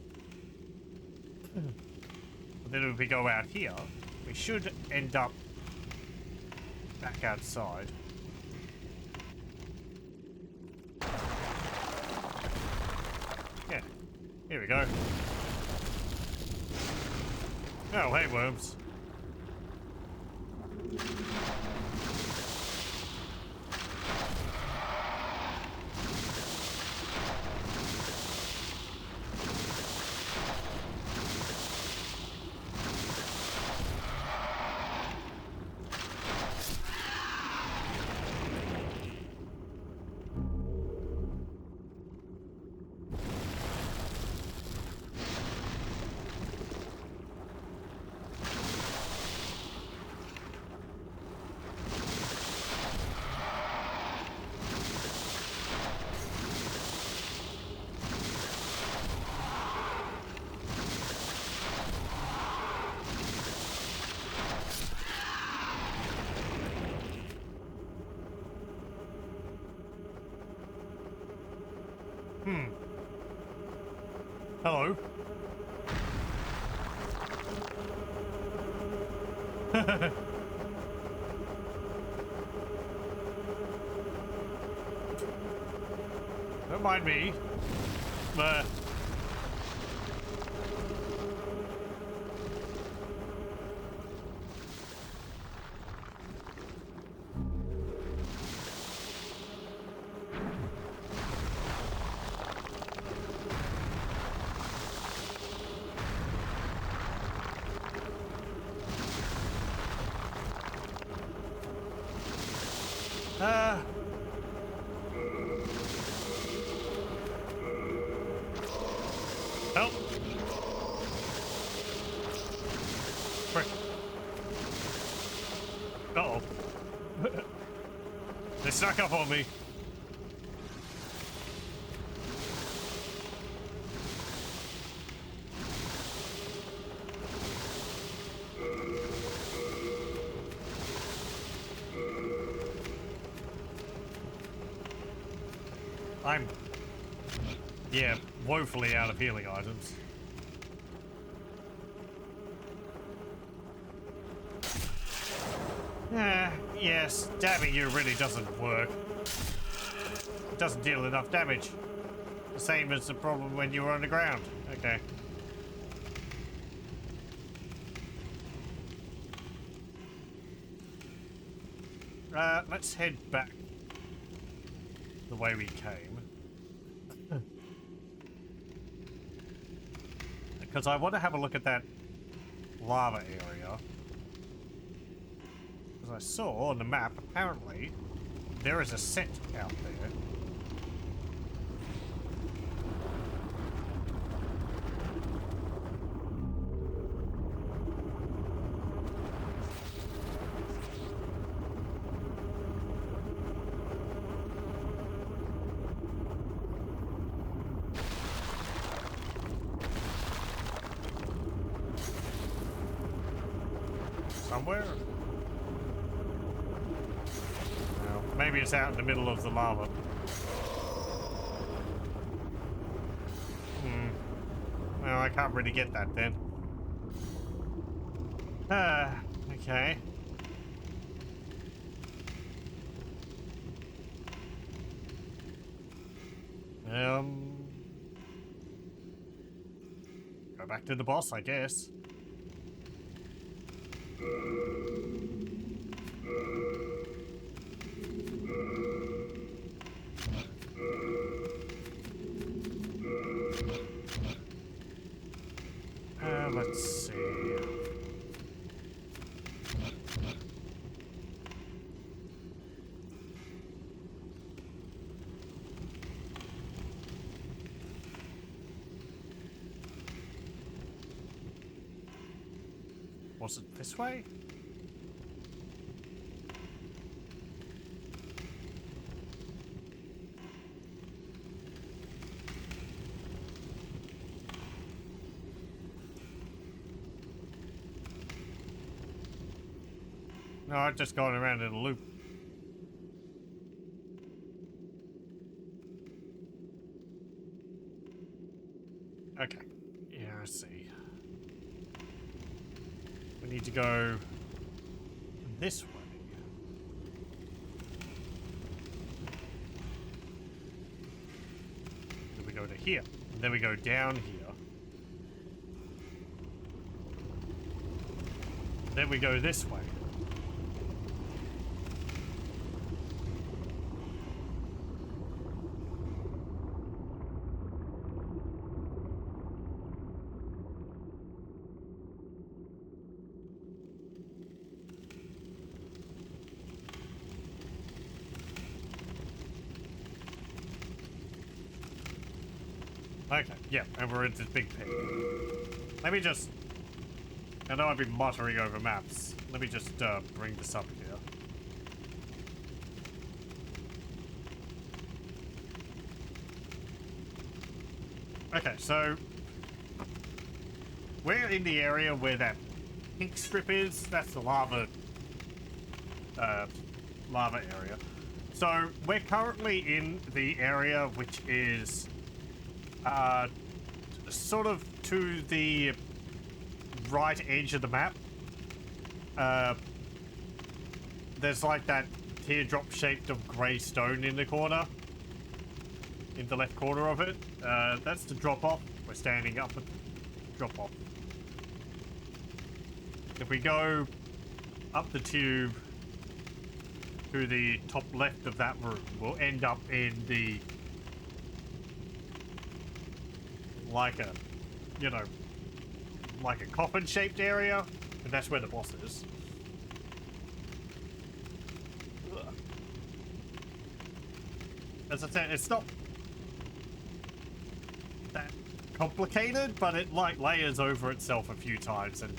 But then if we go out here, we should end up back outside. Yeah. Here we go. Oh, hey, worms. Hello. Don't mind me. Help! Frick. Uh-oh. They snuck up on me. I'm, yeah, woefully out of healing items. Yeah, stabbing you really doesn't work. It doesn't deal enough damage. The same as the problem when you were on the ground. Okay. Let's head back the way we came. Because I want to have a look at that lava area. As I saw on the map, apparently there is a set out there. Somewhere? Well, maybe it's out in the middle of the lava. Well, I can't really get that then. Okay. Go back to the boss, I guess. Let's see. Was it this way? No, I've just gone around in a loop. to go this way. Then we go to here. And then we go down here. Then we go this way. Okay, yeah, and we're in this big pit. Let me just... I know I've been muttering over maps. Let me just bring this up here. Okay, so... we're in the area where that pink strip is. That's the lava... lava area. So, we're currently in the area which is... sort of to the right edge of the map. There's like that teardrop shaped of grey stone in the corner. In the left corner of it. That's the drop off. We're standing up at the drop off. If we go up the tube to the top left of that room, we'll end up in the like a, you know, like a coffin-shaped area, and that's where the boss is. Ugh. As I said, it's not that complicated, but it like layers over itself a few times, and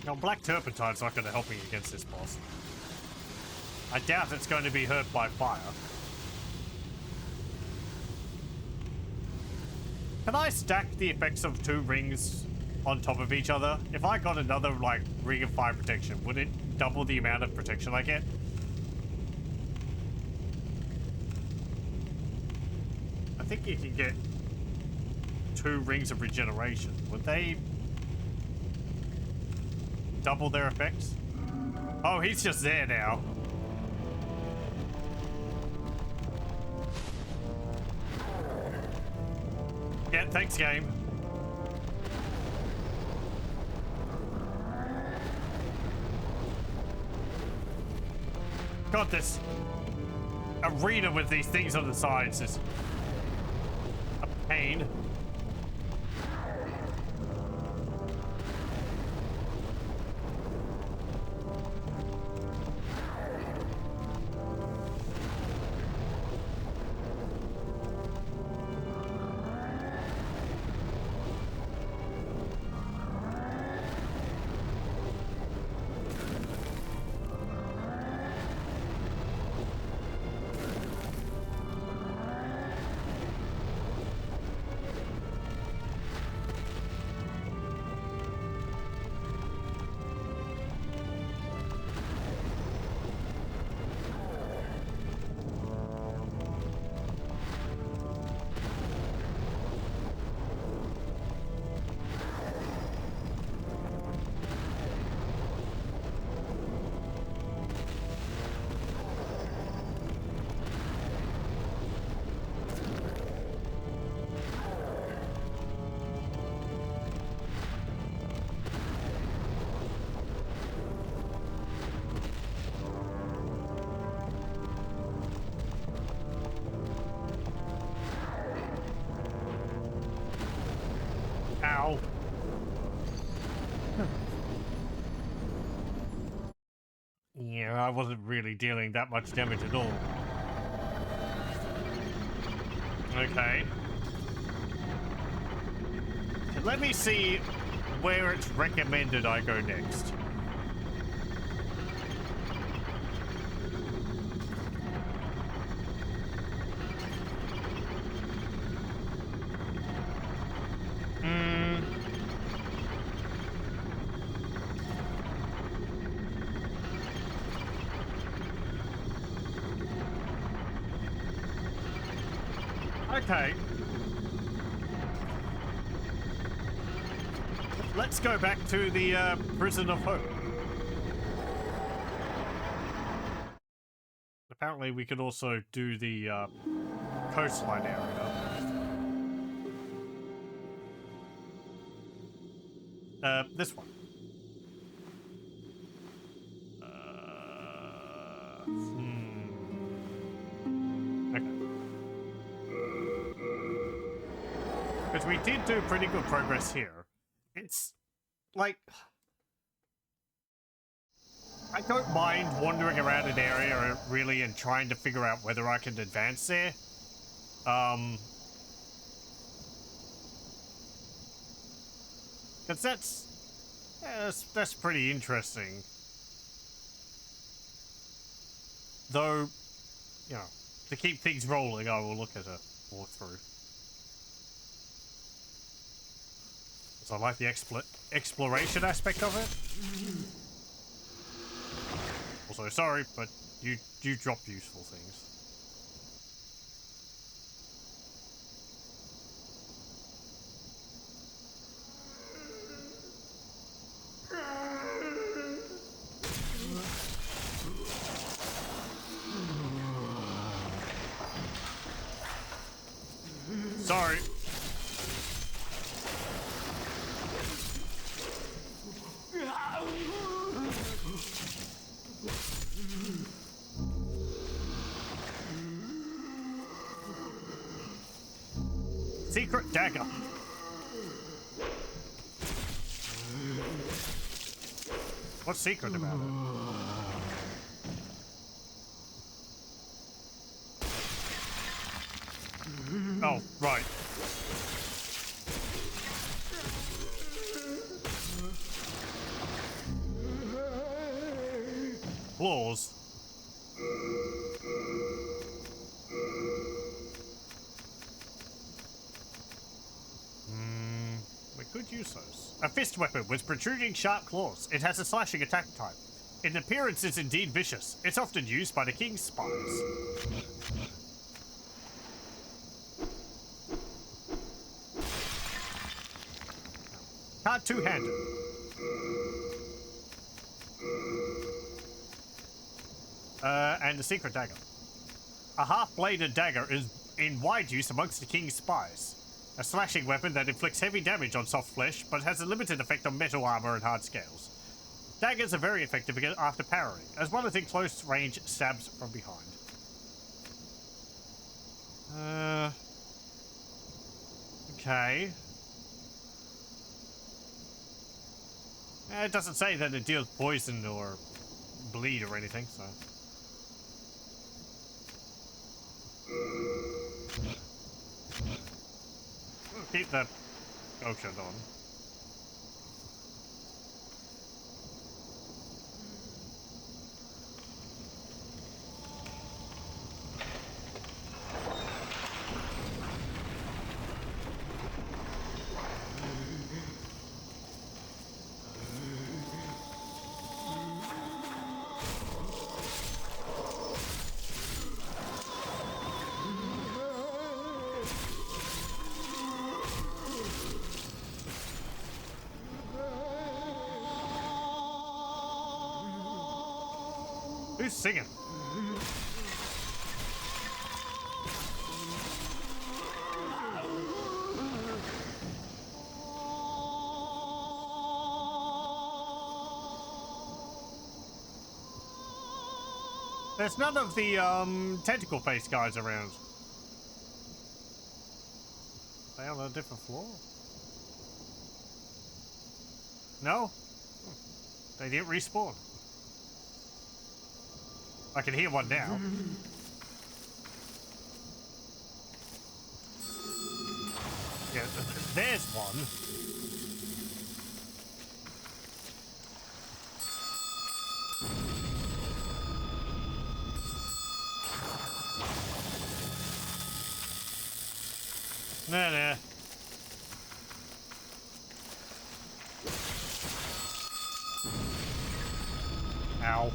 Now, black turpentine's not going to help me against this boss. I doubt it's going to be hurt by fire. Can I stack the effects of 2 rings on top of each other? If I got another, like, ring of fire protection, would it double the amount of protection I get? I think you can get 2 rings of regeneration. Would they double their effects? Oh, he's just there now. Yeah, thanks, game. God, this arena with these things on the sides is a pain. Ow. Yeah, I wasn't really dealing that much damage at all. Okay. Let me see where it's recommended I go next. Okay. Let's go back to the Prison of Hope. Apparently we could also do the coastline area. This one. Okay. Because we did do pretty good progress here. It's like, I don't mind wandering around an area really and trying to figure out whether I can advance there. Because that's pretty interesting. Though, you know, to keep things rolling, I will look at a walkthrough. So I like the exploration aspect of it. Also, sorry, but you dropped useful things. Sorry. Secret dagger. What's secret about it? Oh, right. Claws. We could use those. A fist weapon with protruding sharp claws. It has a slashing attack type. In appearance, it's indeed vicious. It's often used by the king's spies. Can't two-handed. And the secret dagger. A half-bladed dagger is in wide use amongst the king's spies. A slashing weapon that inflicts heavy damage on soft flesh, but has a limited effect on metal armor and hard scales. Daggers are very effective after parrying, as well as in close-range stabs from behind. Okay. It doesn't say that it deals poison or bleed or anything, so... Keep the ocean on. Who's singing? There's none of the tentacle face guys around. They on a different floor? No? They didn't respawn. I can hear one now. Yeah, there's one. Nah. Ow.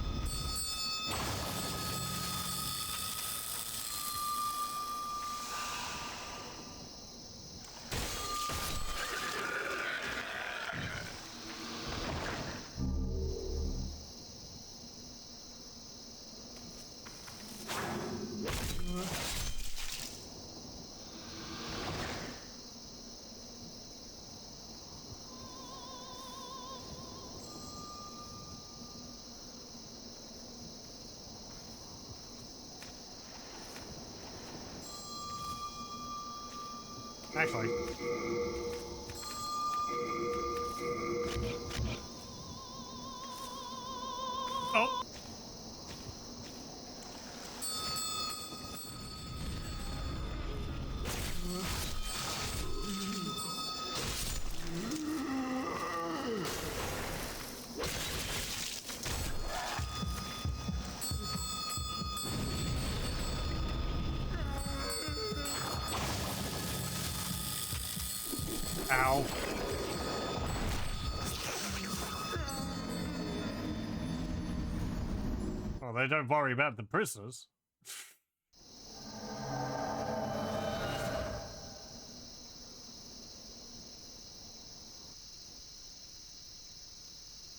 Actually. Oh! Ow. Well, they don't worry about the prisoners.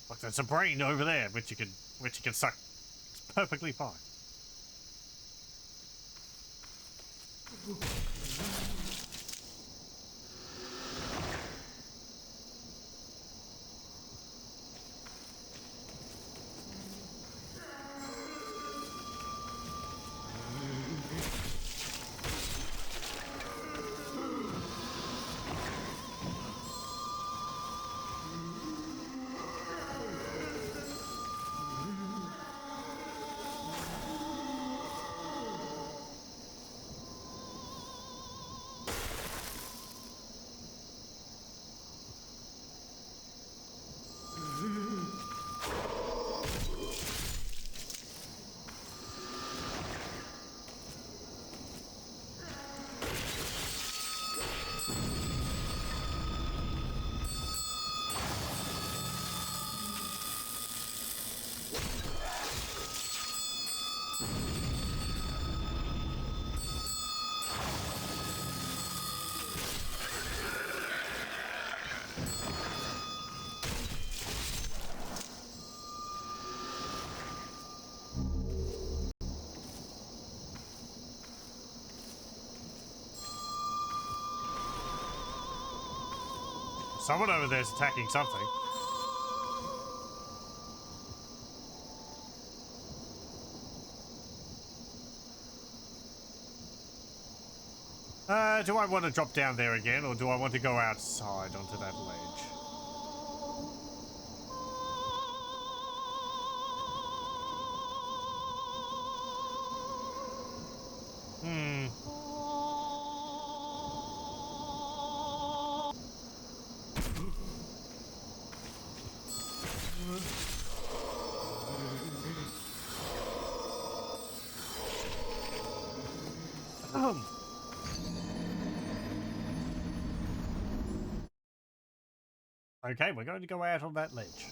Look, there's a brain over there, which you can suck. It's perfectly fine. Someone over there's attacking something. Do I want to drop down there again, or do I want to go outside onto that ledge? Okay, we're going to go out on that ledge.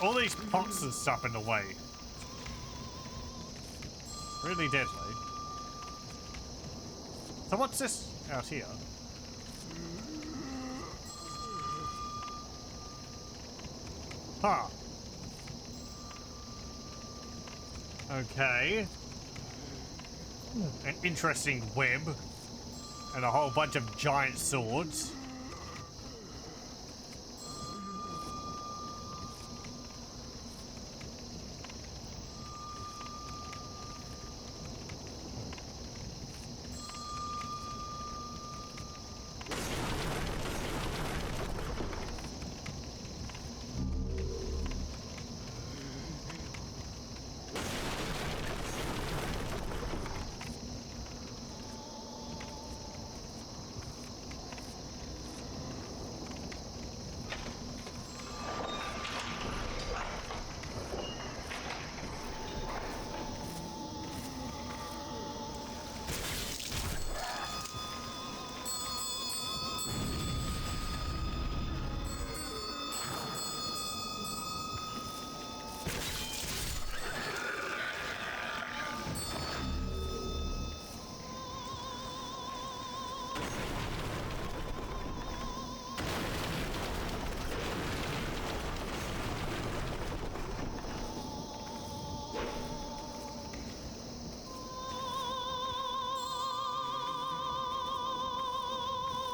All these pots and stuff in the way. Really deadly. So what's this out here? Huh. Okay. An interesting web. And a whole bunch of giant swords.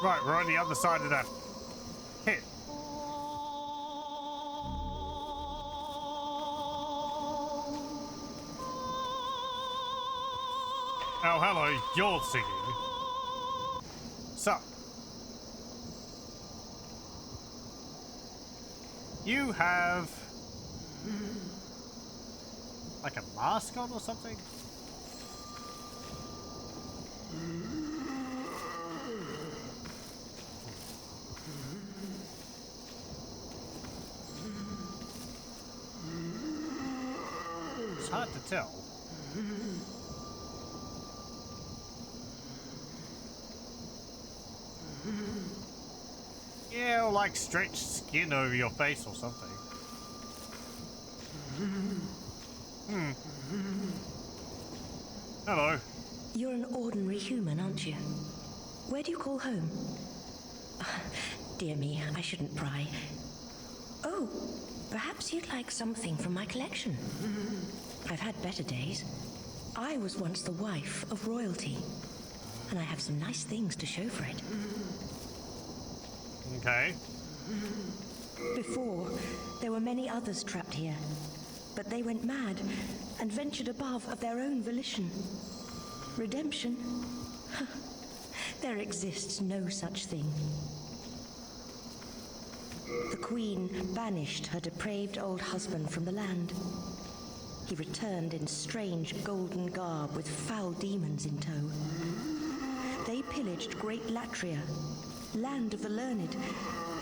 Right, we're on the other side of that pit. Oh, hello, you're singing. So, you have like a mask on or something? It's hard to tell. Yeah, or like stretched skin over your face or something. Hello. You're an ordinary human, aren't you? Where do you call home? Dear me, I shouldn't pry. Oh, perhaps you'd like something from my collection. I've had better days. I was once the wife of royalty, and I have some nice things to show for it. Okay. Before, there were many others trapped here, but they went mad and ventured above of their own volition. Redemption? There exists no such thing. The Queen banished her depraved old husband from the land. He returned in strange golden garb with foul demons in tow. They pillaged Great Latria, land of the learned,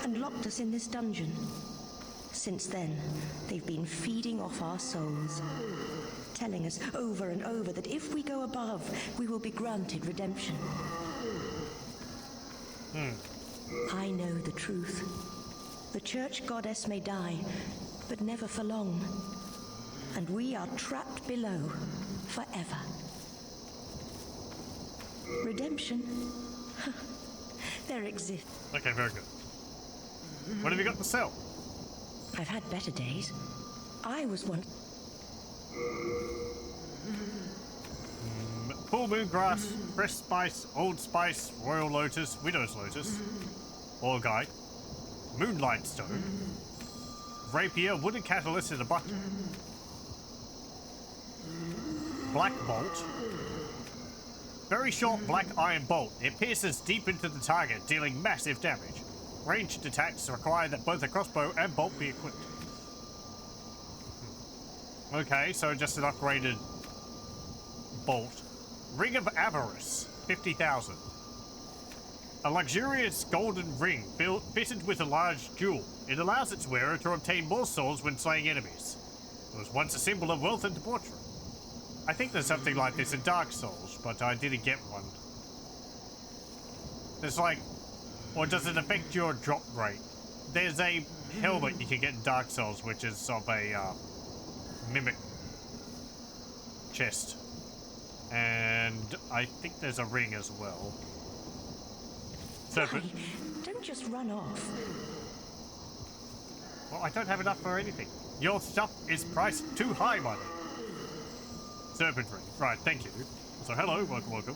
and locked us in this dungeon. Since then, they've been feeding off our souls, telling us over and over that if we go above, we will be granted redemption. I know the truth. The church goddess may die, but never for long. And we are trapped below forever. Redemption? There exists. Okay, very good. What have you got to sell? I've had better days. I was once... Full moon grass, fresh spice, old spice, royal lotus, widow's lotus, oil guide, moonlight stone, rapier, wooden catalyst in a bucket, black bolt, very short black iron bolt. It pierces deep into the target, dealing massive damage. Ranged attacks require that both a crossbow and bolt be equipped. Okay, so just an upgraded bolt. Ring of Avarice, 50,000. A luxurious golden ring fitted with a large jewel. It allows its wearer to obtain more souls when slaying enemies. It was once a symbol of wealth and debauchery. I think there's something like this in Dark Souls, but I didn't get one. There's like... Or does it affect your drop rate? There's a helmet you can get in Dark Souls, which is of a mimic chest. And I think there's a ring as well. So, Hey, don't just run off. well, I don't have enough for anything. Your stuff is priced too high, buddy. Serpent ring. Right, thank you. So, hello, welcome, welcome.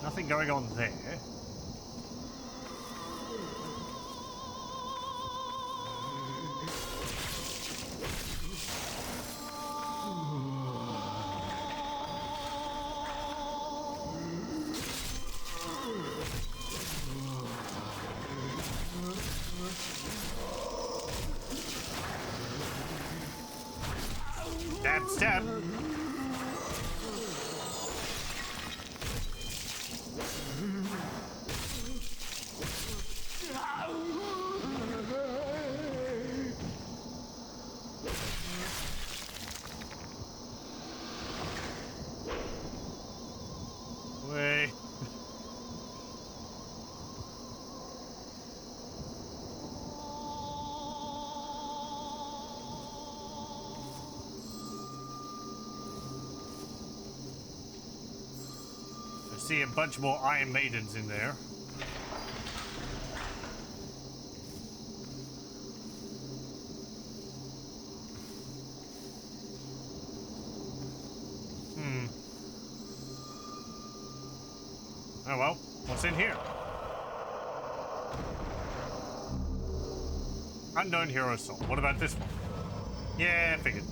Nothing going on there. Stab, stab. Wait. I see a bunch more Iron Maidens in there. Oh well, what's in here? Unknown hero soul. What about this one? Yeah, I figured.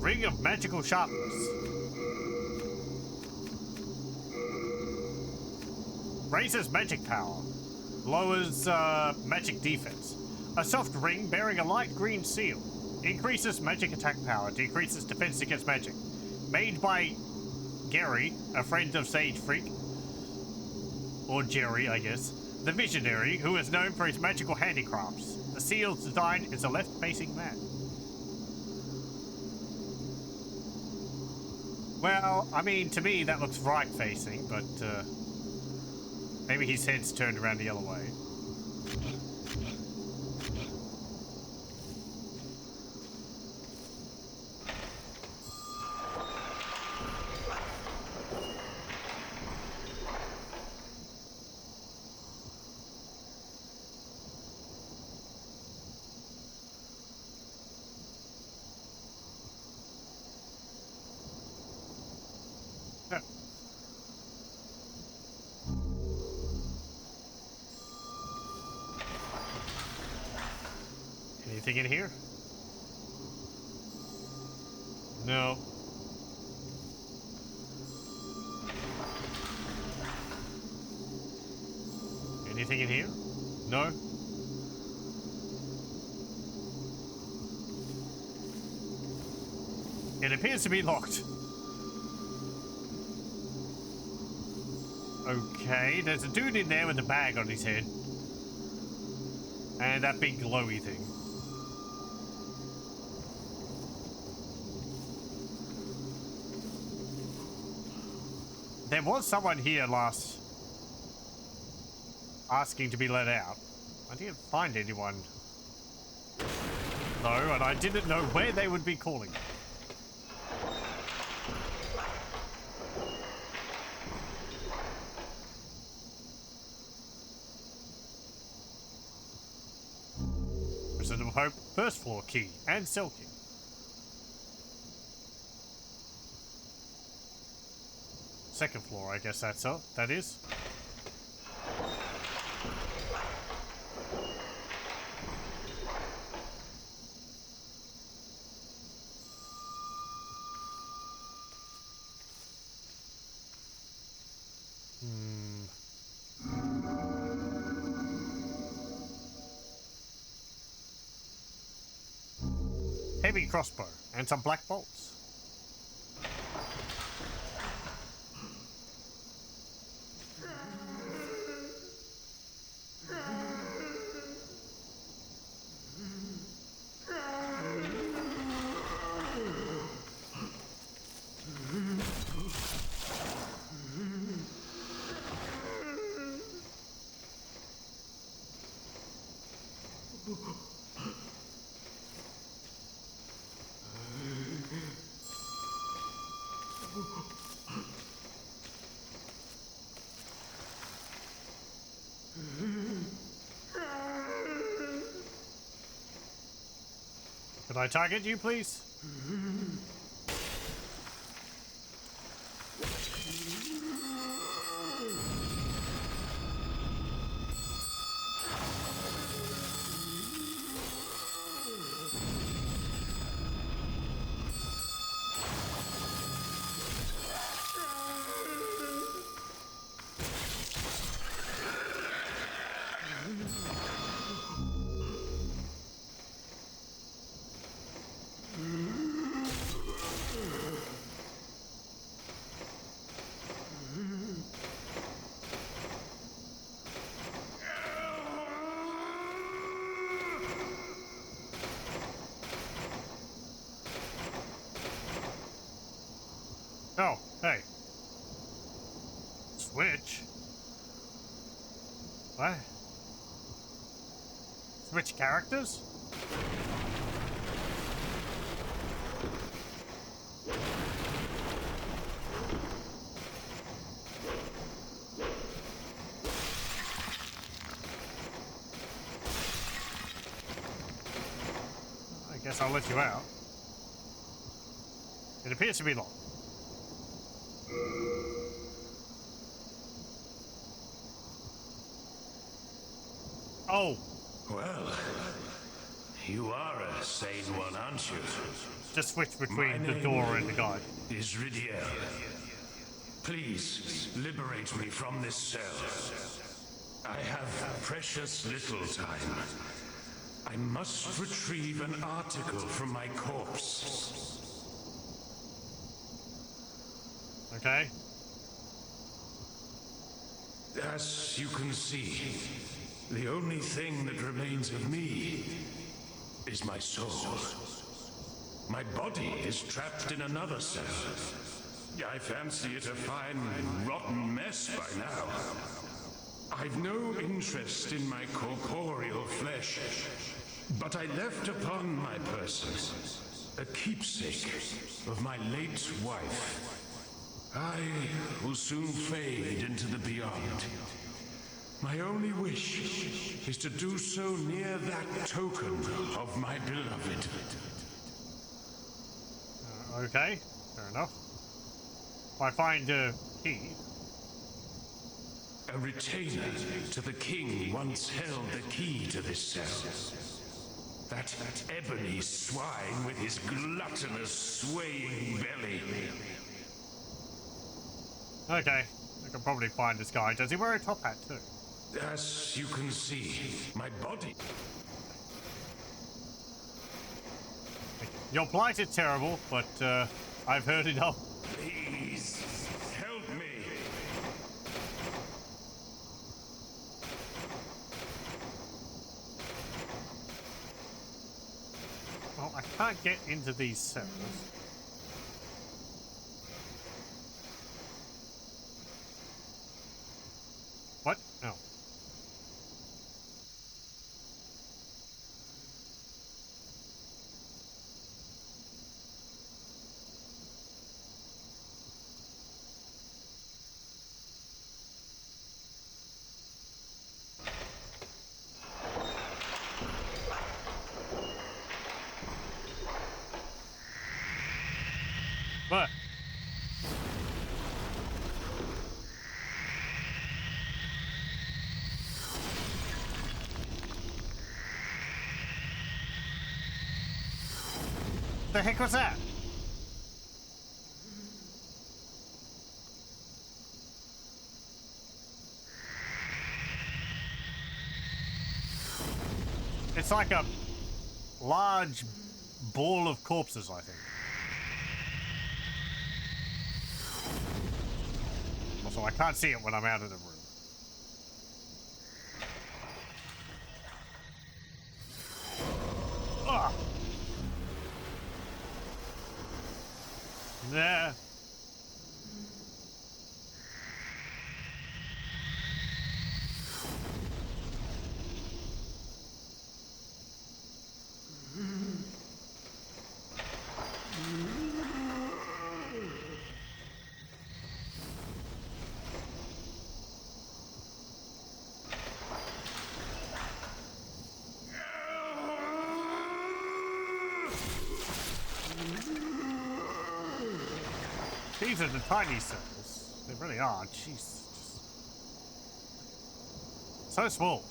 Ring of magical sharpness. Raises magic power. Lowers magic defense. A soft ring bearing a light green seal. Increases magic attack power. Decreases defense against magic. Made by Gary, a friend of Sage Freak. Or Jerry, I guess. The Visionary, who is known for his magical handicrafts. The seal's design is a left-facing man. Well, I mean, to me that looks right-facing, but maybe his head's turned around the other way. Anything in here? No. Anything in here? No. It appears to be locked. Okay, there's a dude in there with a bag on his head. And that big glowy thing. There was someone here last asking to be let out. I didn't find anyone though, and I didn't know where they would be calling. Prison of Hope, first floor key, and cell key. Second floor, I guess that's all. That is. Heavy crossbow and some black bolts. Could I target you, please? Oh, hey. Switch? What? Switch characters? Guess I'll let you out. It appears to be locked. Oh, Well, you are a sane one, aren't you? just switch between the door and the guy. Is Ridiel. Please, liberate me from this cell. I have precious little time. I must retrieve an article from my corpse. Okay. As you can see, the only thing that remains of me is my soul. My body is trapped in another cell. I fancy it a fine, rotten mess by now. I've no interest in my corporeal flesh, but I left upon my person a keepsake of my late wife. I will soon fade into the beyond. My only wish is to do so near that token of my beloved. Okay, fair enough. If I find a key. A retainer to the king once held the key to this cell. That ebony swine with his gluttonous, swaying belly. Okay, I can probably find this guy. Does he wear a top hat too? As you can see, my body... Your plight is terrible, but I've heard enough. Please, help me. Well, I can't get into these cells. What? No. What? The heck was that? It's like a large ball of corpses, I think. Also, I can't see it when I'm out of the room. Ah! Nah. These are the tiny cells. They really are. Jeez. So small.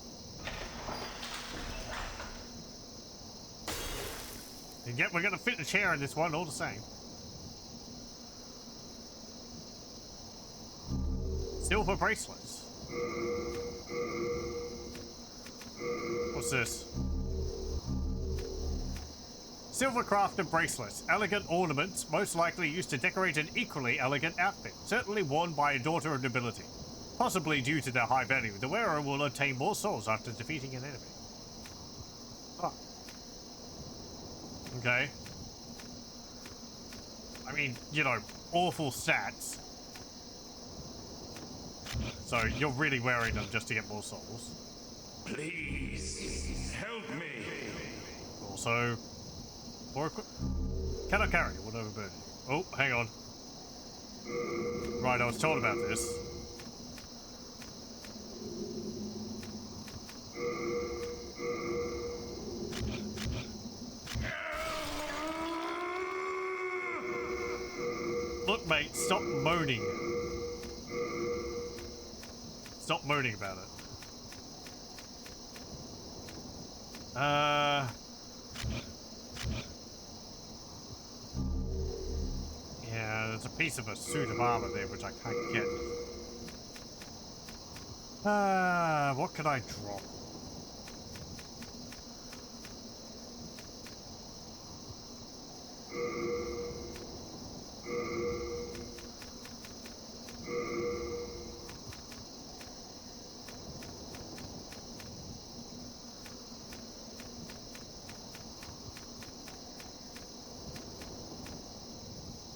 And yet we're going to fit a chair in this one all the same. Silver bracelets. What's this? Silver crafted bracelets, elegant ornaments, most likely used to decorate an equally elegant outfit, certainly worn by a daughter of nobility. Possibly due to their high value, the wearer will obtain more souls after defeating an enemy. Oh. Okay. I mean, you know, awful stats. So you're really wearing them just to get more souls. Please, help me. Also... Cannot carry, whatever burn. Oh, hang on. Right, I was told about this. Mate, stop moaning. Stop moaning about it. Yeah, there's a piece of a suit of armor there which I can't get. What can I drop?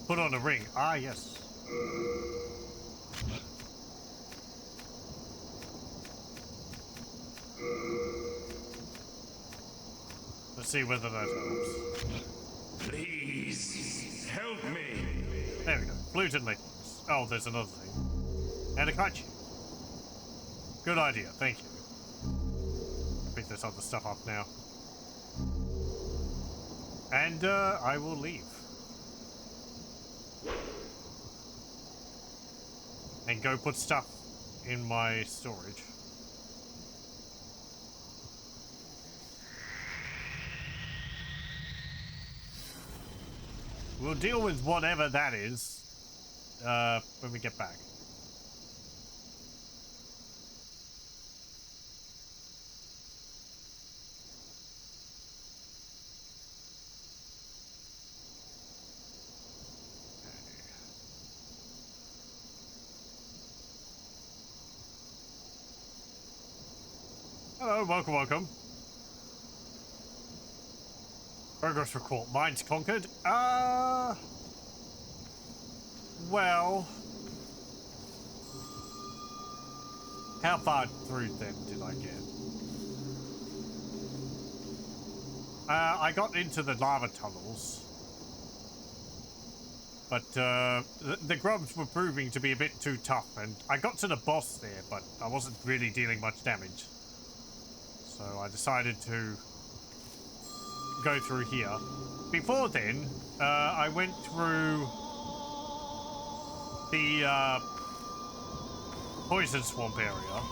Put on a ring. Ah, yes. Let's see whether that helps. Please, help me. There we go. Flute and leggings. Oh, there's another thing. And a kite shield. Good idea. Thank you. Pick this other stuff up now. And, I will leave. And go put stuff in my storage. We'll deal with whatever that is when we get back. Hello, welcome. Progress report. Mines conquered. Well, how far through them did I get? I got into the lava tunnels, but the grubs were proving to be a bit too tough, and I got to the boss there, but I wasn't really dealing much damage. So I decided to go through here. Before then, I went through the poison swamp area.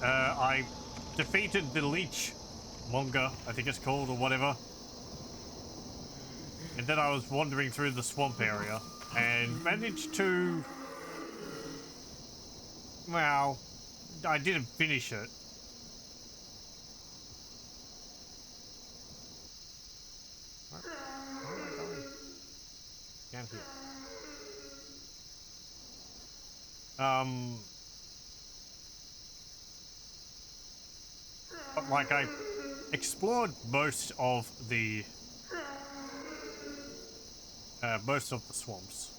I defeated the leech monger, I think it's called, or whatever. And then I was wandering through the swamp area and managed to... Well, I didn't finish it. Where am I going? Down here. But like I explored most of the swamps.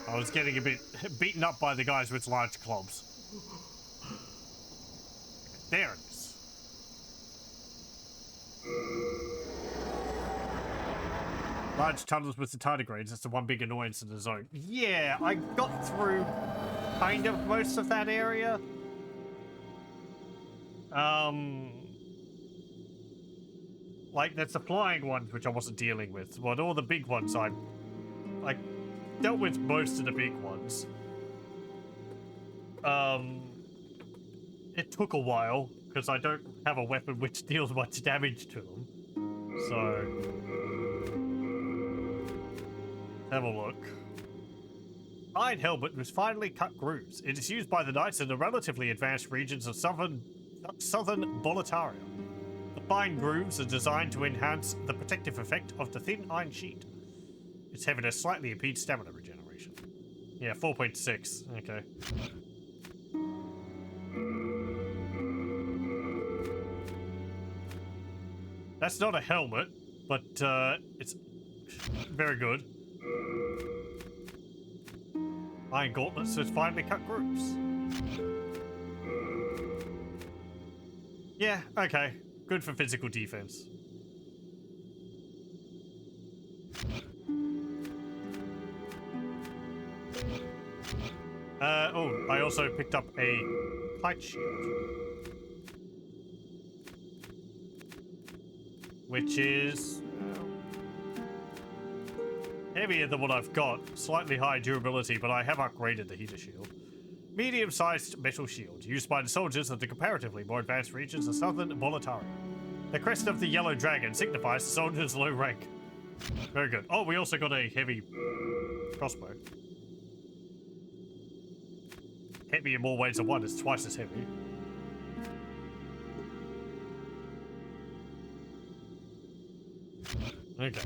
I was getting a bit beaten up by the guys with large clubs. There it is. Large tunnels with the tardigrades, that's the one big annoyance in the zone. Yeah, I got through kind of most of that area. Like, there's the flying ones, which I wasn't dealing with. But all the big ones, I dealt with most of the big ones. It took a while, because I don't have a weapon which deals much damage to them. So... have a look. Iron helmet with finely cut grooves. It is used by the knights in the relatively advanced regions of southern Boletaria. The fine grooves are designed to enhance the protective effect of the thin iron sheet. Its heaviness slightly impedes stamina regeneration. Yeah, 4.6. Okay. That's not a helmet, but it's very good. Iron gauntlets with finely cut grooves. Yeah, okay. Good for physical defense. Oh, I also picked up a kite shield. which is heavier than what I've got. Slightly higher durability, but I have upgraded the heater shield. Medium-sized metal shield, used by the soldiers of the comparatively more advanced regions of southern Boletaria. The crest of the yellow dragon signifies the soldier's low rank. Very good. Oh, we also got a heavy crossbow. Heavy in more ways than one, it's twice as heavy. Okay.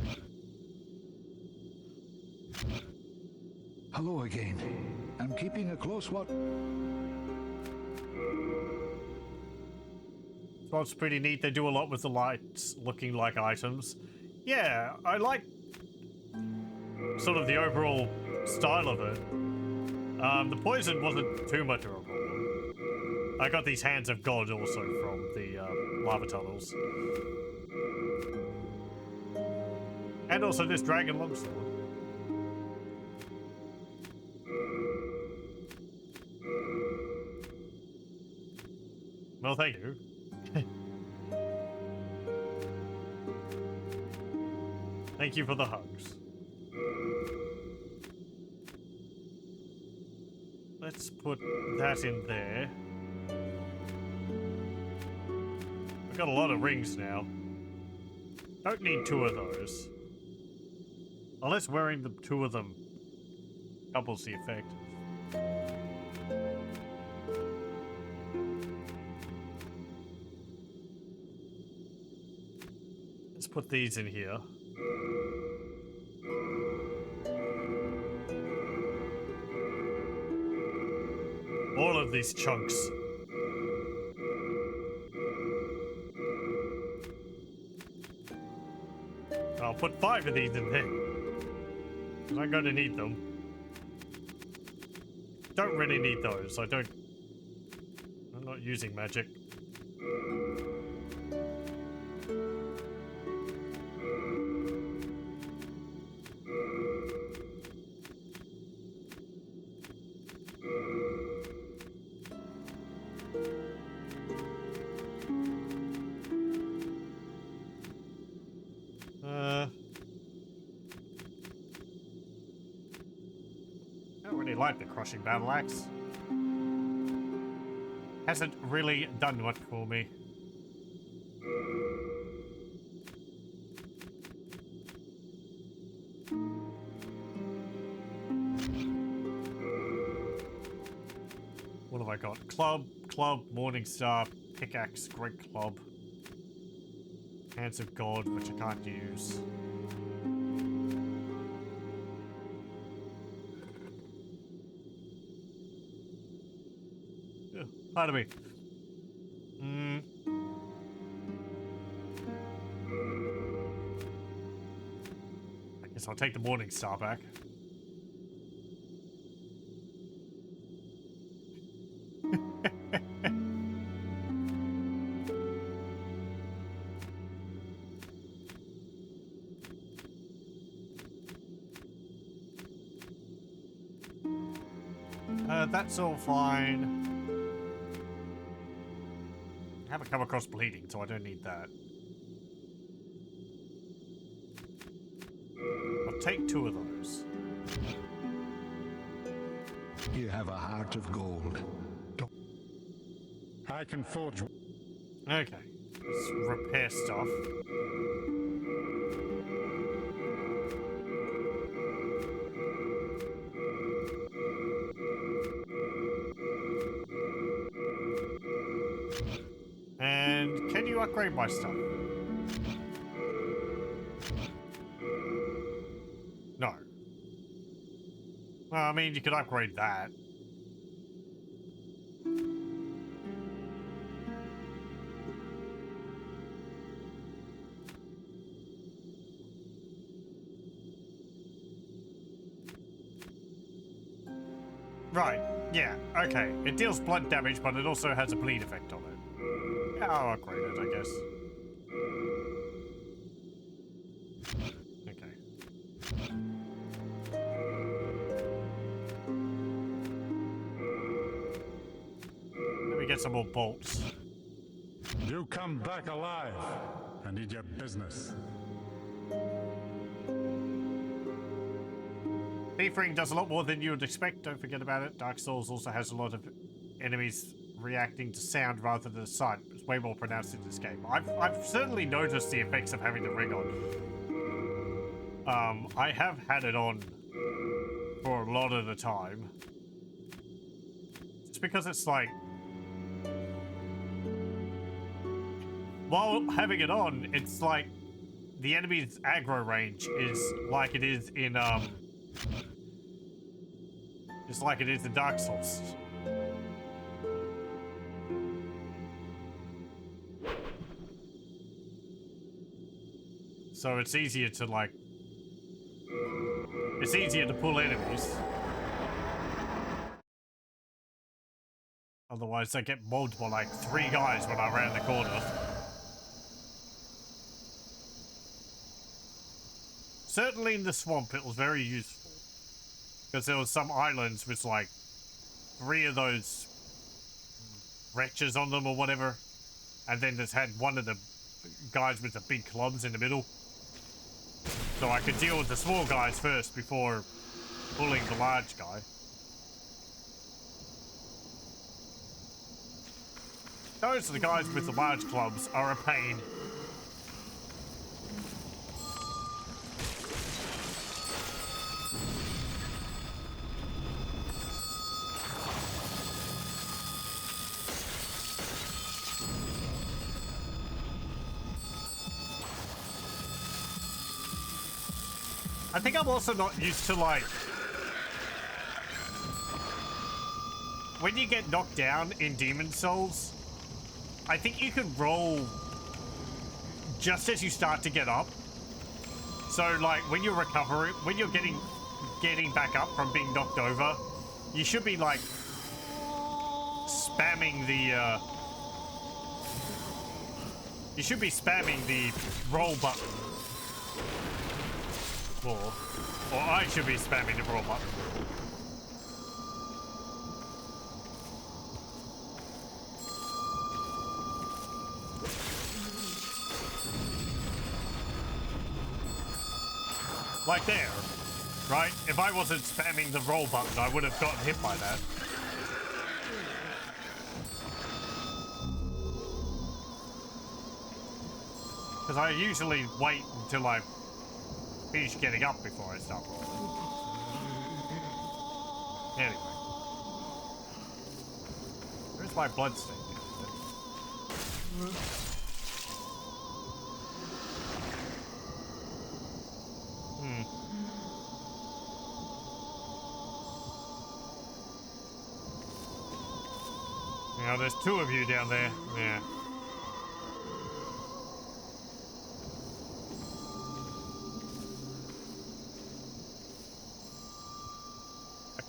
Hello again. I'm keeping a close watch. So it's pretty neat. They do a lot with the lights looking like items. Yeah, I like sort of the overall style of it. The poison wasn't too much of a problem. I got these hands of God also from the lava tunnels. And also this dragon longsword. Well, thank you. Thank you for the hugs. Let's put that in there. We've got a lot of rings now. Don't need two of those. Unless wearing the two of them doubles the effect. Let's put these in here. All of these chunks. I'll put 5 of these in there. I'm going to need them. Don't really need those. I'm not using magic. Like the crushing battle axe. Hasn't really done much for me. What have I got? Club, Morning Star, pickaxe, great club. Hands of God, which I can't use. Pardon me. I guess I'll take the Morning Star back. That's all fine. I haven't come across bleeding, so I don't need that. I'll take 2 of those. You have a heart of gold. I can forge. Okay. Let's repair stuff. And can you upgrade my stuff? No. Well, I mean, you could upgrade that. Right, yeah, okay. It deals blunt damage, but it also has a bleed effect on it. Yeah, I'll upgrade it, I guess. Okay. Let me get some more bolts. You come back alive, and I need your business. Thief Ring does a lot more than you would expect, don't forget about it. Dark Souls also has a lot of enemies reacting to sound rather than sight. It's way more pronounced in this game. I've certainly noticed the effects of having the ring on. I have had it on for a lot of the time. It's because it's like, while having it on, it's like the enemy's aggro range is like it is in just like it is in Dark Souls. So it's easier to like, it's easier to pull enemies. Otherwise I get mobbed by like 3 guys when I round the corner. Certainly in the swamp it was very useful. Because there was some islands with like 3 of those wretches on them or whatever. And then just had one of the guys with the big clubs in the middle. So I could deal with the small guys first before pulling the large guy. Those are the guys with the large clubs are a pain. I think I'm also not used to like, when you get knocked down in Demon Souls, I think you can roll just as you start to get up. So like when you're recovering, when you're getting back up from being knocked over, you should be like spamming the roll button. Or I should be spamming the roll button. Like there, right? If I wasn't spamming the roll button, I would have gotten hit by that. Because I usually wait until I finish getting up before I start rolling. Anyway. Where's my bloodstain? Now there's 2 of you down there. Yeah.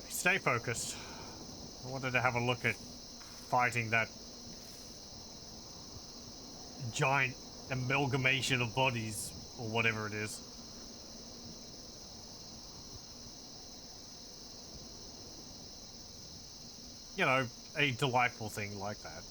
Stay focused. I wanted to have a look at fighting that giant amalgamation of bodies, or whatever it is. You know, a delightful thing like that.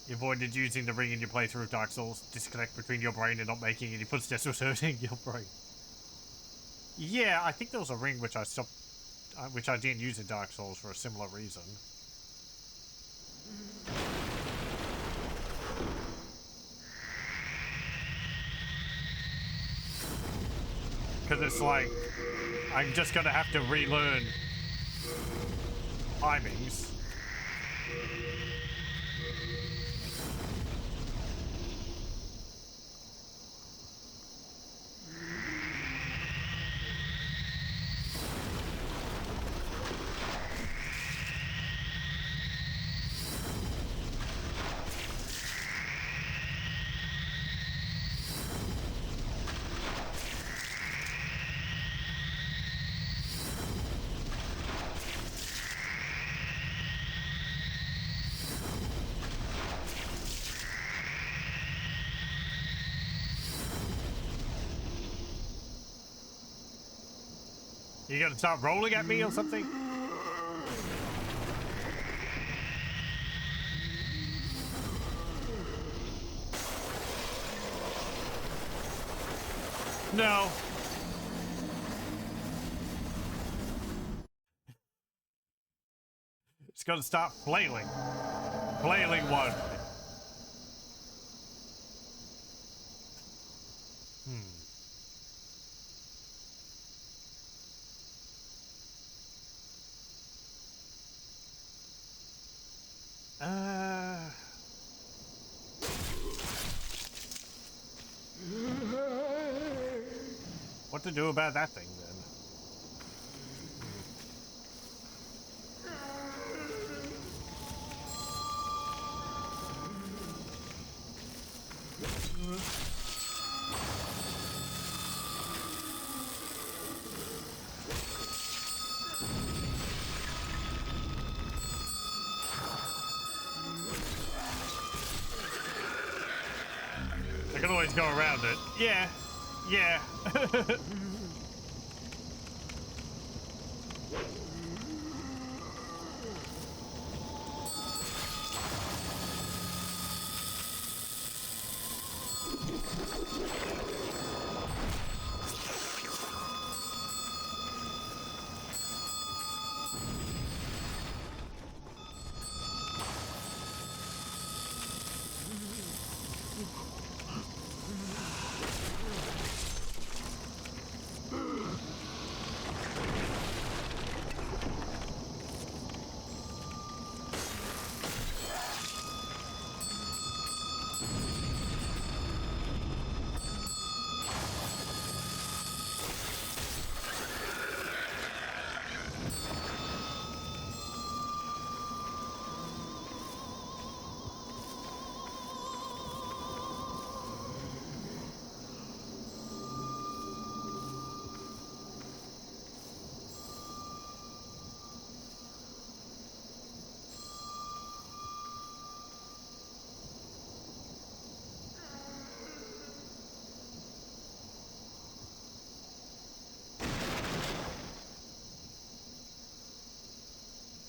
You avoided using the ring in your playthrough of Dark Souls. Disconnect between your brain and not making any footsteps or hurting your brain. Yeah, I think there was a ring which I stopped, which I didn't use in Dark Souls for a similar reason. Because it's like, I'm just gonna have to relearn timings. You gonna start rolling at me or something? No. It's gonna start flailing. Flailing one. What to do about that thing then? I can always go around it. Yeah. Yeah.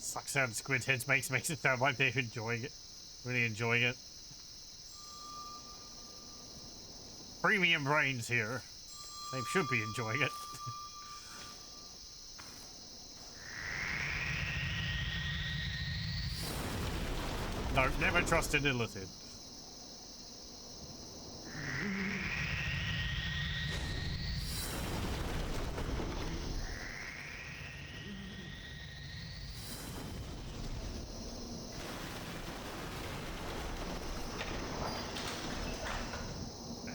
Sucks out squid heads makes it sound like they're enjoying it. Really enjoying it. Premium brains here. They should be enjoying it. No, never trust an illithid.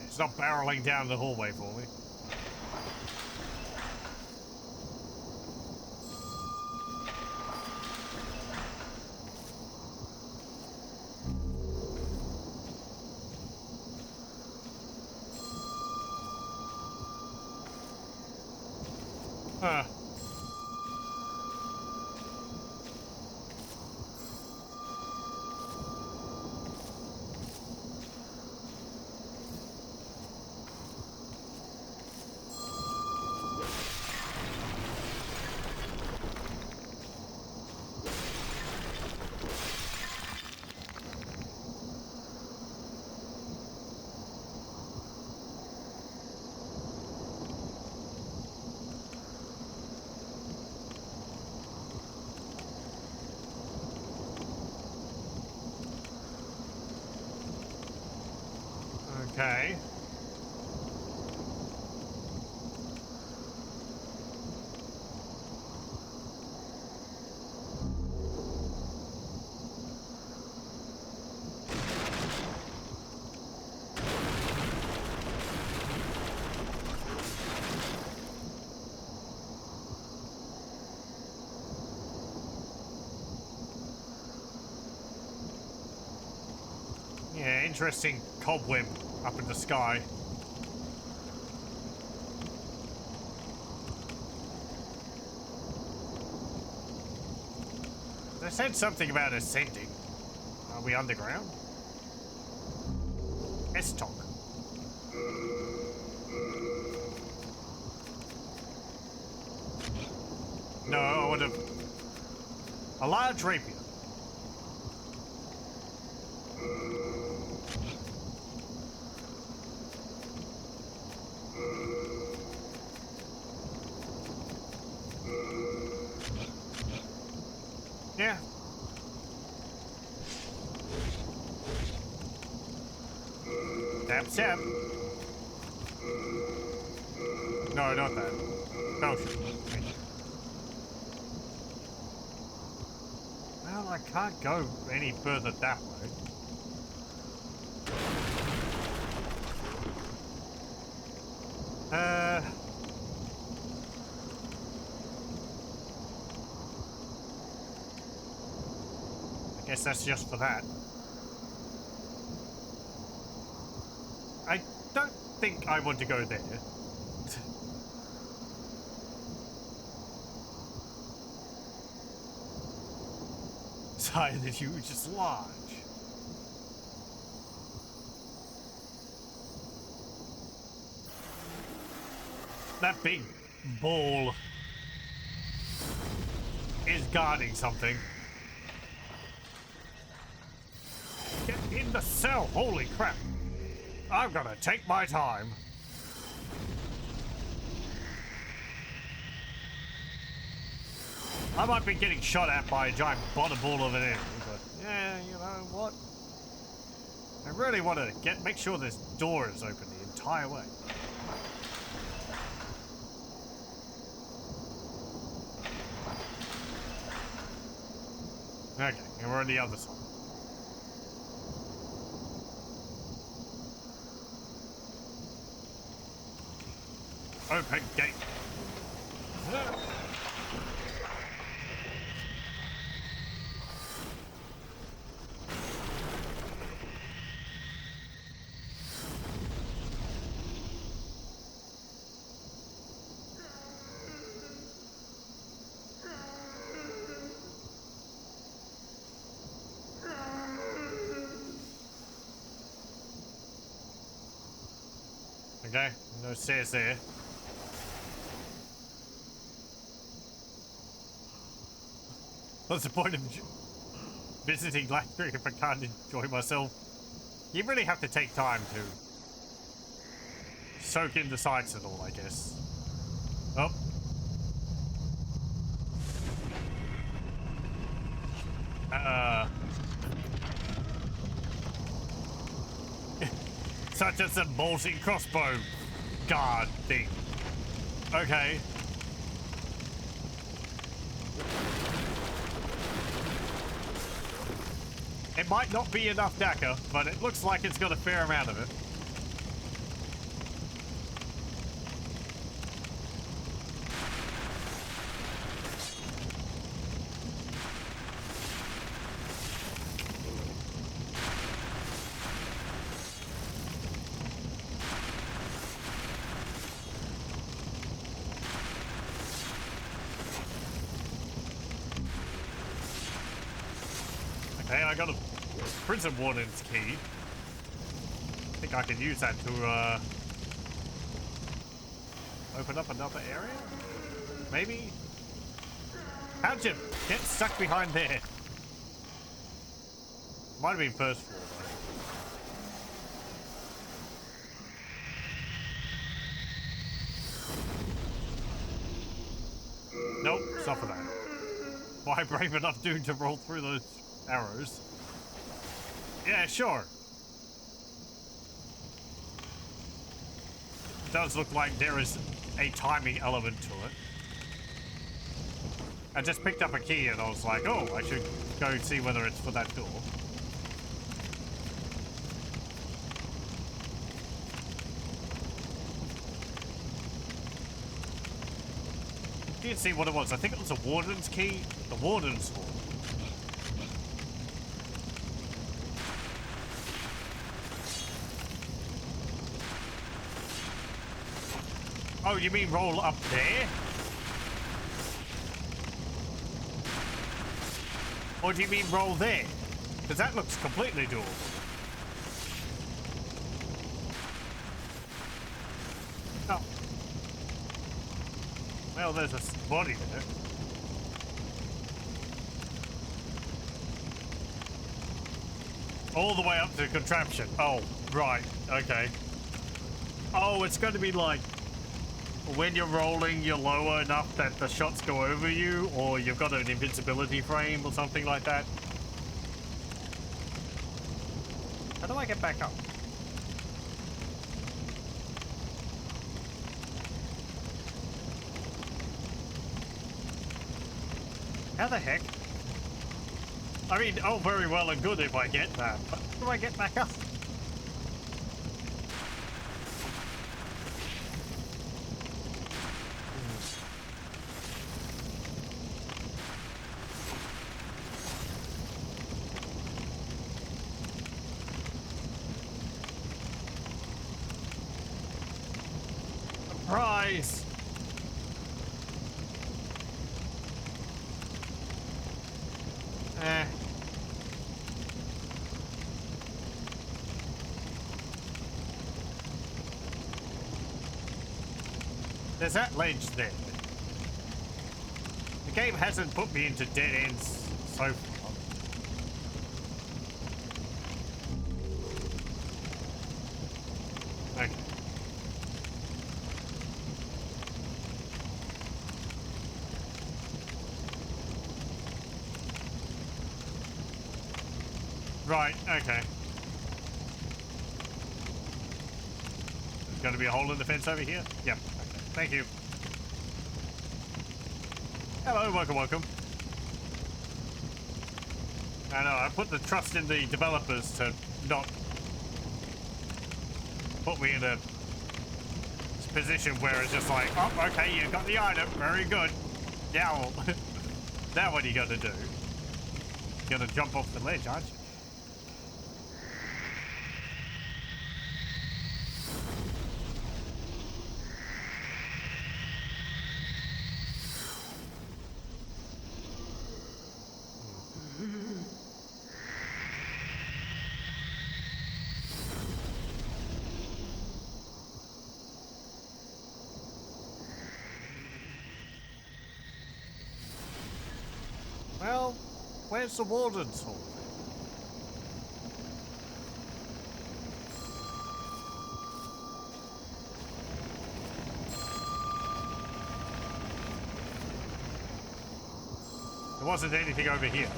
It's not barreling down the hallway for me. Huh. Okay. Yeah, interesting cobweb up in the sky. They said something about ascending. Are we underground? S-Talk. No, I would have... A large rapier. Yeah. Tap, tap. No, not that. No, shit. Well, I can't go any further that way. I guess that's just for that. I don't think I want to go there. Inside the hugest lodge. That big ball is guarding something. Get in the cell, holy crap. I'm gonna take my time. I might be getting shot at by a giant butterball of an enemy, but yeah, you know what? I really want to make sure this door is open the entire way. Okay, and we're on the other side. Open gate. Okay, no stairs there. What's the point of visiting Blackberry if I can't enjoy myself? You really have to take time to soak in the sights and all, I guess. Oh. Such as a bolting crossbow guard thing. Okay. It might not be enough DACA, but it looks like it's got a fair amount of it. Okay, I got a prison warden's key. I think I can use that to open up another area? Maybe? How'd you get stuck behind there? Might have been first floor though. Nope, it's not for that. Am I brave enough dude to roll through those arrows? Yeah, sure. It does look like there is a timing element to it. I just picked up a key and I was like, oh, I should go see whether it's for that door. Didn't see what it was. I think it was a warden's key. The warden's door. Oh, you mean roll up there? Or do you mean roll there? Because that looks completely doable. Oh. Well, there's a body there. All the way up to the contraption. Oh, right. Okay. Oh, it's going to be like when you're rolling, you're lower enough that the shots go over you, or you've got an invincibility frame or something like that. How do I get back up? How the heck? I mean, oh, very well and good if I get that, but how do I get back up? Surprise! There's that ledge there. The game hasn't put me into dead ends so far. Okay. Right, okay. There's going to be a hole in the fence over here? Yep. Okay. Thank you. Hello, welcome, welcome. I know, I put the trust in the developers to not put me in a position where it's just like, oh, okay, you got the item, very good. Now, now what are you gonna do? You're gonna jump off the ledge, aren't you? Well, where's the warden's hall? There wasn't anything over here.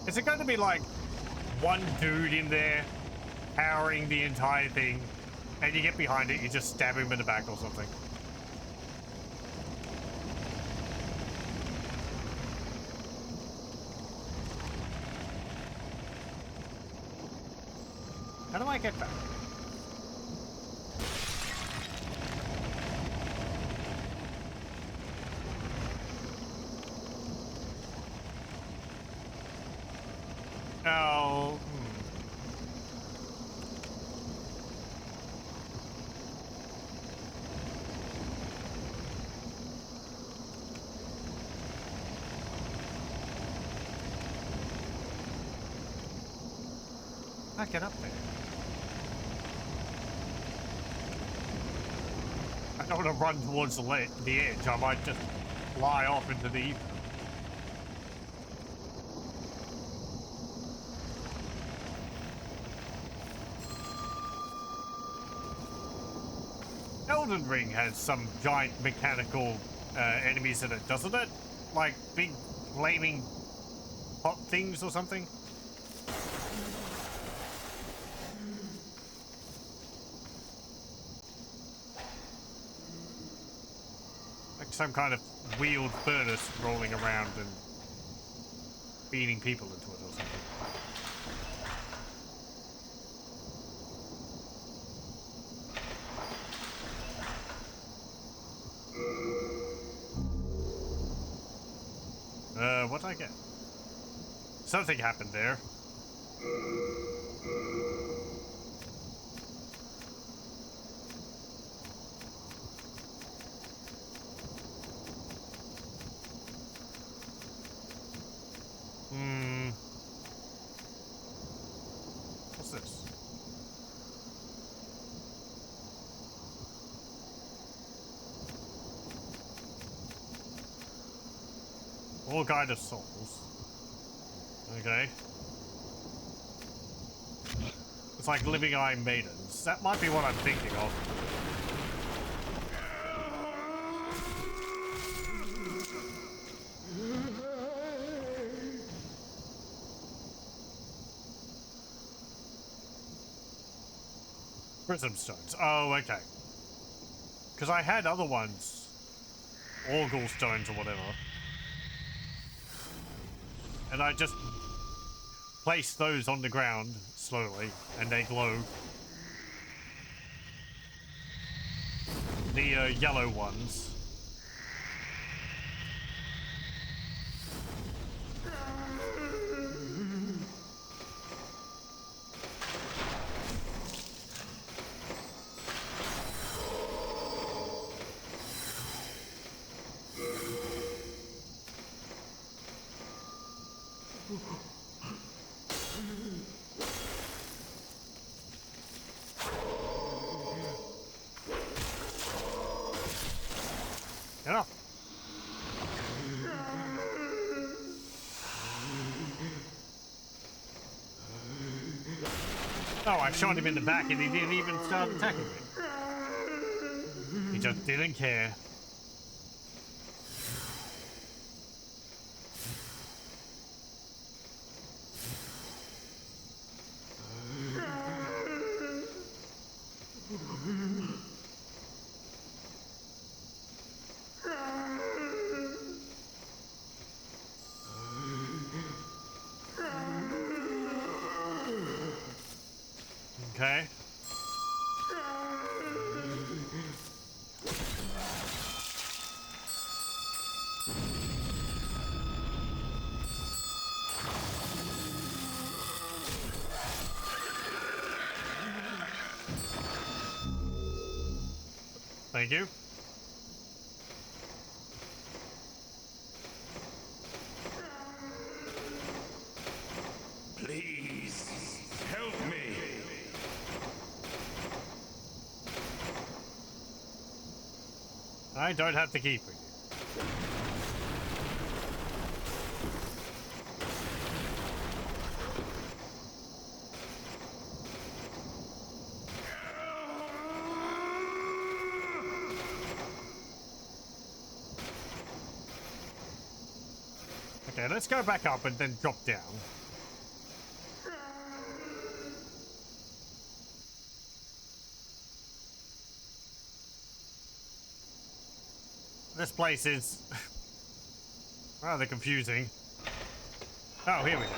Is it going to be like one dude in there powering the entire thing, and you get behind it, you just stab him in the back or something? How do I get back? Oh. I get up there. I don't want to run towards the edge. I might just fly off into the ether. Elden Ring has some giant mechanical enemies in it, doesn't it? Like big flaming hot things or something? Like some kind of wheeled furnace rolling around and beating people into it or something. What'd I get? Something happened there. What's this? All Guide of Souls. Okay. It's like Living Iron Maidens. That might be what I'm thinking of. Prism Stones. Oh, okay. Because I had other ones. Orgle Stones or whatever. And I just place those on the ground slowly, and they glow. The yellow ones. Yeah. Oh, I shot him in the back and he didn't even start attacking me. He just didn't care. Okay. Thank you. Please, help me. I don't have to keep it. Okay, let's go back up and then drop down. This place is rather confusing. Oh, here we go.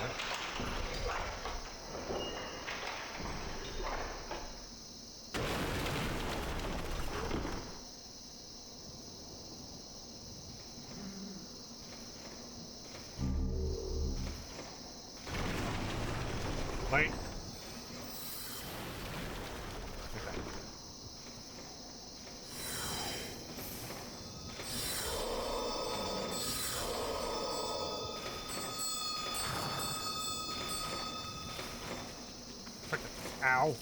Wait. Okay. Ow.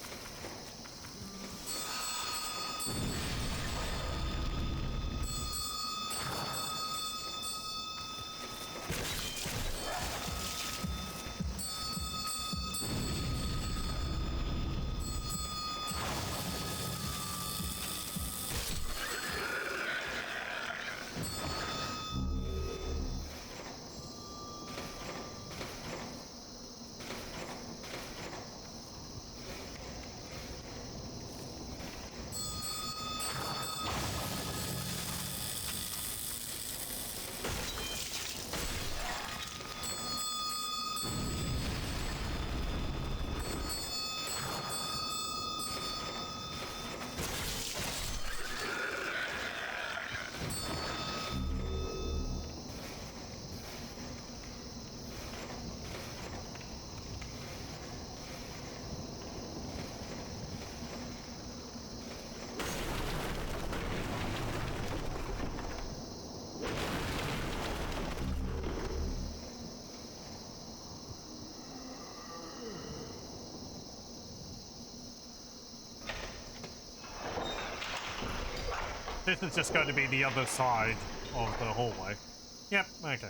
This is just going to be the other side of the hallway. Yep, okay.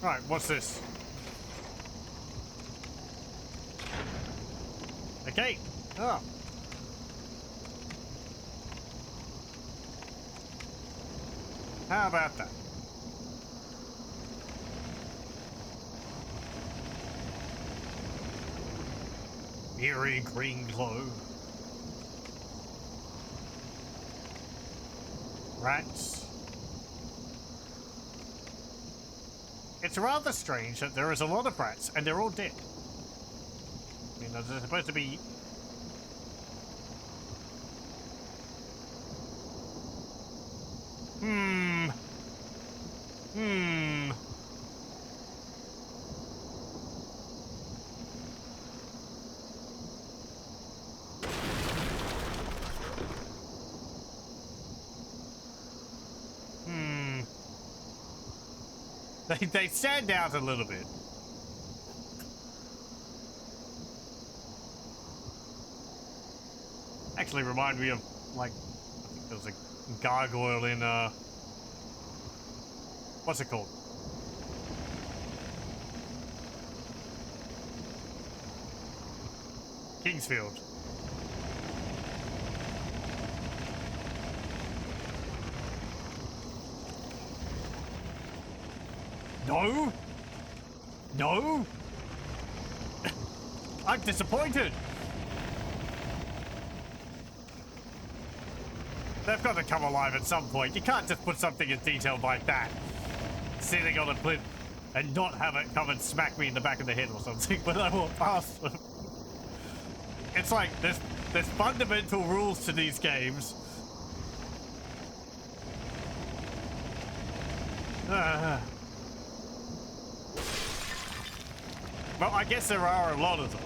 Right, what's this? Okay. Oh. How about that? Eerie green glow. Rats. It's rather strange that there is a lot of rats and they're all dead. I mean, they're supposed to be... They stand out a little bit. Actually remind me of, like, I think there was a gargoyle in, what's it called? Kingsfield. No! No! I'm disappointed! They've got to come alive at some point. You can't just put something as detailed like that sitting on a plinth and not have it come and smack me in the back of the head or something when I walk past them. It's like, there's fundamental rules to these games. Well, I guess there are a lot of them.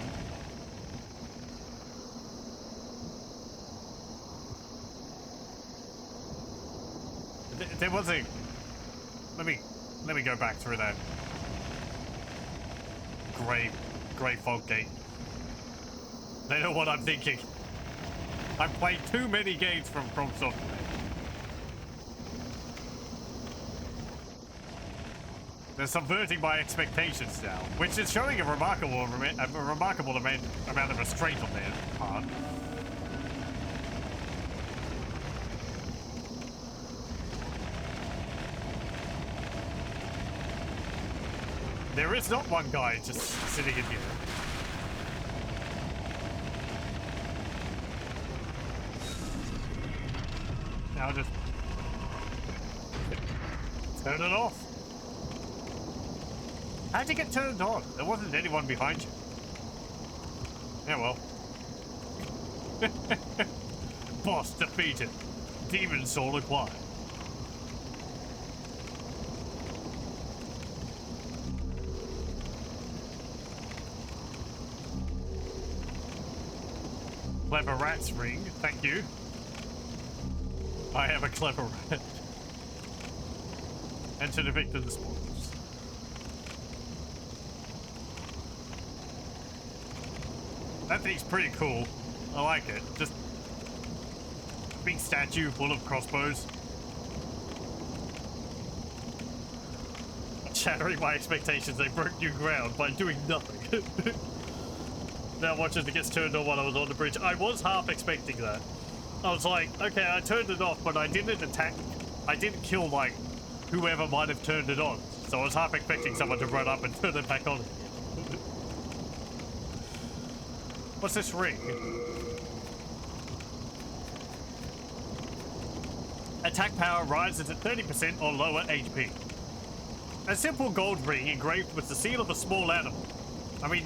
There was a... Let me go back through that grey fog gate. They know what I'm thinking. I've played too many games from FromSoftware. They're subverting my expectations now, which is showing a remarkable amount of restraint on their part. There is not one guy just sitting in here. Now just turn it off. How'd you get turned on? There wasn't anyone behind you. Yeah, well. Boss defeated. Demon soul acquired. Clever rat's ring, thank you. I have a clever rat. Enter the victim spoilers. That thing's pretty cool. I like it. Just a big statue full of crossbows. Shattering my expectations, they broke new ground by doing nothing. Now watch as it gets turned on while I was on the bridge. I was half expecting that. I was like, okay, I turned it off, but I didn't attack. I didn't kill, like, whoever might have turned it on. So I was half expecting someone to run up and turn it back on. What's this ring? Attack power rises at 30% or lower HP. A simple gold ring engraved with the seal of a small animal. I mean,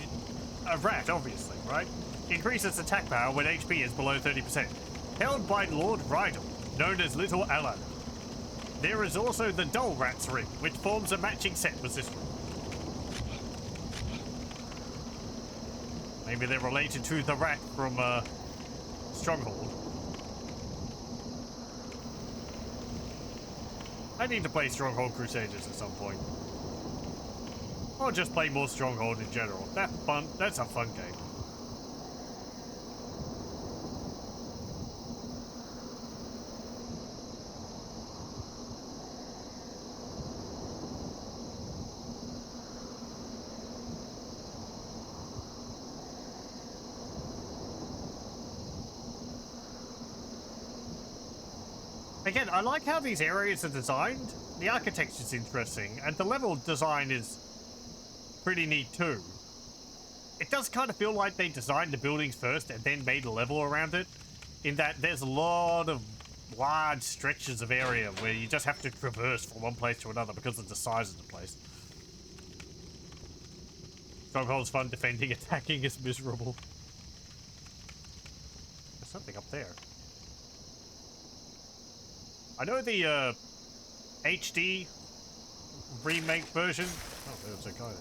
a rat, obviously, right? Increases attack power when HP is below 30%. Held by Lord Rydell, known as Little Alan. There is also the Dull Rat's ring, which forms a matching set with this ring. Maybe they're related to the rat from Stronghold. I need to play Stronghold Crusaders at some point. Or just play more Stronghold in general. That's a fun game. Again, I like how these areas are designed. The architecture's interesting, and the level design is pretty neat too. It does kind of feel like they designed the buildings first and then made a level around it, in that there's a lot of large stretches of area where you just have to traverse from one place to another because of the size of the place. Stronghold's fun, defending, attacking is miserable. There's something up there. I know the HD remake version. Oh, there's a guy there.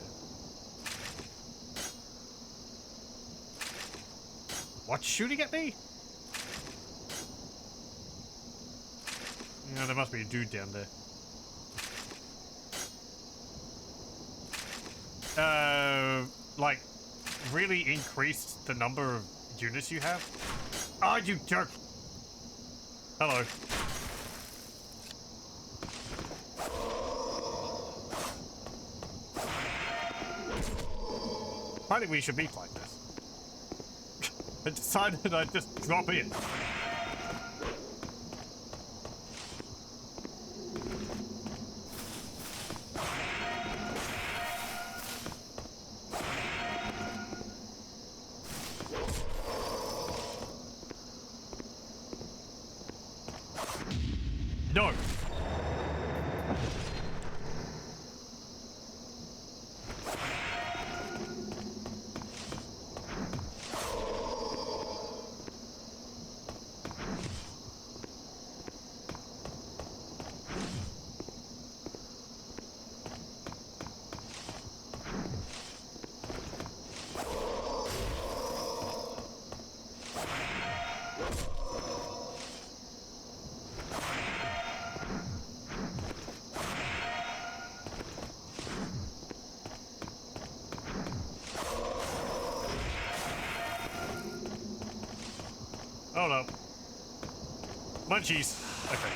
What's shooting at me? Yeah, there must be a dude down there. Like, really increased the number of units you have? Oh, you jerk! Hello. I think we should meet like this. I decided I'd just drop in. No. Oh no. Munchies. Okay.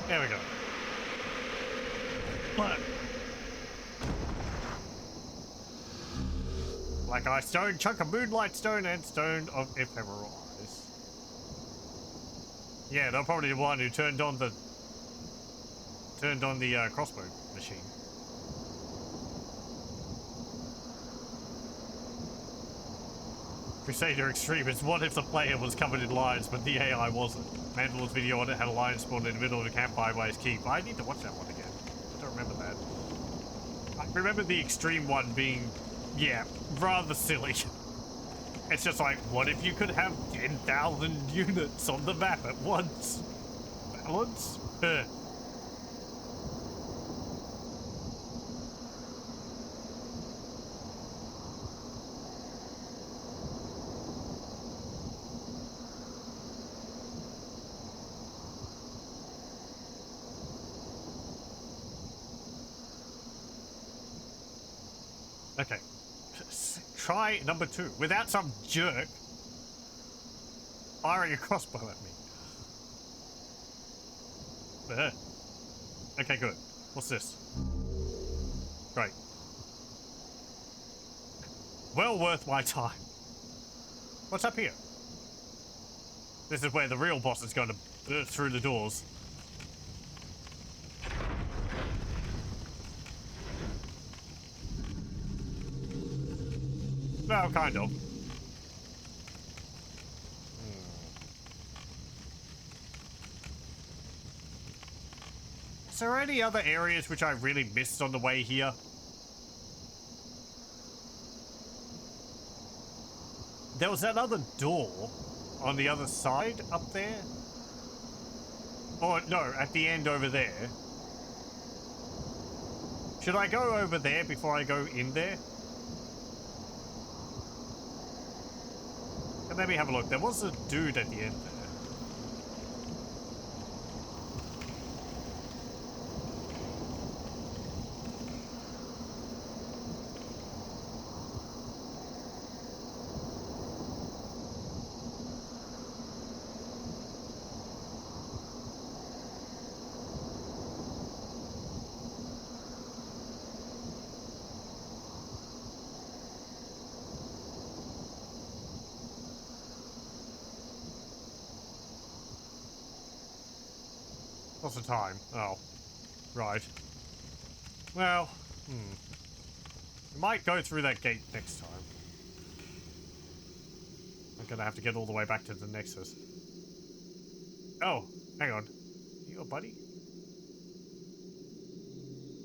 There we go. But Black Eye Stone, chunk of Moonlight Stone, and Stone of Ephemeral Eyes. Yeah, they're probably the one who turned on the crossbow machine. Crusader Extreme is what if the player was covered in lions, but the AI wasn't. Mandalor's video on it had a lion spawned in the middle of the campfire by his keep. I need to watch that one again. I don't remember that. I remember the extreme one being, yeah, rather silly. It's just like, what if you could have 10,000 units on the map at once? Balance? Okay. Try number 2 without some jerk firing a crossbow at me. Okay, good. What's this? Great. Well worth my time. What's up here? This is where the real boss is going to burst through the doors. Well, kind of. Is there any other areas which I really missed on the way here? There was that other door on the other side up there. Oh, no, at the end over there. Should I go over there before I go in there? And let me have a look. There was a dude at the end there. What's the time? Oh. Right. Well, we might go through that gate next time. I'm gonna have to get all the way back to the Nexus. Oh, hang on. You a buddy?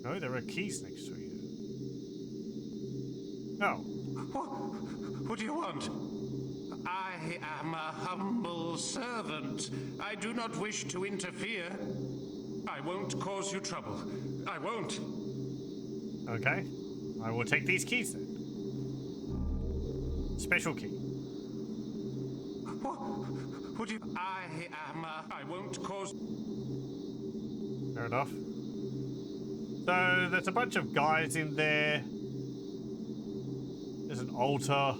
No, there are keys next to you. Oh. What do you want? I am a humble servant. I do not wish to interfere. I won't cause you trouble. I won't. Okay. I will take these keys then. Special key. What do you... I won't cause... Fair enough. So, there's a bunch of guys in there. There's an altar.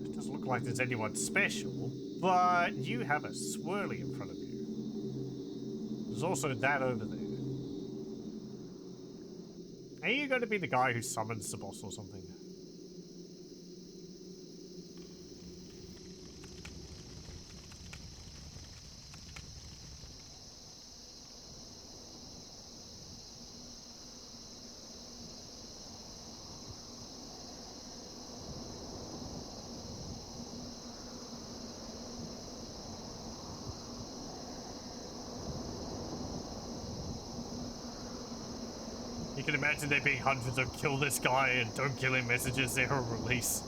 It doesn't look like there's anyone special, but you have a swirly in front of you. There's also that over there. Are you going to be the guy who summons the boss or something? You can imagine there being hundreds of kill this guy and don't kill him messages there on release.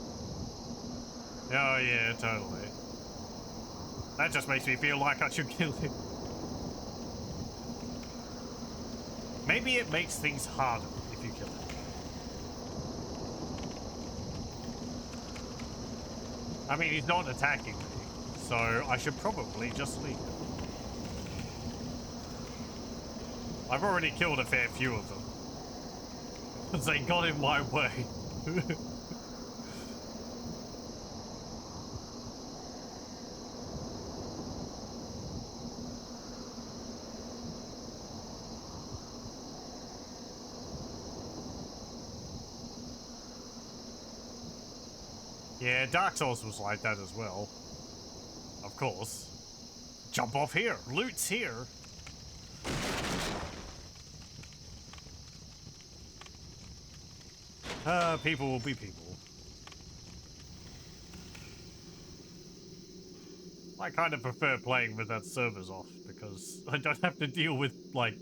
Oh yeah, totally. That just makes me feel like I should kill him. Maybe it makes things harder if you kill him. I mean, he's not attacking me, so I should probably just leave him. I've already killed a fair few of them. Because they got in my way. Yeah, Dark Souls was like that as well. Of course. Jump off here. Loot's here. People will be people. I kind of prefer playing with that servers off because I don't have to deal with, like,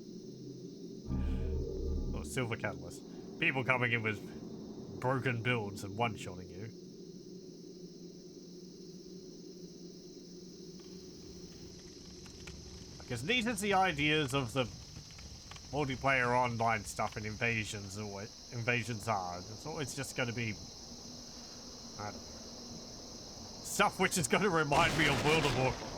Silver Catalyst. People coming in with broken builds and one-shotting you. Because these are the ideas of the multiplayer online stuff and invasions and what invasions are. It's always just going to be, I don't know, stuff which is going to remind me of World of Warcraft.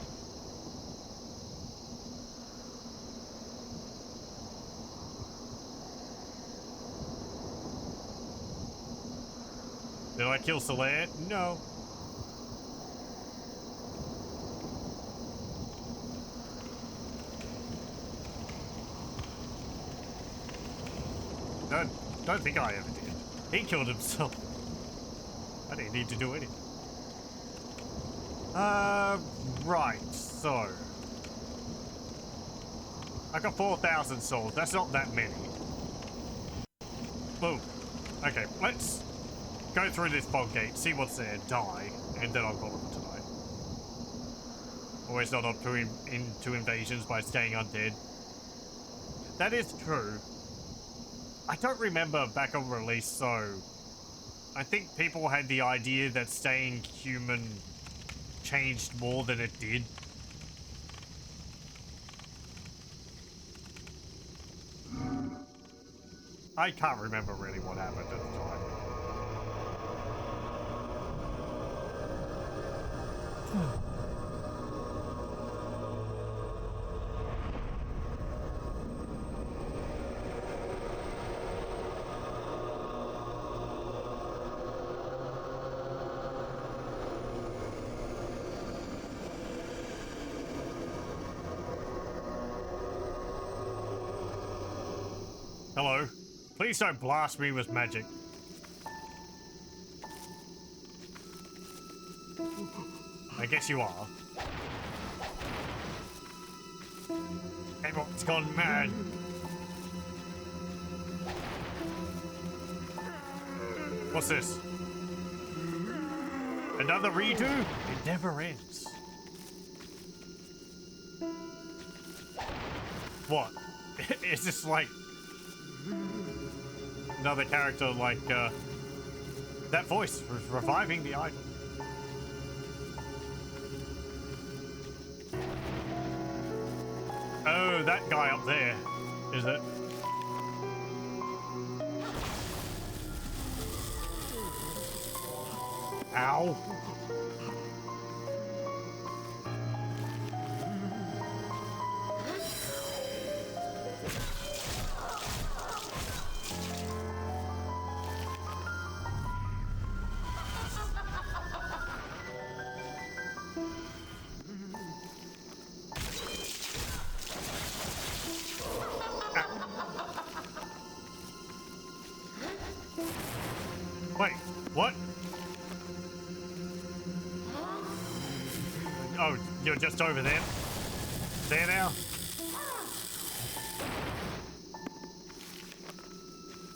Did I kill Solaire? No. Don't think I ever did. He killed himself. I didn't need to do anything. Right, so I got 4,000 souls. That's not that many. Boom. Okay, let's go through this fog gate, see what's there, die, and then I'll call it for tonight. Always not up to into invasions by staying undead. That is true. I don't remember back on release, so I think people had the idea that staying human changed more than it did. I can't remember really what happened at the time. Hello. Please don't blast me with magic. I guess you are. Everyone's gone mad. What's this? Another redo? It never ends. What? Is this like another character like that voice was reviving the idol? Oh, that guy up there, is it? Ow. Wait, what? Oh, you're just over there? There now?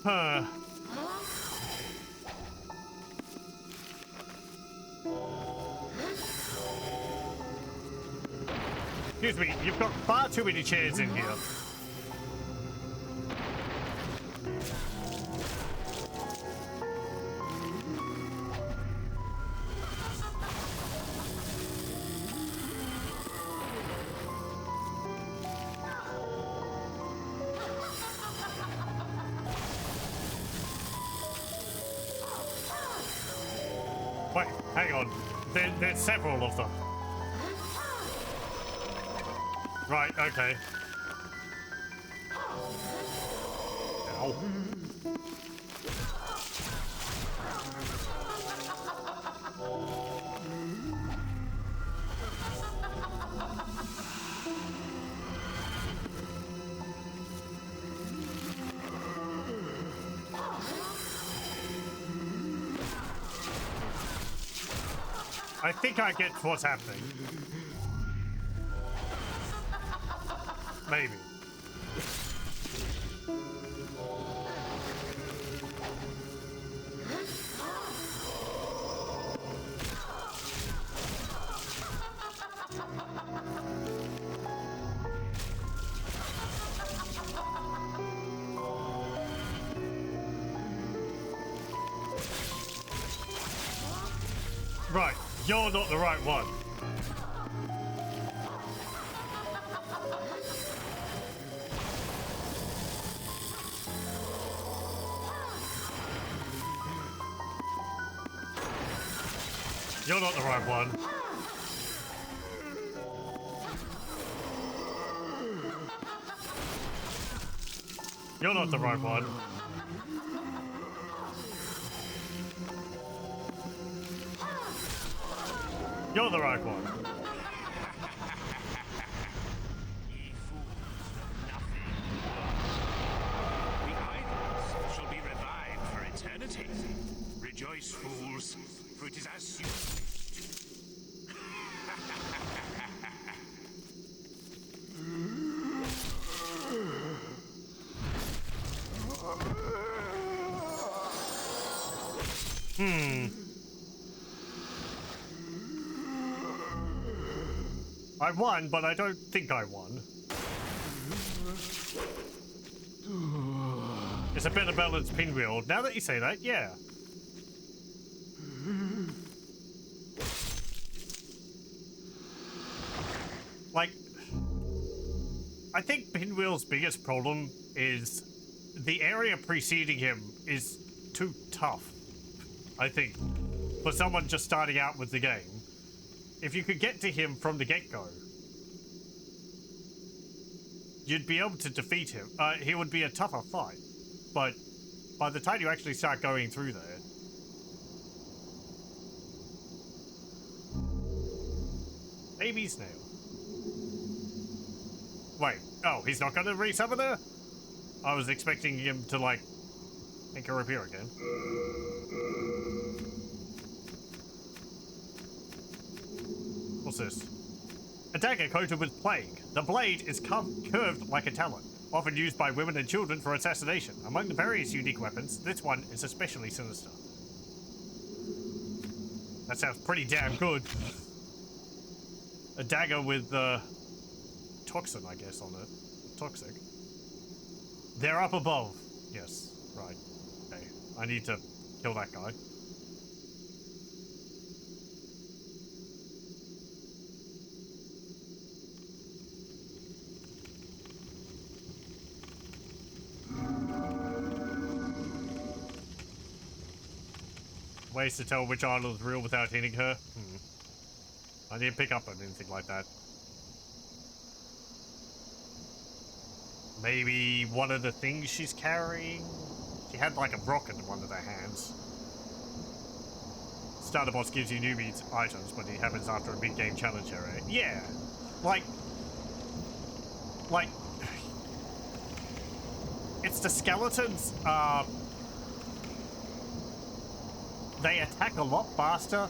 Huh. Excuse me, you've got far too many chairs in here. Wait, hang on. There's several of them. Right, okay. Ow. I think I get what's happening. Maybe. Right, you're not the right one. You're not the right one. You're not the right one. You're the right one. Ye fools, nothing. The idols shall be revived for eternity. Rejoice, fools, for it is as you wished. I won, but I don't think I won. It's a better balanced pinwheel. Now that you say that, yeah. Like, I think Pinwheel's biggest problem is the area preceding him is too tough, I think, for someone just starting out with the game. If you could get to him from the get-go, you'd be able to defeat him. He would be a tougher fight, but by the time you actually start going through there... Baby snail. Wait, oh, he's not gonna resummon her? I was expecting him to, like, make her appear again. What's this? A dagger coated with plague. The blade is curved like a talon, often used by women and children for assassination. Among the various unique weapons, this one is especially sinister. That sounds pretty damn good. A dagger with, toxin, I guess, on it. Toxic. They're up above. Yes, right. Okay, I need to kill that guy. Ways to tell which idol is real without hitting her? I didn't pick up on anything like that. Maybe one of the things she's carrying? She had like a rocket in one of her hands. Starter boss gives you newbies items, but it happens after a mid-game challenge area. Yeah! Like... It's the skeletons, they attack a lot faster.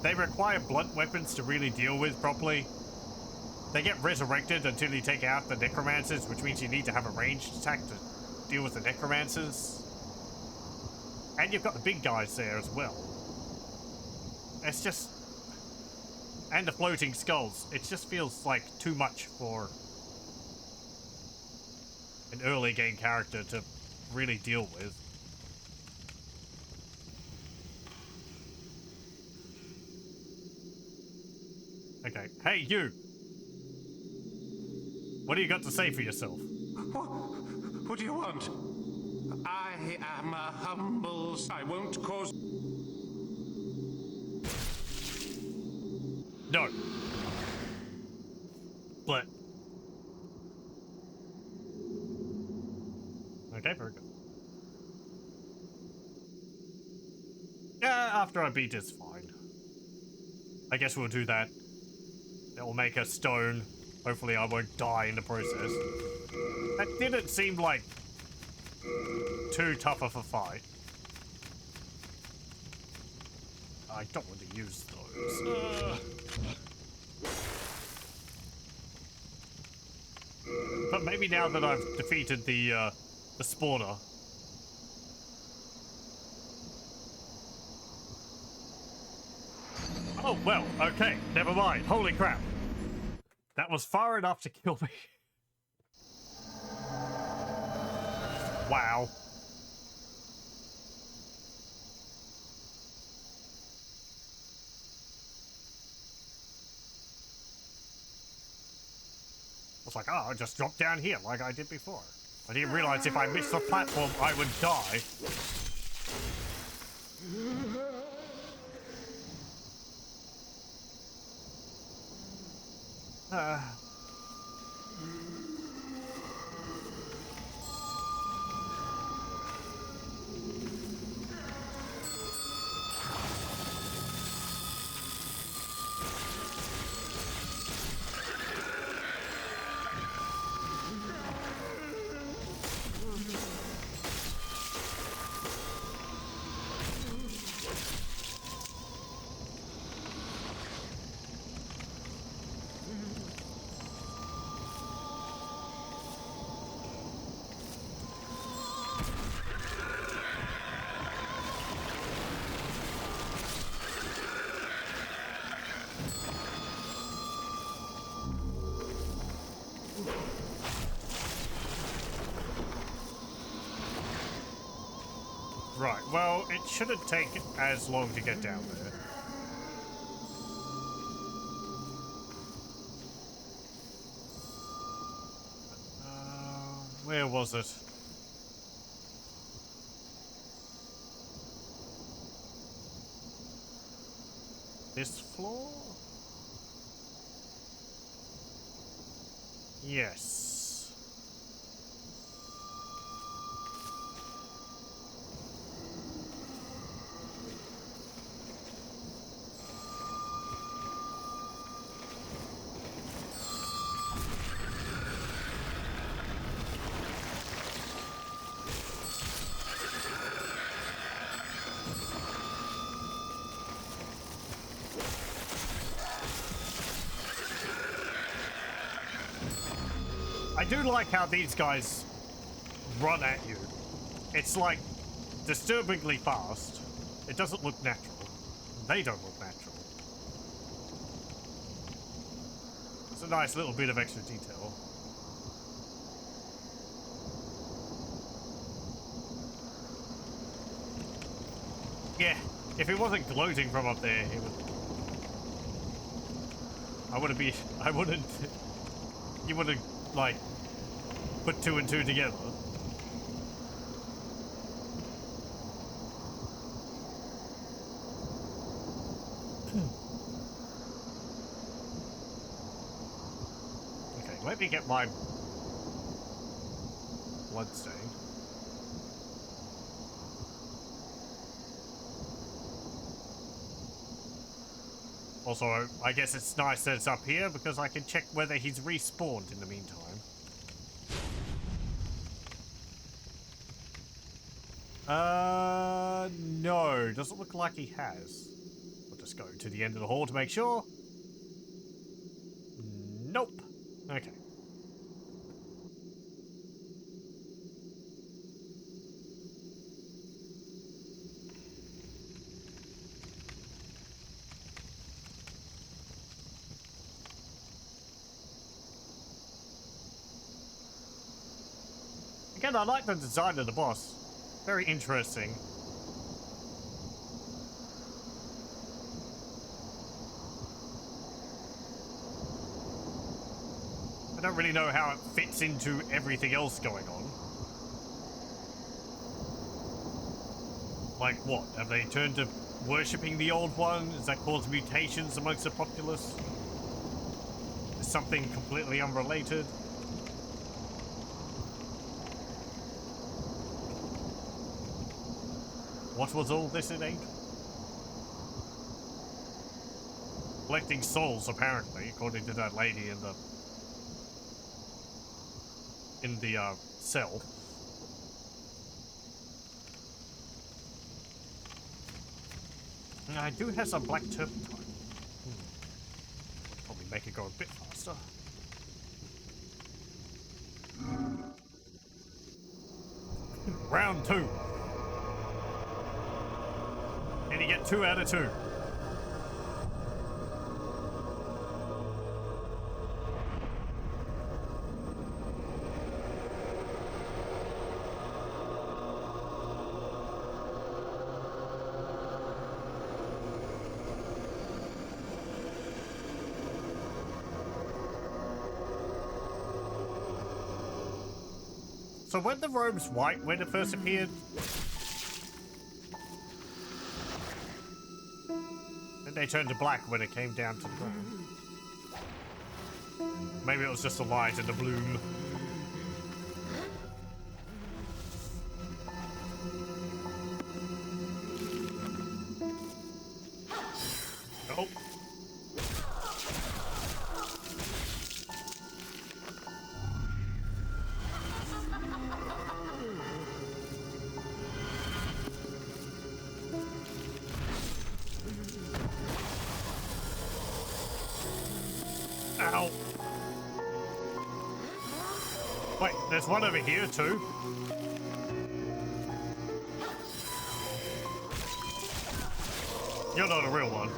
They require blunt weapons to really deal with properly. They get resurrected until you take out the necromancers, which means you need to have a ranged attack to deal with the necromancers. And you've got the big guys there as well. It's just... And the floating skulls. It just feels like too much for an early game character to really deal with. Okay. Hey, you! What do you got to say for yourself? What do you want? I am a humble... I won't cause... No. Split. Okay, very good. Yeah, after I beat this, fine. I guess we'll do that. That will make us stone. Hopefully I won't die in the process. That didn't seem like too tough of a fight. I don't want to use those. But maybe now that I've defeated the spawner. Oh, well, okay, never mind. Holy crap. That was far enough to kill me. Wow. I was like, oh, I'll just drop down here like I did before. I didn't realize if I missed the platform, I would die. Right, well, it shouldn't take as long to get down there. Where was it? This floor? Yes. I do like how these guys run at you. It's like disturbingly fast. It doesn't look natural. They don't look natural. It's a nice little bit of extra detail. Yeah, if it wasn't gloating from up there, it would... I wouldn't... You wouldn't, like, put two and two together. Okay, let me get my blood stain. Also, I guess it's nice that it's up here because I can check whether he's respawned in the meantime. No, doesn't look like he has. I'll just go to the end of the hall to make sure. Nope. Okay. Again, I like the design of the boss. Very interesting. I don't really know how it fits into everything else going on. Like what? Have they turned to worshipping the old one? Has that caused mutations amongst the populace? Is something completely unrelated? What was all this in aid? Collecting souls, apparently, according to that lady in the cell. I do have some black turpentine. Probably make it go a bit faster. Round 2. And you get 2 out of 2. So when the robe's white when it first appeared, then they turned to black when it came down to the ground. Maybe it was just the light and the bloom. Oh. Ow. Wait, there's one over here too. You're not a real one.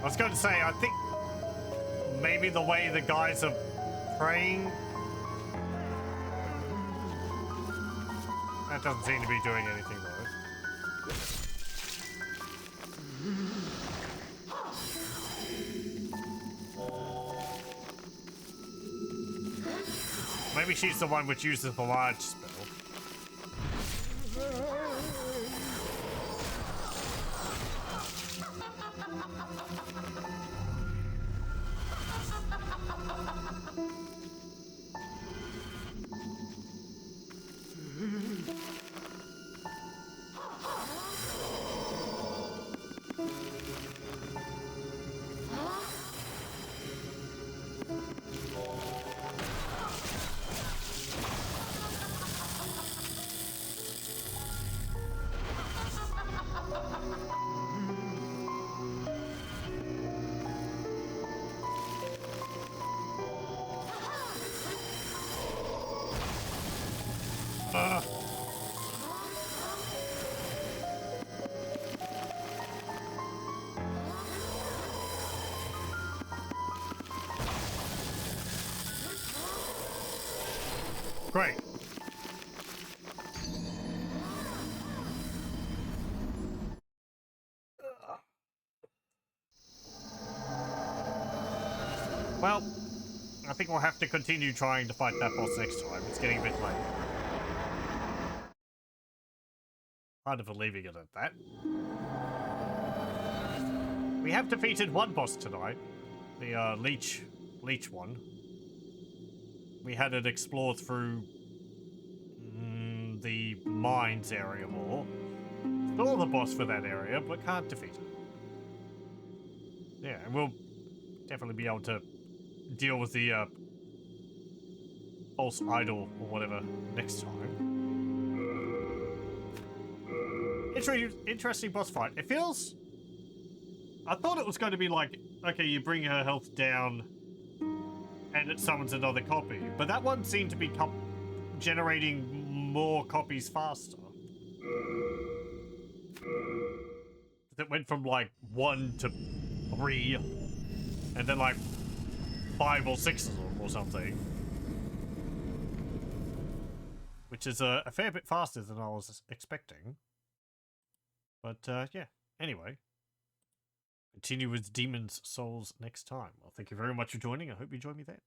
was going to say, I think maybe the way the guys are praying, that doesn't seem to be doing anything though. Maybe she's the one which uses the large spell. Great. Well, I think we'll have to continue trying to fight that boss next time. It's getting a bit late. Hard for leaving it at that. We have defeated one boss tonight. The leech one. We had it explore through the mines area more. Still the boss for that area, but can't defeat it. Yeah, and we'll definitely be able to deal with the false idol or whatever next time. Interesting boss fight. It feels... I thought it was going to be like, okay, you bring her health down and it summons another copy. But that one seemed to be generating more copies faster. It went from like 1 to 3 and then like 5 or 6 of them or something. Which is a fair bit faster than I was expecting. But yeah, anyway. Continue with Demon's Souls next time. Well, thank you very much for joining. I hope you join me then.